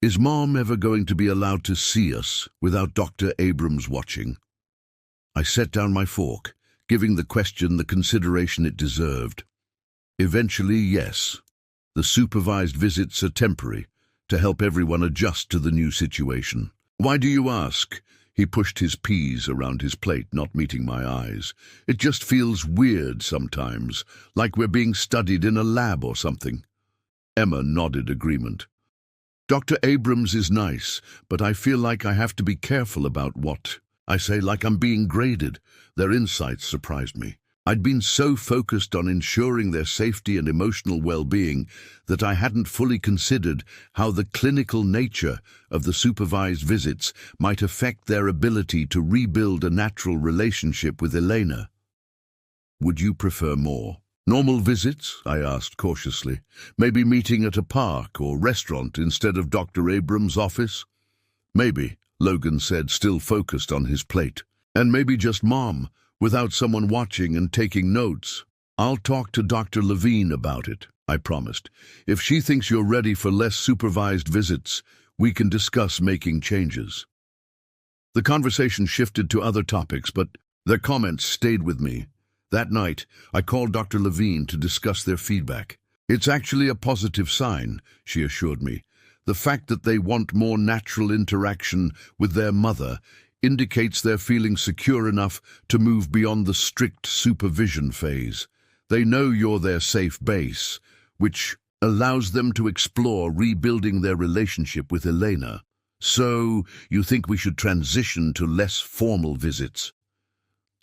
is Mom ever going to be allowed to see us without Dr. Abrams watching?" I set down my fork, giving the question the consideration it deserved. "Eventually, yes. The supervised visits are temporary, to help everyone adjust to the new situation." "Why do you ask?" He pushed his peas around his plate, not meeting my eyes. "It just feels weird sometimes, like we're being studied in a lab or something." Emma nodded agreement. "Dr. Abrams is nice, but I feel like I have to be careful about what I say, like I'm being graded." Their insights surprised me. I'd been so focused on ensuring their safety and emotional well-being that I hadn't fully considered how the clinical nature of the supervised visits might affect their ability to rebuild a natural relationship with Elena. "Would you prefer more normal visits?" I asked cautiously. "Maybe meeting at a park or restaurant instead of Dr. Abrams' office?" "Maybe," Logan said, still focused on his plate. "And maybe just Mom, without someone watching and taking notes." "I'll talk to Dr. Levine about it," I promised. "If she thinks you're ready for less supervised visits, we can discuss making changes." The conversation shifted to other topics, but their comments stayed with me. That night, I called Dr. Levine to discuss their feedback. "It's actually a positive sign," she assured me. "The fact that they want more natural interaction with their mother indicates they're feeling secure enough to move beyond the strict supervision phase. They know you're their safe base, which allows them to explore rebuilding their relationship with Elena." So, you think we should transition to less formal visits?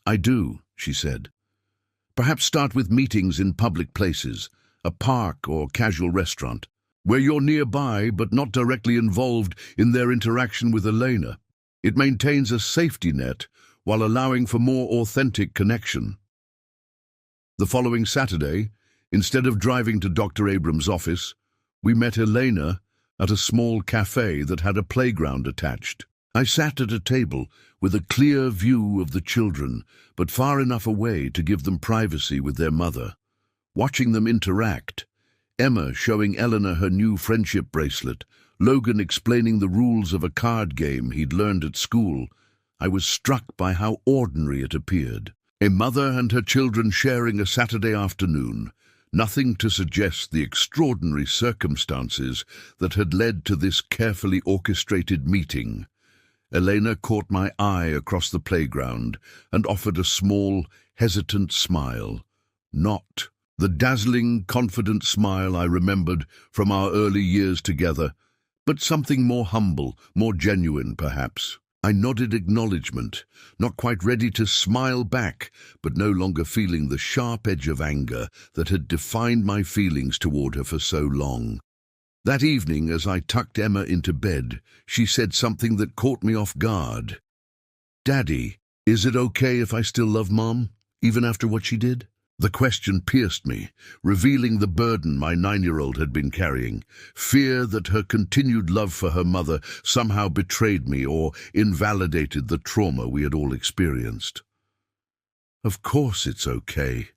I do, she said. Perhaps start with meetings in public places, a park or casual restaurant, where you're nearby but not directly involved in their interaction with Elena. It maintains a safety net while allowing for more authentic connection. The following Saturday, instead of driving to Dr. Abram's office, we met Elena at a small cafe that had a playground attached. I sat at a table with a clear view of the children, but far enough away to give them privacy with their mother. Watching them interact, Emma showing Elena her new friendship bracelet, Logan explaining the rules of a card game he'd learned at school, I was struck by how ordinary it appeared. A mother and her children sharing a Saturday afternoon, nothing to suggest the extraordinary circumstances that had led to this carefully orchestrated meeting. Elena caught my eye across the playground and offered a small, hesitant smile. Not the dazzling, confident smile I remembered from our early years together, but something more humble, more genuine, perhaps. I nodded acknowledgement, not quite ready to smile back, but no longer feeling the sharp edge of anger that had defined my feelings toward her for so long. That evening, as I tucked Emma into bed, she said something that caught me off guard. "Daddy, is it okay if I still love Mom, even after what she did?" The question pierced me, revealing the burden my 9-year-old had been carrying, fear that her continued love for her mother somehow betrayed me or invalidated the trauma we had all experienced. "Of course it's okay,"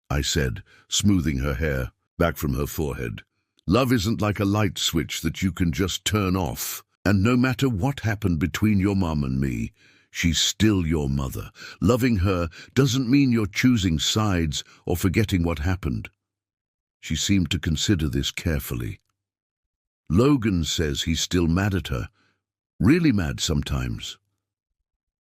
I said, smoothing her hair back from her forehead. "Love isn't like a light switch that you can just turn off, and no matter what happened between your mom and me, she's still your mother. Loving her doesn't mean you're choosing sides or forgetting what happened." She seemed to consider this carefully. "Logan says he's still mad at her. Really mad sometimes."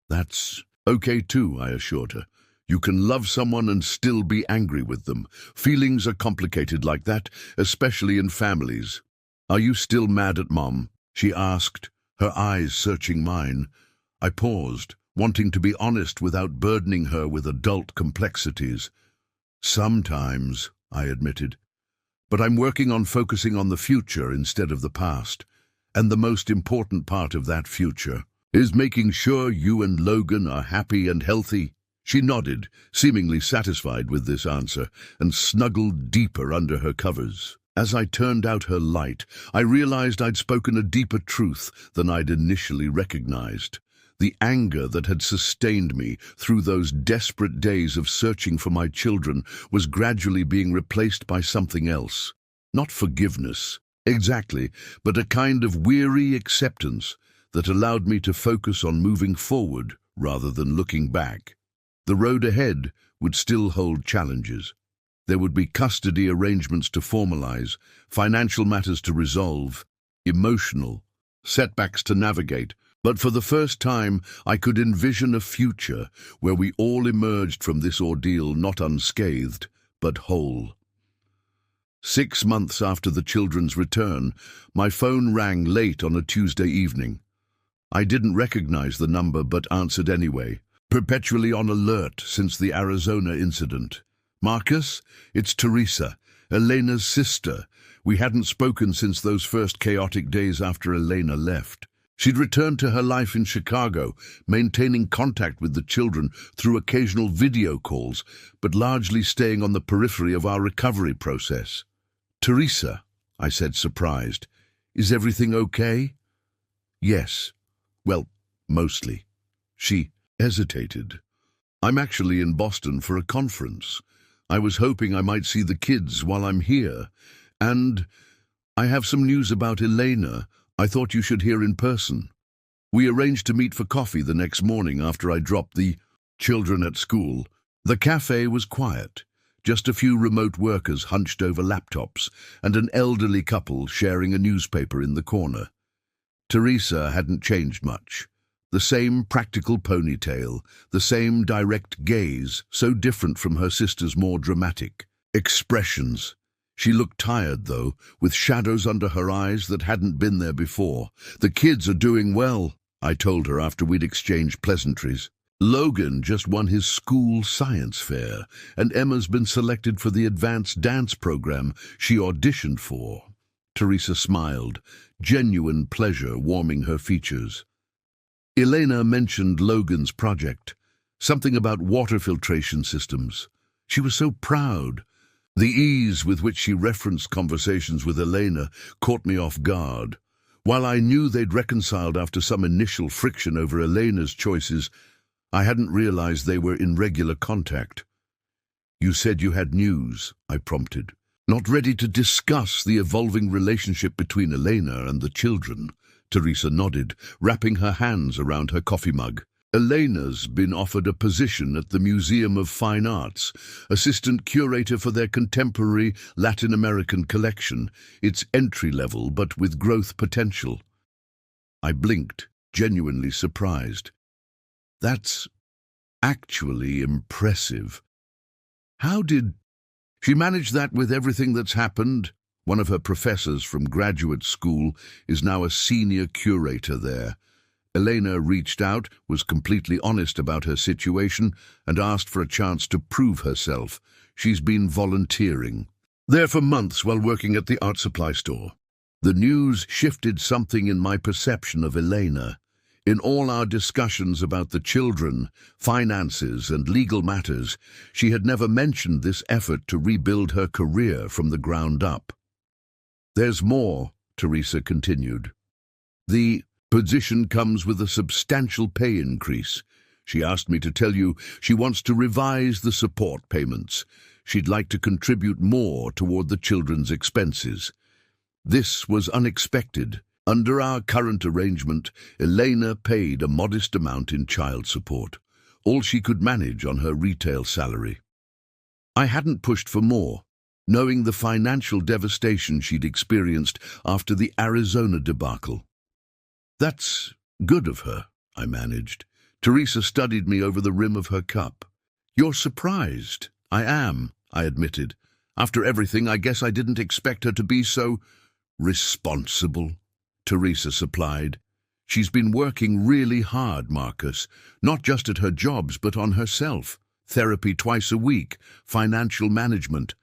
"That's okay too," I assured her. "You can love someone and still be angry with them. Feelings are complicated like that, especially in families." "Are you still mad at Mom?" she asked, her eyes searching mine. I paused, wanting to be honest without burdening her with adult complexities. "Sometimes," I admitted. "But I'm working on focusing on the future instead of the past. And the most important part of that future is making sure you and Logan are happy and healthy." She nodded, seemingly satisfied with this answer, and snuggled deeper under her covers. As I turned out her light, I realized I'd spoken a deeper truth than I'd initially recognized. The anger that had sustained me through those desperate days of searching for my children was gradually being replaced by something else. Not forgiveness, exactly, but a kind of weary acceptance that allowed me to focus on moving forward rather than looking back. The road ahead would still hold challenges. There would be custody arrangements to formalize, financial matters to resolve, emotional setbacks to navigate. But for the first time, I could envision a future where we all emerged from this ordeal not unscathed, but whole. 6 months after the children's return, my phone rang late on a Tuesday evening. I didn't recognize the number but answered anyway, perpetually on alert since the Arizona incident. "Marcus, it's Teresa, Elena's sister. We hadn't spoken since those first chaotic days after Elena left. She'd returned to her life in Chicago, maintaining contact with the children through occasional video calls, but largely staying on the periphery of our recovery process." "Teresa," I said, surprised, "is everything okay?" "Yes. Well, mostly." She hesitated. "I'm actually in Boston for a conference. I was hoping I might see the kids while I'm here. And I have some news about Elena I thought you should hear in person." We arranged to meet for coffee the next morning after I dropped the children at school. The cafe was quiet, just a few remote workers hunched over laptops and an elderly couple sharing a newspaper in the corner. Teresa hadn't changed much. The same practical ponytail, the same direct gaze, so different from her sister's more dramatic expressions. She looked tired, though, with shadows under her eyes that hadn't been there before. "The kids are doing well," I told her after we'd exchanged pleasantries. "Logan just won his school science fair, and Emma's been selected for the advanced dance program she auditioned for." Teresa smiled, genuine pleasure warming her features. Elena mentioned Logan's project, something about water filtration systems. She was so proud. The ease with which she referenced conversations with Elena caught me off guard. While I knew they'd reconciled after some initial friction over Elena's choices, I hadn't realized they were in regular contact. "You said you had news," I prompted. "Not ready to discuss the evolving relationship between Elena and the children." Teresa nodded, wrapping her hands around her coffee mug. "Elena's been offered a position at the Museum of Fine Arts, assistant curator for their contemporary Latin American collection. It's entry-level, but with growth potential." I blinked, genuinely surprised. "That's actually impressive. How did she manage that with everything that's happened?" One of her professors from graduate school is now a senior curator there. Elena reached out, was completely honest about her situation, and asked for a chance to prove herself. She's been volunteering there for months while working at the art supply store. The news shifted something in my perception of Elena. In all our discussions about the children, finances, and legal matters, she had never mentioned this effort to rebuild her career from the ground up. "There's more," Teresa continued. "The position comes with a substantial pay increase. She asked me to tell you she wants to revise the support payments. She'd like to contribute more toward the children's expenses." This was unexpected. Under our current arrangement, Elena paid a modest amount in child support, all she could manage on her retail salary. I hadn't pushed for more, knowing the financial devastation she'd experienced after the Arizona debacle. "That's good of her," I managed. Teresa studied me over the rim of her cup. "You're surprised?" "I am," I admitted. "After everything, I guess I didn't expect her to be so responsible," Teresa supplied. "She's been working really hard, Marcus, not just at her jobs but on herself. Therapy twice a week, financial management,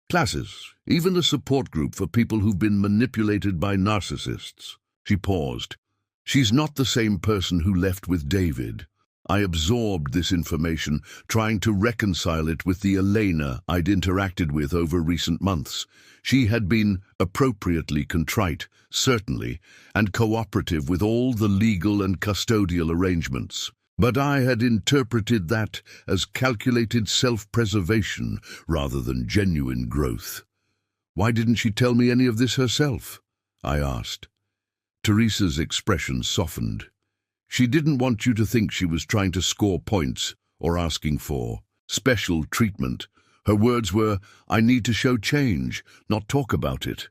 classes, even a support group for people who've been manipulated by narcissists." She paused. "She's not the same person who left with David." I absorbed this information, trying to reconcile it with the Elena I'd interacted with over recent months. She had been appropriately contrite, certainly, and cooperative with all the legal and custodial arrangements. But I had interpreted that as calculated self-preservation rather than genuine growth. "Why didn't she tell me any of this herself?" I asked. Teresa's expression softened. "She didn't want you to think she was trying to score points or asking for special treatment. Her words were, 'I need to show change, not talk about it.'"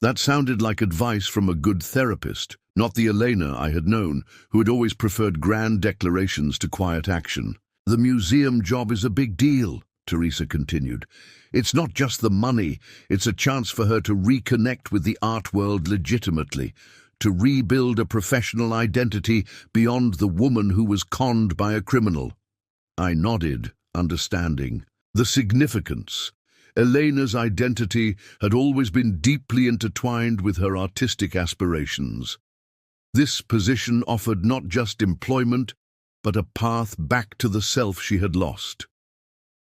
That sounded like advice from a good therapist, not the Elena I had known, who had always preferred grand declarations to quiet action. "The museum job is a big deal," Teresa continued. "It's not just the money, it's a chance for her to reconnect with the art world legitimately, to rebuild a professional identity beyond the woman who was conned by a criminal." I nodded, understanding. The significance. Elena's identity had always been deeply intertwined with her artistic aspirations. This position offered not just employment, but a path back to the self she had lost.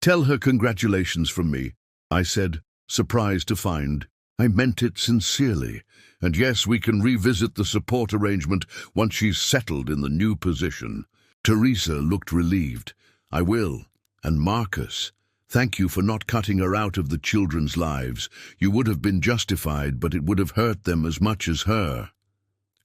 "Tell her congratulations from me," I said, surprised to find I meant it sincerely. "And yes, we can revisit the support arrangement once she's settled in the new position." Teresa looked relieved. "I will. And Marcus, thank you for not cutting her out of the children's lives. You would have been justified, but it would have hurt them as much as her."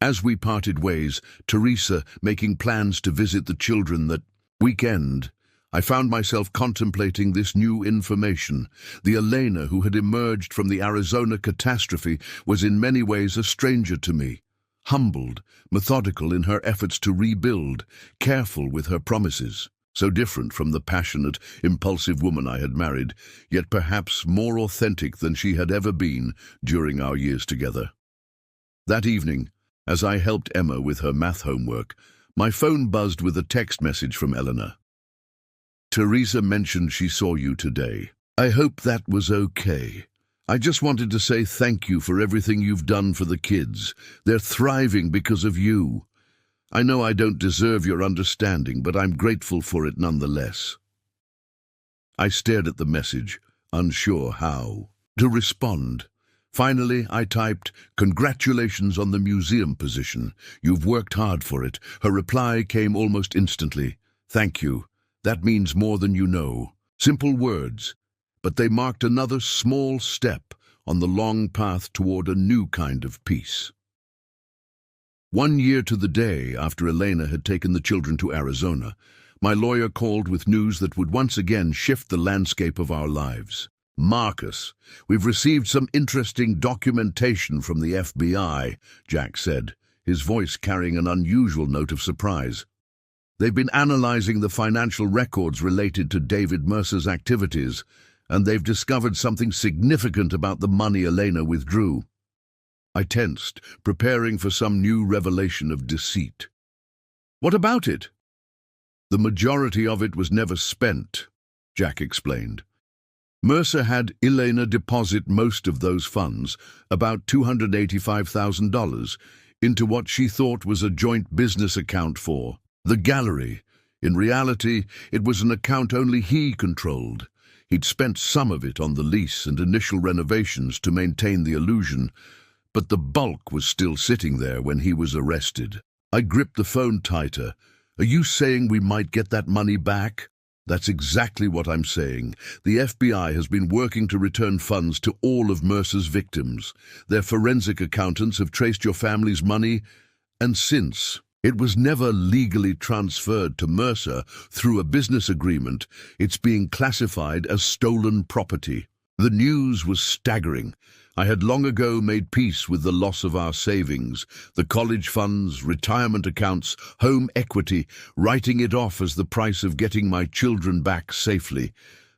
As we parted ways, Teresa making plans to visit the children that weekend, I found myself contemplating this new information. The Elena who had emerged from the Arizona catastrophe was in many ways a stranger to me. Humbled, methodical in her efforts to rebuild, careful with her promises. So different from the passionate, impulsive woman I had married, yet perhaps more authentic than she had ever been during our years together. That evening, as I helped Emma with her math homework, my phone buzzed with a text message from Elena. "Teresa mentioned she saw you today. I hope that was okay. I just wanted to say thank you for everything you've done for the kids. They're thriving because of you. I know I don't deserve your understanding, but I'm grateful for it nonetheless." I stared at the message, unsure how to respond. Finally, I typed, "Congratulations on the museum position. You've worked hard for it." Her reply came almost instantly. "Thank you. That means more than you know." Simple words, but they marked another small step on the long path toward a new kind of peace. 1 year to the day after Elena had taken the children to Arizona, my lawyer called with news that would once again shift the landscape of our lives. "Marcus, we've received some interesting documentation from the FBI," Jack said, his voice carrying an unusual note of surprise. "They've been analyzing the financial records related to David Mercer's activities, and they've discovered something significant about the money Elena withdrew." I tensed, preparing for some new revelation of deceit. "What about it?" "The majority of it was never spent," Jack explained. "Mercer had Elena deposit most of those funds, about $285,000, into what she thought was a joint business account for the gallery. In reality, it was an account only he controlled. He'd spent some of it on the lease and initial renovations to maintain the illusion, but the bulk was still sitting there when he was arrested." I gripped the phone tighter. "Are you saying we might get that money back?" "That's exactly what I'm saying. The FBI has been working to return funds to all of Mercer's victims. Their forensic accountants have traced your family's money, and since it was never legally transferred to Mercer through a business agreement, it's being classified as stolen property." The news was staggering. I had long ago made peace with the loss of our savings, the college funds, retirement accounts, home equity, writing it off as the price of getting my children back safely.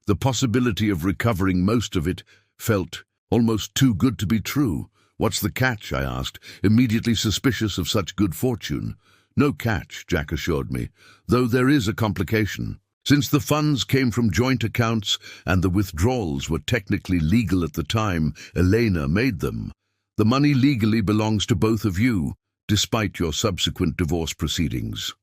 The possibility of recovering most of it felt almost too good to be true. "What's the catch?" I asked, immediately suspicious of such good fortune. "No catch," Jack assured me, "though there is a complication. Since the funds came from joint accounts and the withdrawals were technically legal at the time Elena made them, the money legally belongs to both of you, despite your subsequent divorce proceedings."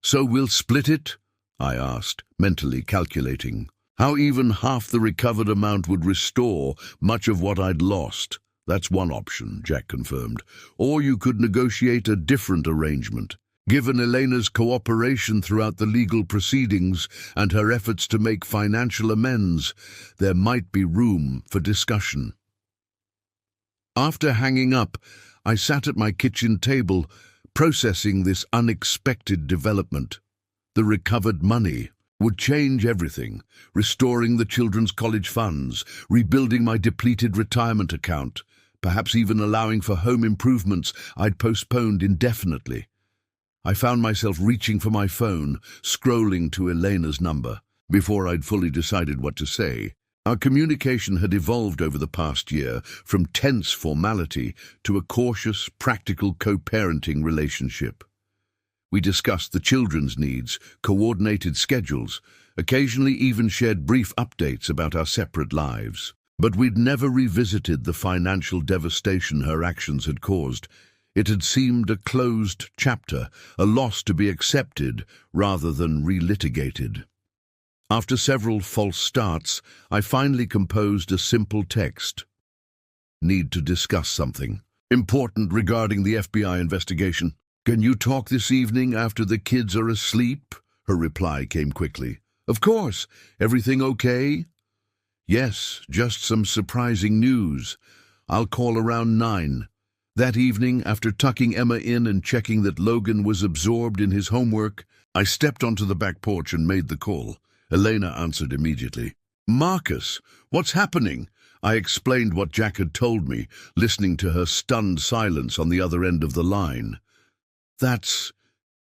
"So we'll split it?" I asked, mentally calculating. How even half the recovered amount would restore much of what I'd lost. "That's one option," Jack confirmed. "Or you could negotiate a different arrangement. Given Elena's cooperation throughout the legal proceedings and her efforts to make financial amends, there might be room for discussion." After hanging up, I sat at my kitchen table, processing this unexpected development. The recovered money would change everything, restoring the children's college funds, rebuilding my depleted retirement account, perhaps even allowing for home improvements I'd postponed indefinitely. I found myself reaching for my phone, scrolling to Elena's number, before I'd fully decided what to say. Our communication had evolved over the past year from tense formality to a cautious, practical co-parenting relationship. We discussed the children's needs, coordinated schedules, occasionally even shared brief updates about our separate lives. But we'd never revisited the financial devastation her actions had caused. It had seemed a closed chapter, a loss to be accepted rather than relitigated. After several false starts, I finally composed a simple text. "Need to discuss something. Important regarding the FBI investigation. Can you talk this evening after the kids are asleep?" Her reply came quickly. "Of course. Everything okay?" "Yes, just some surprising news. I'll call around 9. That evening, after tucking Emma in and checking that Logan was absorbed in his homework, I stepped onto the back porch and made the call. Elena answered immediately. "Marcus, what's happening?" I explained what Jack had told me, listening to her stunned silence on the other end of the line. "That's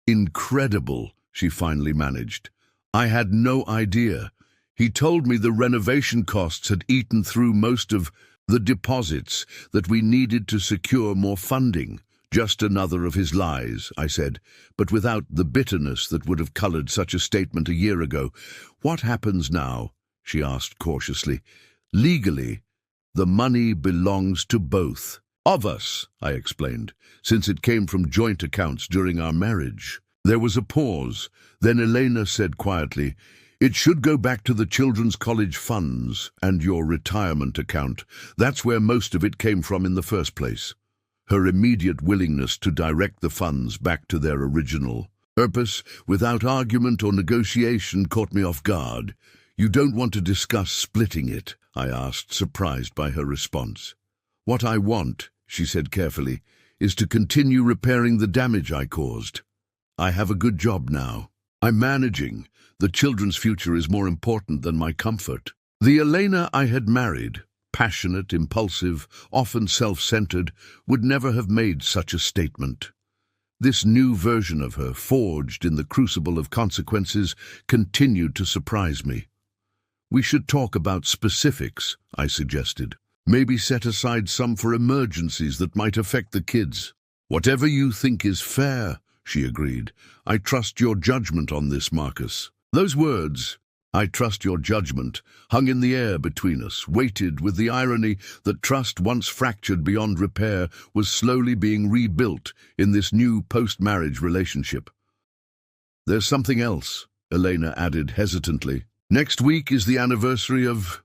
incredible," she finally managed. I had no idea. He told me the renovation costs had eaten through most of the deposits that we needed to secure more funding. Just another of his lies, I said, but without the bitterness that would have colored such a statement a year ago. What happens now? She asked cautiously. Legally, the money belongs to both of us, I explained, since it came from joint accounts during our marriage. There was a pause. Then Elena said quietly, "It should go back to the children's college funds and your retirement account. That's where most of it came from in the first place." Her immediate willingness to direct the funds back to their original purpose, without argument or negotiation, caught me off guard. "You don't want to discuss splitting it?" I asked, surprised by her response. "What I want," she said carefully, "is to continue repairing the damage I caused. I have a good job now. I'm managing. The children's future is more important than my comfort." The Elena I had married, passionate, impulsive, often self-centered, would never have made such a statement. This new version of her, forged in the crucible of consequences, continued to surprise me. "We should talk about specifics," I suggested. "Maybe set aside some for emergencies that might affect the kids." "Whatever you think is fair," she agreed. "I trust your judgment on this, Marcus." Those words, "I trust your judgment," hung in the air between us, weighted with the irony that trust once fractured beyond repair was slowly being rebuilt in this new post-marriage relationship. "There's something else," Elena added hesitantly. "Next week is the anniversary of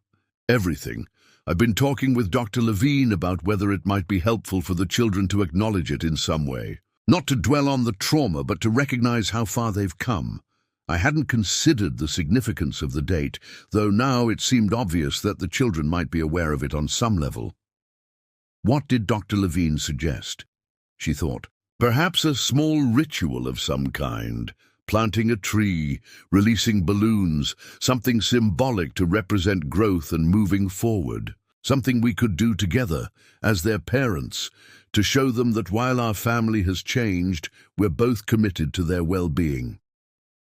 everything. I've been talking with Dr. Levine about whether it might be helpful for the children to acknowledge it in some way. Not to dwell on the trauma, but to recognize how far they've come. I hadn't considered the significance of the date, though now it seemed obvious that the children might be aware of it on some level. What did Dr. Levine suggest? She thought. Perhaps a small ritual of some kind. Planting a tree, releasing balloons, something symbolic to represent growth and moving forward. Something we could do together, as their parents, to show them that while our family has changed, we're both committed to their well-being.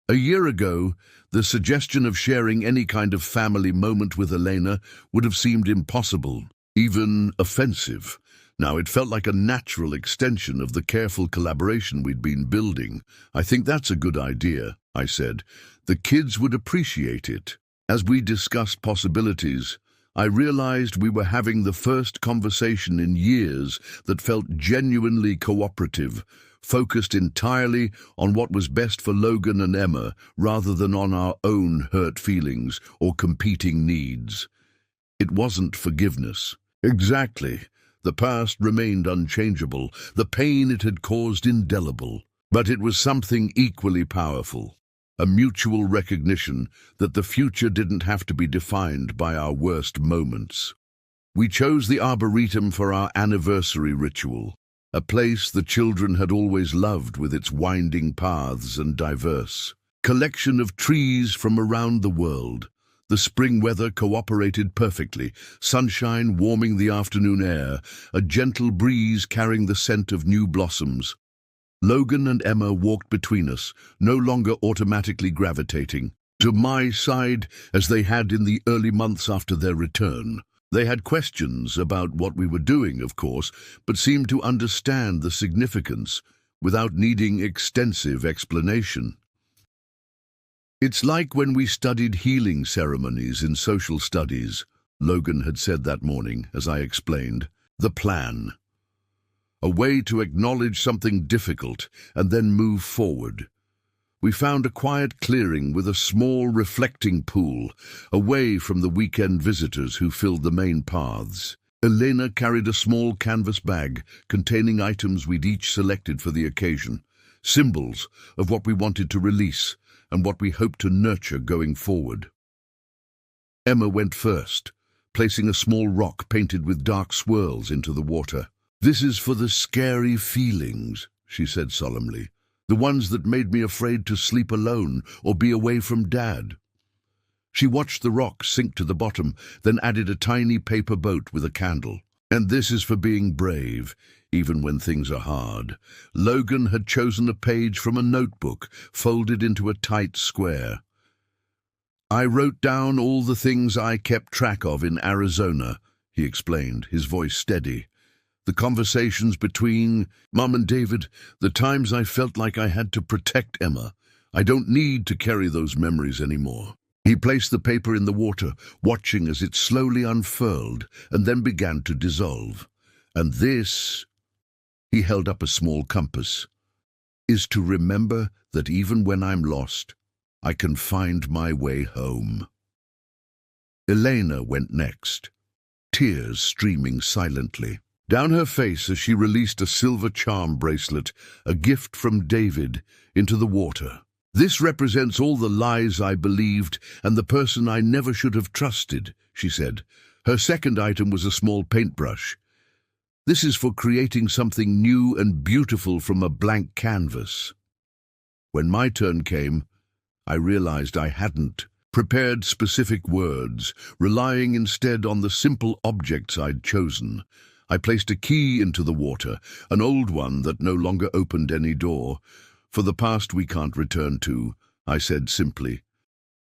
A year ago, the suggestion of sharing any kind of family moment with Elena would have seemed impossible, even offensive. Now it felt like a natural extension of the careful collaboration we'd been building. "I think that's a good idea," I said. "The kids would appreciate it." As we discussed possibilities, I realized we were having the first conversation in years that felt genuinely cooperative, focused entirely on what was best for Logan and Emma rather than on our own hurt feelings or competing needs. It wasn't forgiveness. Exactly. The past remained unchangeable, the pain it had caused indelible. But it was something equally powerful, a mutual recognition that the future didn't have to be defined by our worst moments. We chose the Arboretum for our anniversary ritual, a place the children had always loved with its winding paths and diverse collection of trees from around the world. The spring weather cooperated perfectly, sunshine warming the afternoon air, a gentle breeze carrying the scent of new blossoms. Logan and Emma walked between us, no longer automatically gravitating to my side as they had in the early months after their return. They had questions about what we were doing, of course, but seemed to understand the significance without needing extensive explanation. "It's like when we studied healing ceremonies in social studies," Logan had said that morning, as I explained. "The plan. A way to acknowledge something difficult and then move forward. We found a quiet clearing with a small reflecting pool, away from the weekend visitors who filled the main paths. Elena carried a small canvas bag containing items we'd each selected for the occasion, symbols of what we wanted to release and what we hoped to nurture going forward. Emma went first, placing a small rock painted with dark swirls into the water. "This is for the scary feelings," she said solemnly. "The ones that made me afraid to sleep alone or be away from Dad." She watched the rock sink to the bottom, then added a tiny paper boat with a candle. "And this is for being brave, even when things are hard." Logan had chosen a page from a notebook, folded into a tight square. I wrote down all the things I kept track of in Arizona, he explained, his voice steady. The conversations between Mom and David, the times I felt like I had to protect Emma. I don't need to carry those memories anymore. He placed the paper in the water, watching as it slowly unfurled and then began to dissolve. And this, he held up a small compass, is to remember that even when I'm lost, I can find my way home. Elena went next, tears streaming silently down her face as she released a silver charm bracelet, a gift from David, into the water. This represents all the lies I believed and the person I never should have trusted, she said. Her second item was a small paintbrush. This is for creating something new and beautiful from a blank canvas. When my turn came, I realized I hadn't prepared specific words, relying instead on the simple objects I'd chosen. I placed a key into the water, an old one that no longer opened any door. For the past we can't return to, I said simply.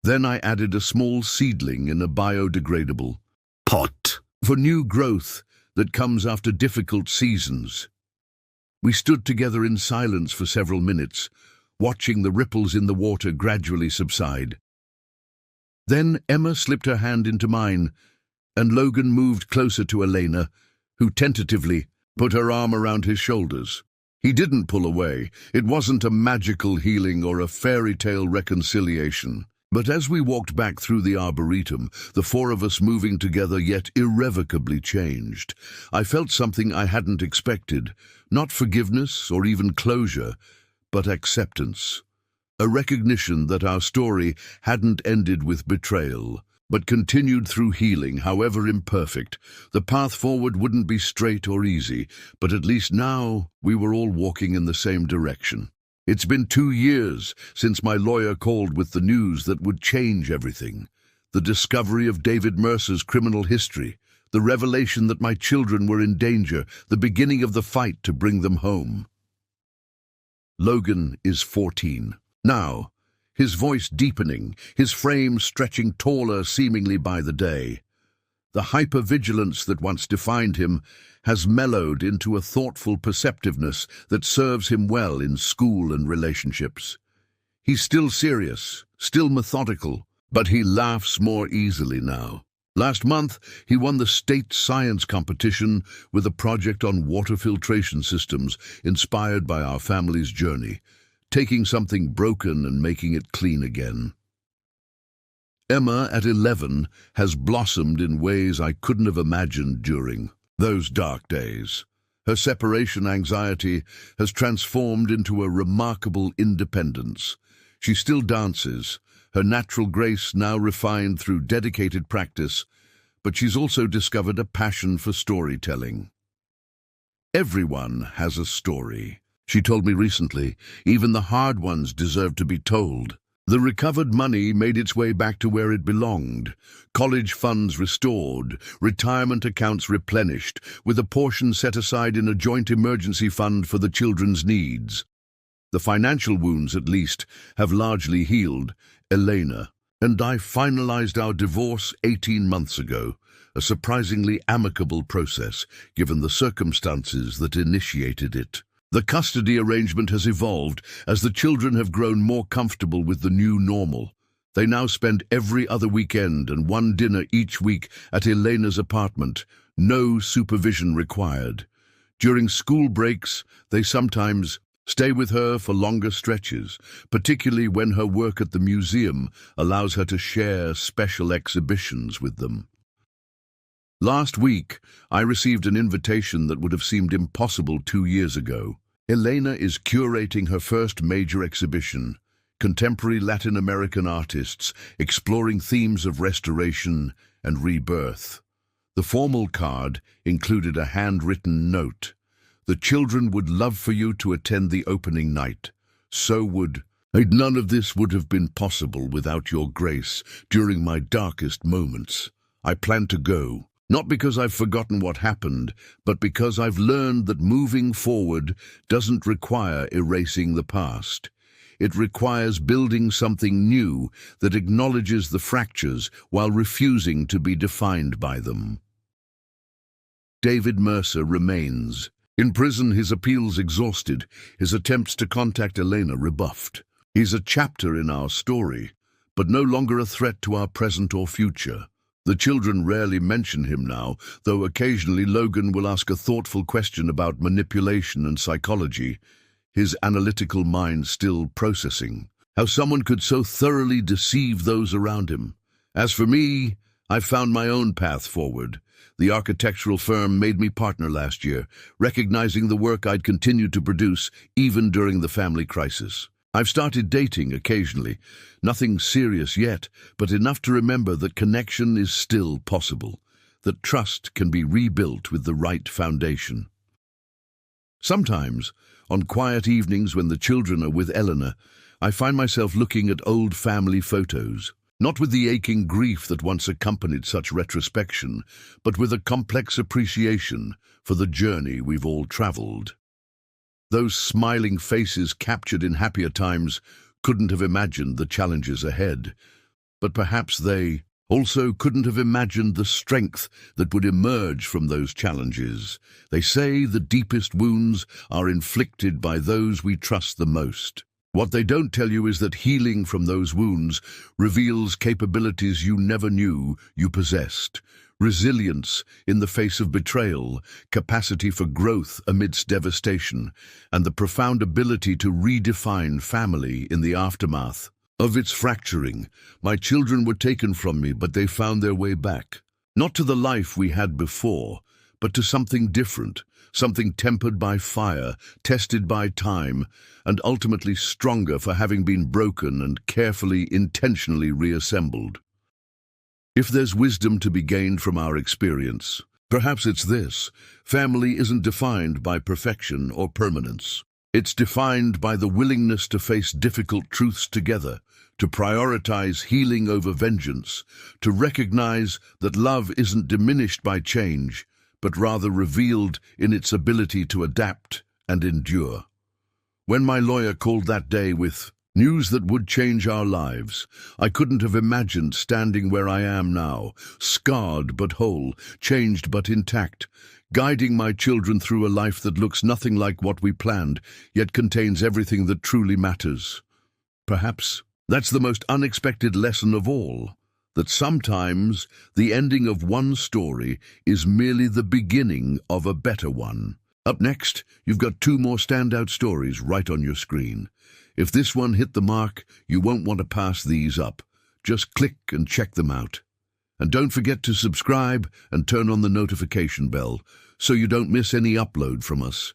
Then I added a small seedling in a biodegradable pot for new growth that comes after difficult seasons. We stood together in silence for several minutes, watching the ripples in the water gradually subside. Then Emma slipped her hand into mine, and Logan moved closer to Elena, who tentatively put her arm around his shoulders. He didn't pull away. It wasn't a magical healing or a fairy tale reconciliation. But as we walked back through the arboretum, the four of us moving together yet irrevocably changed, I felt something I hadn't expected. Not forgiveness or even closure, but acceptance. A recognition that our story hadn't ended with betrayal, but continued through healing, however imperfect. The path forward wouldn't be straight or easy, but at least now we were all walking in the same direction. It's been 2 years since my lawyer called with the news that would change everything. The discovery of David Mercer's criminal history, the revelation that my children were in danger, the beginning of the fight to bring them home. Logan is 14. Now, his voice deepening, his frame stretching taller seemingly by the day. The hypervigilance that once defined him has mellowed into a thoughtful perceptiveness that serves him well in school and relationships. He's still serious, still methodical, but he laughs more easily now. Last month, he won the state science competition with a project on water filtration systems inspired by our family's journey, taking something broken and making it clean again. Emma, at 11, has blossomed in ways I couldn't have imagined during those dark days. Her separation anxiety has transformed into a remarkable independence. She still dances, her natural grace now refined through dedicated practice, but she's also discovered a passion for storytelling. Everyone has a story, she told me recently. Even the hard ones deserve to be told. The recovered money made its way back to where it belonged. College funds restored, retirement accounts replenished, with a portion set aside in a joint emergency fund for the children's needs. The financial wounds, at least, have largely healed. Elena and I finalized our divorce 18 months ago, a surprisingly amicable process, given the circumstances that initiated it. The custody arrangement has evolved as the children have grown more comfortable with the new normal. They now spend every other weekend and one dinner each week at Elena's apartment, no supervision required. During school breaks, they sometimes stay with her for longer stretches, particularly when her work at the museum allows her to share special exhibitions with them. Last week, I received an invitation that would have seemed impossible 2 years ago. Elena is curating her first major exhibition, contemporary Latin American artists exploring themes of restoration and rebirth. The formal card included a handwritten note. The children would love for you to attend the opening night. So would none of this would have been possible without your grace during my darkest moments. I plan to go. Not because I've forgotten what happened, but because I've learned that moving forward doesn't require erasing the past. It requires building something new that acknowledges the fractures while refusing to be defined by them. David Mercer remains. In prison, his appeals exhausted, his attempts to contact Elena rebuffed. He's a chapter in our story, but no longer a threat to our present or future. The children rarely mention him now, though occasionally Logan will ask a thoughtful question about manipulation and psychology, his analytical mind still processing. How someone could so thoroughly deceive those around him. As for me, I've found my own path forward. The architectural firm made me partner last year, recognizing the work I'd continued to produce even during the family crisis. I've started dating occasionally, nothing serious yet, but enough to remember that connection is still possible, that trust can be rebuilt with the right foundation. Sometimes, on quiet evenings when the children are with Elena, I find myself looking at old family photos, not with the aching grief that once accompanied such retrospection, but with a complex appreciation for the journey we've all traveled. Those smiling faces captured in happier times couldn't have imagined the challenges ahead, but perhaps they also couldn't have imagined the strength that would emerge from those challenges. They say the deepest wounds are inflicted by those we trust the most. What they don't tell you is that healing from those wounds reveals capabilities you never knew you possessed. Resilience in the face of betrayal, capacity for growth amidst devastation, and the profound ability to redefine family in the aftermath of its fracturing. My children were taken from me, but they found their way back. Not to the life we had before, but to something different, something tempered by fire, tested by time, and ultimately stronger for having been broken and carefully, intentionally reassembled. If there's wisdom to be gained from our experience, perhaps it's this: family isn't defined by perfection or permanence. It's defined by the willingness to face difficult truths together, to prioritize healing over vengeance, to recognize that love isn't diminished by change, but rather revealed in its ability to adapt and endure. When my lawyer called that day with news that would change our lives, I couldn't have imagined standing where I am now, scarred but whole, changed but intact, guiding my children through a life that looks nothing like what we planned, yet contains everything that truly matters. Perhaps that's the most unexpected lesson of all, that sometimes the ending of one story is merely the beginning of a better one. Up next, you've got two more standout stories right on your screen. If this one hit the mark, you won't want to pass these up. Just click and check them out. And don't forget to subscribe and turn on the notification bell so you don't miss any upload from us.